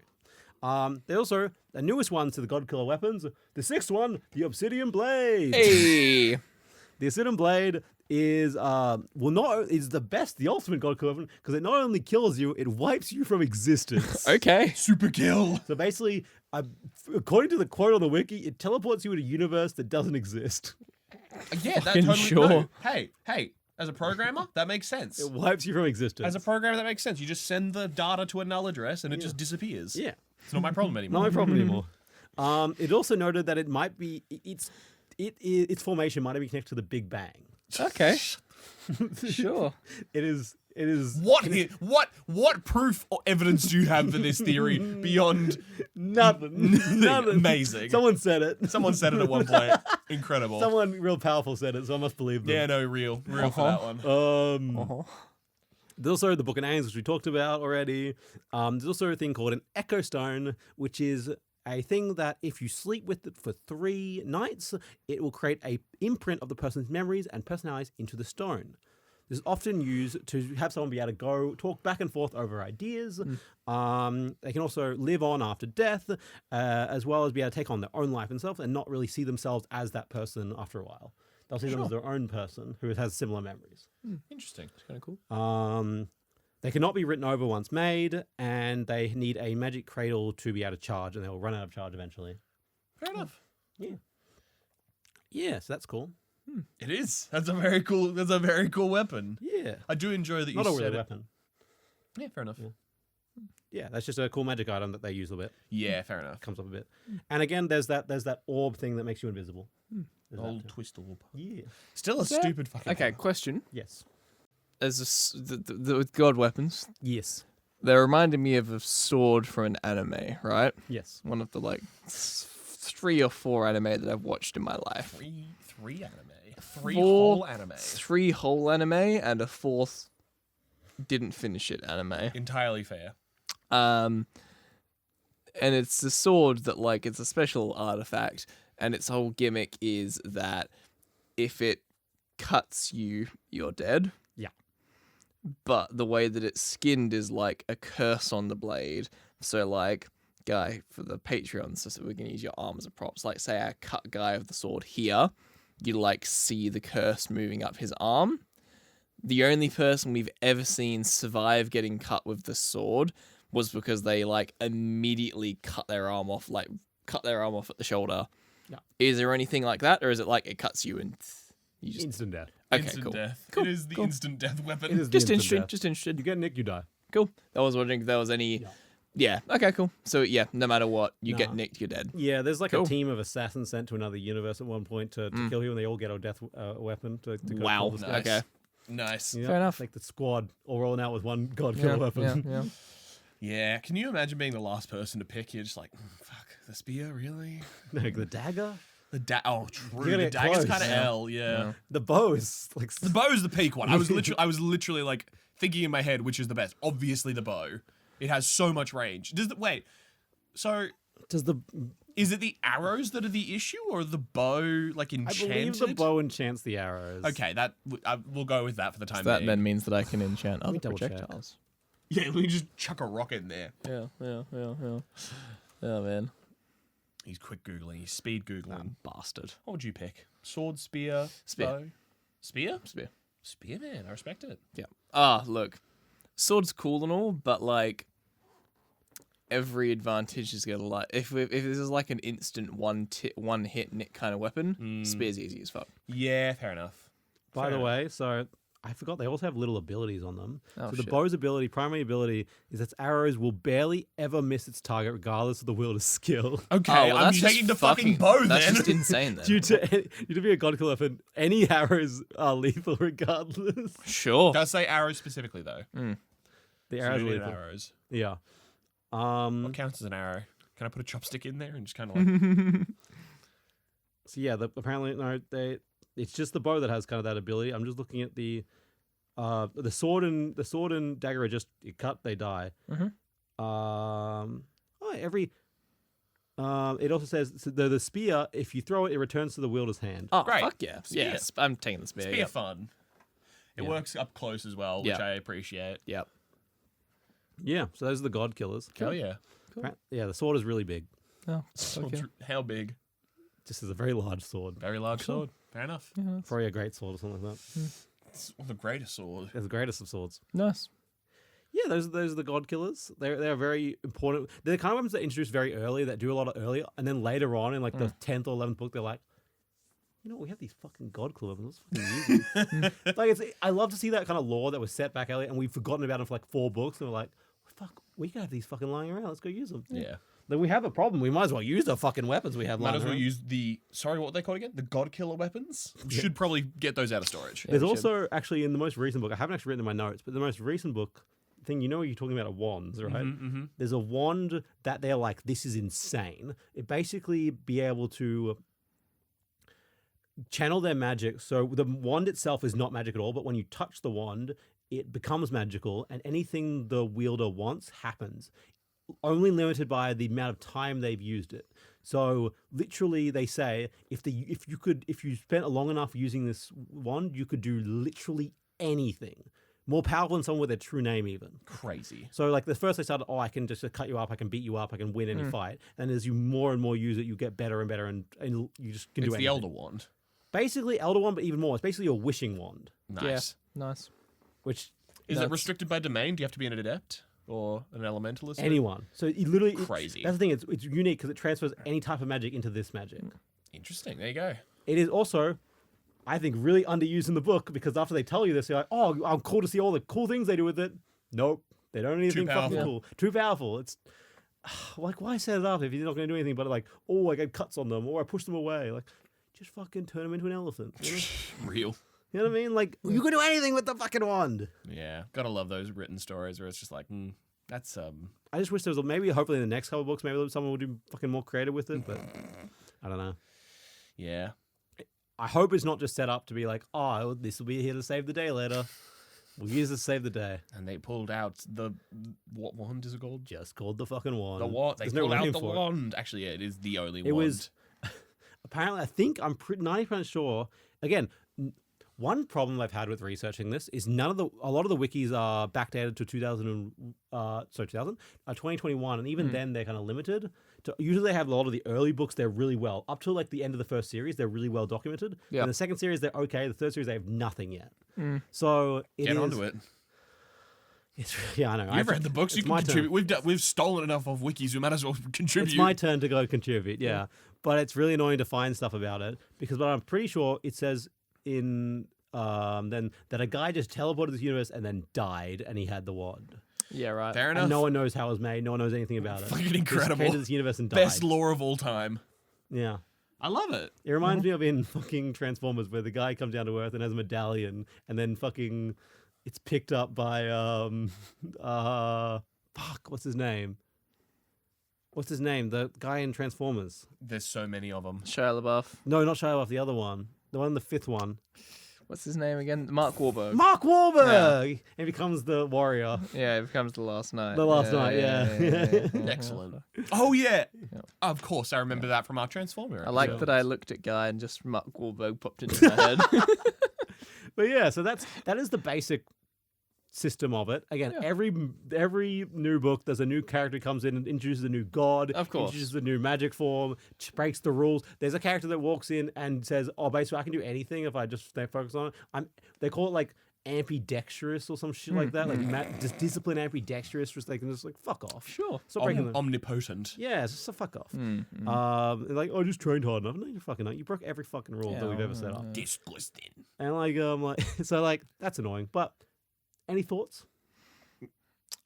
They also, the newest ones to the God Killer weapons, the sixth one, the Obsidian Blade. Hey. The Obsidian Blade is the best, the ultimate God Killer weapon, because it not only kills you, it wipes you from existence. Okay. Super kill. So basically, according to the quote on the wiki, it teleports you in a universe that doesn't exist. Yeah, that Fucking totally. sure. No. Hey. As a programmer, that makes sense. It wipes you from existence. As a programmer, that makes sense. You just send the data to a null address and it just disappears. Yeah. It's not my problem anymore. Not my problem anymore. It also noted that it might be its formation might be connected to the Big Bang. Okay. Sure. It is. What proof or evidence do you have for this theory beyond Nothing. amazing? Someone said it. Someone said it at one point. Incredible. Someone real powerful said it, so I must believe them. Yeah, no, real for that one. There's also the Book of Names, which we talked about already. There's also a thing called an Echo Stone, which is a thing that if you sleep with it for 3 nights, it will create a imprint of the person's memories and personalities into the stone. This is often used to have someone be able to talk back and forth over ideas. They can also live on after death, as well as be able to take on their own life themselves and not really see themselves as that person after a while. They'll see them as their own person who has similar memories. Interesting. It's kind of cool. They cannot be written over once made, and they need a magic cradle to be able to charge, and they'll run out of charge eventually. Fair enough. Yeah, so that's cool. It is. That's a very cool weapon. Yeah. I do enjoy that you Not a said real it. weapon. Yeah, fair enough. Yeah, that's just a cool magic item that they use a bit. Yeah, fair enough. Comes up a bit. And again, there's that orb thing that makes you invisible. There's that Old too. twist orb. Yeah. Still a stupid fucking. Okay, orb. question. Yes. As with god weapons, Yes. they're reminding me of a sword from an anime, right? Yes. One of the 3 or 4 anime that I've watched in my life. Three anime. 3 4 whole anime. 3 whole anime and a 4th didn't finish it anime. Entirely fair. And it's a sword that, like, it's a special artifact, and its whole gimmick is that if it cuts you, you're dead. Yeah. But the way that it's skinned is like a curse on the blade. So, like, Guy, for the Patreon, so we're going to use your arm as a props. Like, say I cut Guy with the sword here, you, like, see the curse moving up his arm. The only person we've ever seen survive getting cut with the sword was because they, like, immediately cut their arm off at the shoulder. Yeah. Is there anything like that, or is it like it cuts you and you just... Instant death. Okay, instant cool. death. Cool, It is the cool. instant death weapon. It is the Just instant interested, death. just interested. You get nicked, you die. Cool. I was wondering if there was any... Yeah, okay, cool. So, yeah, no matter what, you get Nah. nicked, you're dead. Yeah, there's like Cool. a team of assassins sent to another universe at one point to kill you, and they all get a death weapon to go Wow. kill this guy. Okay. Nice. Yeah, Fair enough. Like the squad all rolling out with one god killer weapon. Yeah. Yeah. Can you imagine being the last person to pick? You're just like, fuck, the spear, really? Like the dagger, Oh, true. You're The gonna get dagger's close. kind of Yeah. L, yeah. the bow is like The bow's the peak one. I was literally like thinking in my head which is the best. Obviously the bow. It has so much range. So does the is it the arrows that are the issue, or the bow like I enchanted? believe the bow enchants the arrows. Okay, we'll go with that for the time That being. then means that I can enchant other double check. projectiles. Yeah, we just chuck a rock in there. Yeah. Oh, man. He's quick googling. He's speed googling. Bastard. What would you pick? Sword, spear, Spear. bow? Spear? Spear. Spear, man. I respect it. Yeah. Look. Sword's cool and all, but, like, every advantage is gonna, like, if this is like an instant one hit nick kind of weapon, spear's easy as fuck. Yeah, fair enough. By Fair the enough. way, so I forgot they also have little abilities on them. Oh, so the shit. bow's primary ability, is its arrows will barely ever miss its target regardless of the wielder's skill. Okay, Oh, well, I'm that's just taking the fucking bow That's then. just insane then. Due to be a god killer weapon, any arrows are lethal regardless. Sure. Does say arrows specifically though. The So arrows are you need lethal. arrows. Yeah. What counts as an arrow? Can I put a chopstick in there and just kind of like? So yeah, apparently no, it's just the bow that has kind of that ability. I'm just looking at the sword and dagger are just you cut, they die. It also says so the spear, if you throw it, it returns to the wielder's hand. Oh, Great. fuck yeah. Spear. Yeah, I'm taking the spear. Spear Yep. fun. It Yeah. works up close as well, which Yeah. I appreciate. Yep. Yeah, so those are the god killers. Hell yeah. Yeah, the sword is really big. Oh, Sword's how big? Just is a very large sword. Very large sword. Fair enough. Probably a great sword or something like that. It's one of the greatest sword. It's the greatest of swords. Nice. Yeah, those are the god killers. They're very important. They're the kind of weapons that introduced very early, that do a lot of earlier, and then later on in like the 10th or 11th book, they're like, you know, we have these fucking god killer weapons. Let's fucking use them. Like I love to see that kind of lore that was set back earlier, and we've forgotten about them for like 4 books, and we're like, fuck, we can have these fucking lying around. Let's go use them. Yeah. Then we have a problem. We might as well use the fucking weapons we have Might lying as well around. use what they called again? The God Killer weapons? Should probably get those out of storage. There's also actually in the most recent book, I haven't actually written in my notes, but the most recent book thing, you know, you're talking about wands, right? There's a wand that they're like, this is insane. It basically be able to channel their magic. So the wand itself is not magic at all, but when you touch the wand, it becomes magical, and anything the wielder wants happens. Only limited by the amount of time they've used it. So literally, they say if you spent long enough using this wand, you could do literally anything. More powerful than someone with their true name, even. Crazy. So like the first they started, I can just cut you up, I can beat you up, I can win any fight. And as you more and more use it, you get better and better, and you just can It's do anything. the Elder Wand. Basically, Elder Wand, but even more. It's basically a wishing wand, Nice. Nice. which Is it restricted by domain? Do you have to be an adept or an elementalist? anyone. So it literally Crazy. That's the thing. It's unique because it transfers any type of magic into this magic. Interesting. There you go. It is also, I think, really underused in the book because after they tell you this, you're like, oh, I'm cool to see all the cool things they do with it. Nope. They don't do anything fucking powerful. cool. Too powerful. It's like, why set it up if you're not going to do anything but like, oh, I get cuts on them or I push them away. Like, just fucking turn them into an elephant. You know, Real. you know what I mean? Like, you can do anything with the fucking wand. Yeah. Gotta love those written stories where it's just like, that's I just wish there was maybe, hopefully in the next couple of books, maybe someone will do fucking more creative with it, but I don't know. yeah. I hope it's not just set up to be like, oh, this will be here to save the day later. We'll use it to save the day. And they pulled out the what wand is it called? Just called the fucking wand. The wand. They There's no pulled out name the for it. wand. Actually, yeah, it is the only It wand. was apparently. I think I'm 90% sure. Again, one problem I've had with researching this is a lot of the wikis are backdated to 2021, and even then they're kind of limited. Usually they have a lot of the early books. They're really well up till like the end of the first series. They're really well documented. Yep. In the second series, they're okay. The third series, they have nothing yet. So Get onto it. Yeah, I know. You've read the books. You it's can my contribute. turn. We've stolen enough of wikis. We might as well contribute. It's my turn to go contribute. Yeah, but it's really annoying to find stuff about it because, but I'm pretty sure it says in then that a guy just teleported to this universe and then died, and he had the wand. Yeah, right. Fair enough. And no one knows how it was made. No one knows anything about it. Fucking He just incredible. came to this universe and died. Best lore of all time. Yeah. I love it. It reminds me of in fucking Transformers where the guy comes down to Earth and has a medallion and then fucking it's picked up by what's his name? What's his name? The guy in Transformers. There's so many of them. Shia LaBeouf. No, not Shia LaBeouf, the other one. The one in the fifth one. What's his name again? Mark Wahlberg. Mark Wahlberg! And becomes the warrior. Yeah, it becomes the last night. The last night, yeah. Excellent. Oh yeah. Of course, I remember that from our Transformer. I like episode. that I looked at Guy and just Mark Wahlberg popped into my head. But yeah, so that is the basic system of it. Again, every new book, there's a new character comes in and introduces a new god. Of course. Introduces a new magic form, breaks the rules. There's a character that walks in and says, "Oh, basically, I can do anything if I just stay focused on it." They call it like ambidextrous or some shit like that, like just discipline ambidextrous. Just they can just like fuck off. Sure. Stop breaking them. Omnipotent. Yeah, it's just a fuck off. Like, I just trained hard enough. No, you fucking not. You broke every fucking rule that we've ever set up. Disgusting. And like, so like that's annoying. But any thoughts?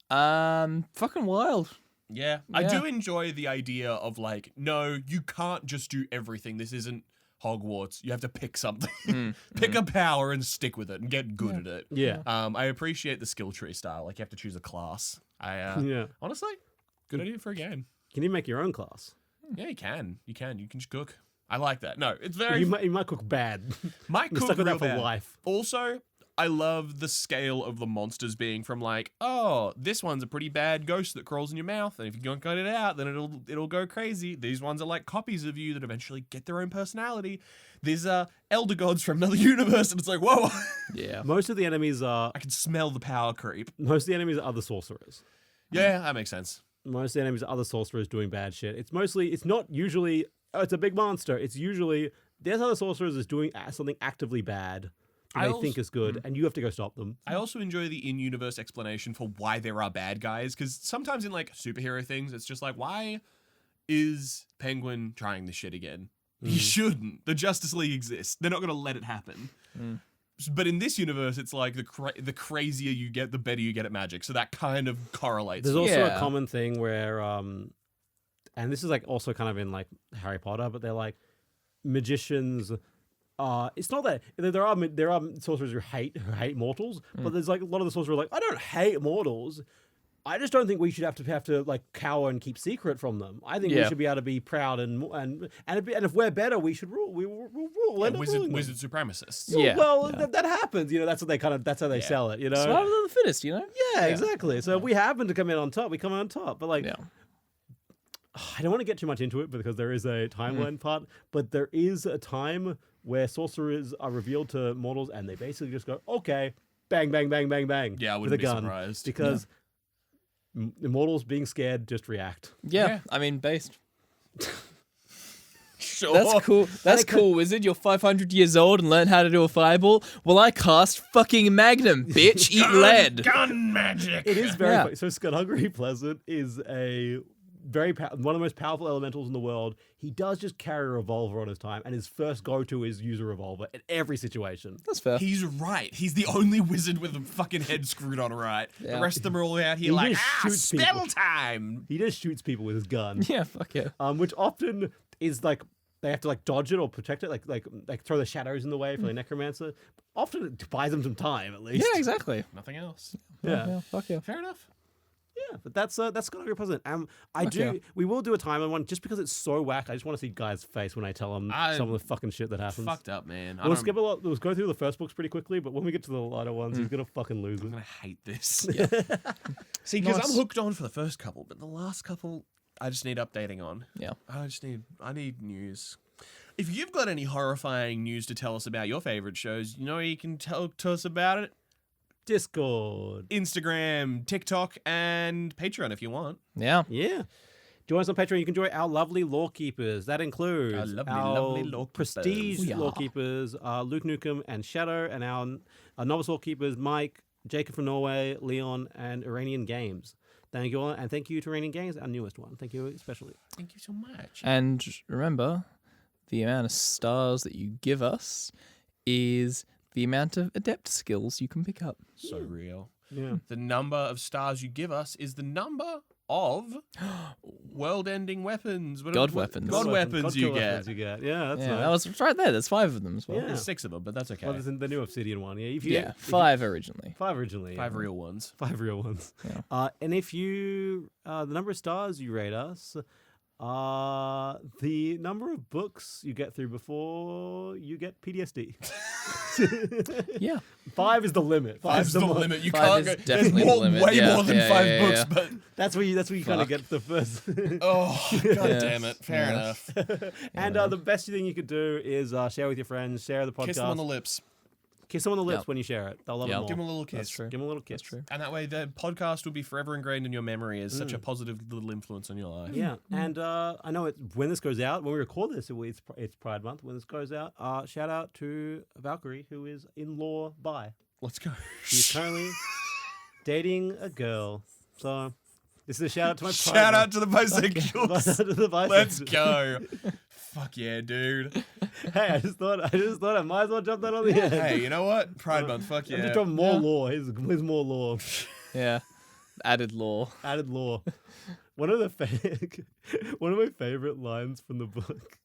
Fucking wild. Yeah. I do enjoy the idea of like, no, you can't just do everything. This isn't Hogwarts. You have to pick something. Pick a power and stick with it and get good at it. Yeah. I appreciate the skill tree style. Like you have to choose a class. Yeah. Honestly, good idea for a game. Can you make your own class? Yeah, you can. You can just cook. I like that. No, it's very. You might cook bad. Might You're cook stuck with real that for bad. life. Also, I love the scale of the monsters being from like, oh, this one's a pretty bad ghost that crawls in your mouth, and if you don't cut it out, then it'll go crazy. These ones are like copies of you that eventually get their own personality. These are elder gods from another universe, and it's like, whoa, Yeah. Most of the enemies are I can smell the power creep. are other sorcerers. Yeah, that makes sense. Most of the enemies are other sorcerers doing bad shit. It's not usually, oh, it's a big monster. It's usually, there's other sorcerers is doing something actively bad that they think is good, and you have to go stop them. I also enjoy the in-universe explanation for why there are bad guys, because sometimes in like superhero things, it's just like, why is Penguin trying this shit again? He shouldn't. The Justice League exists. They're not going to let it happen. But in this universe, it's like the crazier you get, the better you get at magic. So that kind of correlates. There's also a Yeah. common thing where, and this is like also kind of in like Harry Potter, but they're like magicians. It's not that there are sorcerers who hate mortals, but there's like a lot of the sorcerers who are like, I don't hate mortals. I just don't think we should have to like cower and keep secret from them. I think we should be able to be proud and if we're better, we should rule. We will rule. End up ruling them. Wizard supremacists. Yeah. Well, that happens. You know, that's how they sell it. You know. Survival of the fittest, you know? Yeah, exactly. So if we happen to come in on top, we come in on top. But like, I don't want to get too much into it because there is a timeline part. But there is a time where sorcerers are revealed to mortals, and they basically just go, "Okay, bang, bang, bang, bang, bang." Yeah, I with wouldn't a be gun surprised. because immortals being scared just react. Yeah. I mean, based. Sure. That's cool. That's cool, wizard. You're 500 years old and learn how to do a fireball. Well, I cast fucking Magnum, bitch. Eat lead. Gun magic. It is very Yeah. funny. So Skulduggery Pleasant is a one of the most powerful elementals in the world. He does just carry a revolver on his time, and his first go-to is use a revolver in every situation. That's fair. He's right. He's the only wizard with a fucking head screwed on right. Yeah. The rest of them are all out here He like, just shoots spell people. time. He just shoots people with his gun, Yeah, fuck yeah. which often is like they have to like dodge it or protect it, like throw the shadows in the way for the necromancer. Often it buys them some time at least. Yeah, exactly. Nothing else. Yeah. Fuck yeah. Fair enough. but that's Skulduggery Pleasant. We will do a timeline one just because it's so whack. I just want to see Guy's face when I tell him some of the fucking shit that happens. Fucked up, man. We'll skip a lot. We'll go through the first books pretty quickly, but when we get to the lighter ones, he's gonna fucking lose it. I'm gonna hate this. See, because I'm hooked on for the first couple, but the last couple, I just need updating on. Yeah. I need news. If you've got any horrifying news to tell us about your favorite shows, you know you can tell to us about it. Discord, Instagram, TikTok, and Patreon if you want. Yeah. yeah. Join us on Patreon. You can join our lovely lore keepers. That includes Our lovely, our lovely lore prestige keepers. lore keepers, Luke Nukem and Shadow, and our novice lore keepers, Mike, Jacob from Norway, Leon, and Iranian Games. Thank you all, and thank you to Iranian Games, our newest one. Thank you especially. Thank you so much. And remember, the amount of stars that you give us is the amount of adept skills you can pick up. So real. Yeah. The number of stars you give us is the number of world-ending weapons. God weapons. God weapons you kill get. weapons you get. Yeah, that's Yeah, nice. that was right there. There's 5 of them as well. Yeah. There's 6 of them, but that's okay. Well, there's the new Obsidian one. Yeah, if you, Yeah, if 5 originally. you, 5 originally. 5 yeah. real ones. 5 real ones. Yeah. And if you, the number of stars you rate us, the number of books you get through before you get PTSD. Yeah. 5 is the limit. 5's the limit. You 5 can't is go. definitely There's the limit. way Yeah, more than yeah, 5 yeah, books, yeah. That's where you kind of Fuck. get the first. oh, god Yeah. damn it. Fair Yeah. enough. And the best thing you could do is share with your friends, share the podcast. Kiss them on the lips. Kiss them on the lips Yep. when you share it. They'll love Yep. it more. Give them a little kiss. That's true. Give them a little kiss. That's true. And that way the podcast will be forever ingrained in your memory as such a positive little influence on your life. Yeah, and I know when this goes out, when we record this, it's Pride Month. When this goes out, shout out to Valkyrie, who is in law bi. Let's go. She's currently dating a girl. So this is a shout out to my Pride Shout out Month. to the bisexuals. To the Let's bisexuals. go. Fuck yeah, dude. Hey, I just thought I might as well jump that on the end. Hey, you know what? Pride Month. Fuck I'm just yeah. dropping more law. Here's more law. Yeah. Added law. Added law. One of my favorite lines from the book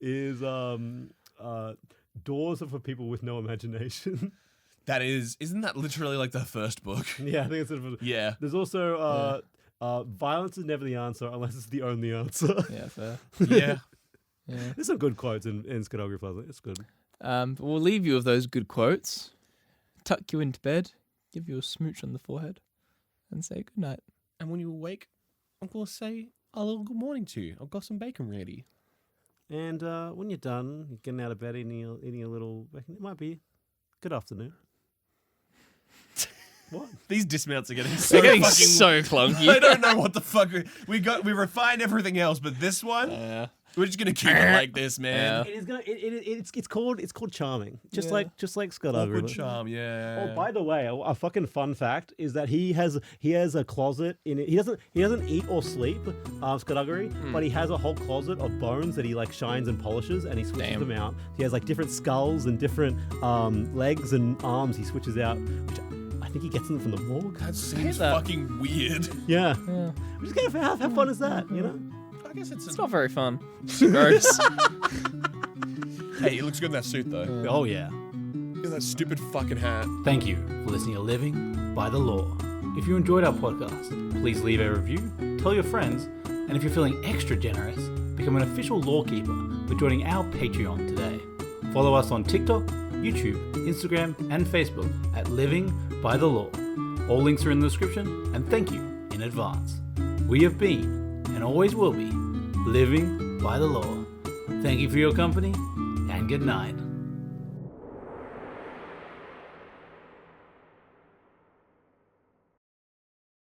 is doors are for people with no imagination. Isn't that literally like the first book? Yeah, I think it's sort of. Yeah. There's also violence is never the answer unless it's the only answer. Yeah, fair. Yeah. Yeah. There's some good quotes in Skulduggery Pleasant. It's good. But we'll leave you with those good quotes. Tuck you into bed, give you a smooch on the forehead, and say good night. And when you awake, I'm going to say a little good morning to you. I've got some bacon ready. And when you're done, you're getting out of bed, eating a little bacon, it might be good afternoon. What? These dismounts are getting so They're getting fucking... so clunky. I don't know what the fuck we refined everything else, but this one, Yeah. we're just gonna keep it like this, man. It is gonna. It's called charming. Just Yeah. like Skulduggery. Awkward charm, yeah. Oh, by the way, a fucking fun fact is that he has a closet in it. He doesn't eat or sleep, Skulduggery, but he has a whole closet of bones that he like shines and polishes, and he switches Damn. them out. He has like different skulls and different legs and arms he switches out, which I think he gets them from the morgue. That seems that. fucking weird. Yeah, Yeah. which is kind of how fun is that, you know? I guess It's not very fun. Gross. Hey, he looks good in that suit though. Oh yeah. Look at that stupid fucking hat. Thank you for listening to Living by the Law. If you enjoyed our podcast, please leave a review, tell your friends, and if you're feeling extra generous, become an official lawkeeper by joining our Patreon today. Follow us on TikTok, YouTube, Instagram, and Facebook at Living by the Law. All links are in the description, and thank you in advance. We have been, and always will be, living by the law. Thank you for your company, and good night.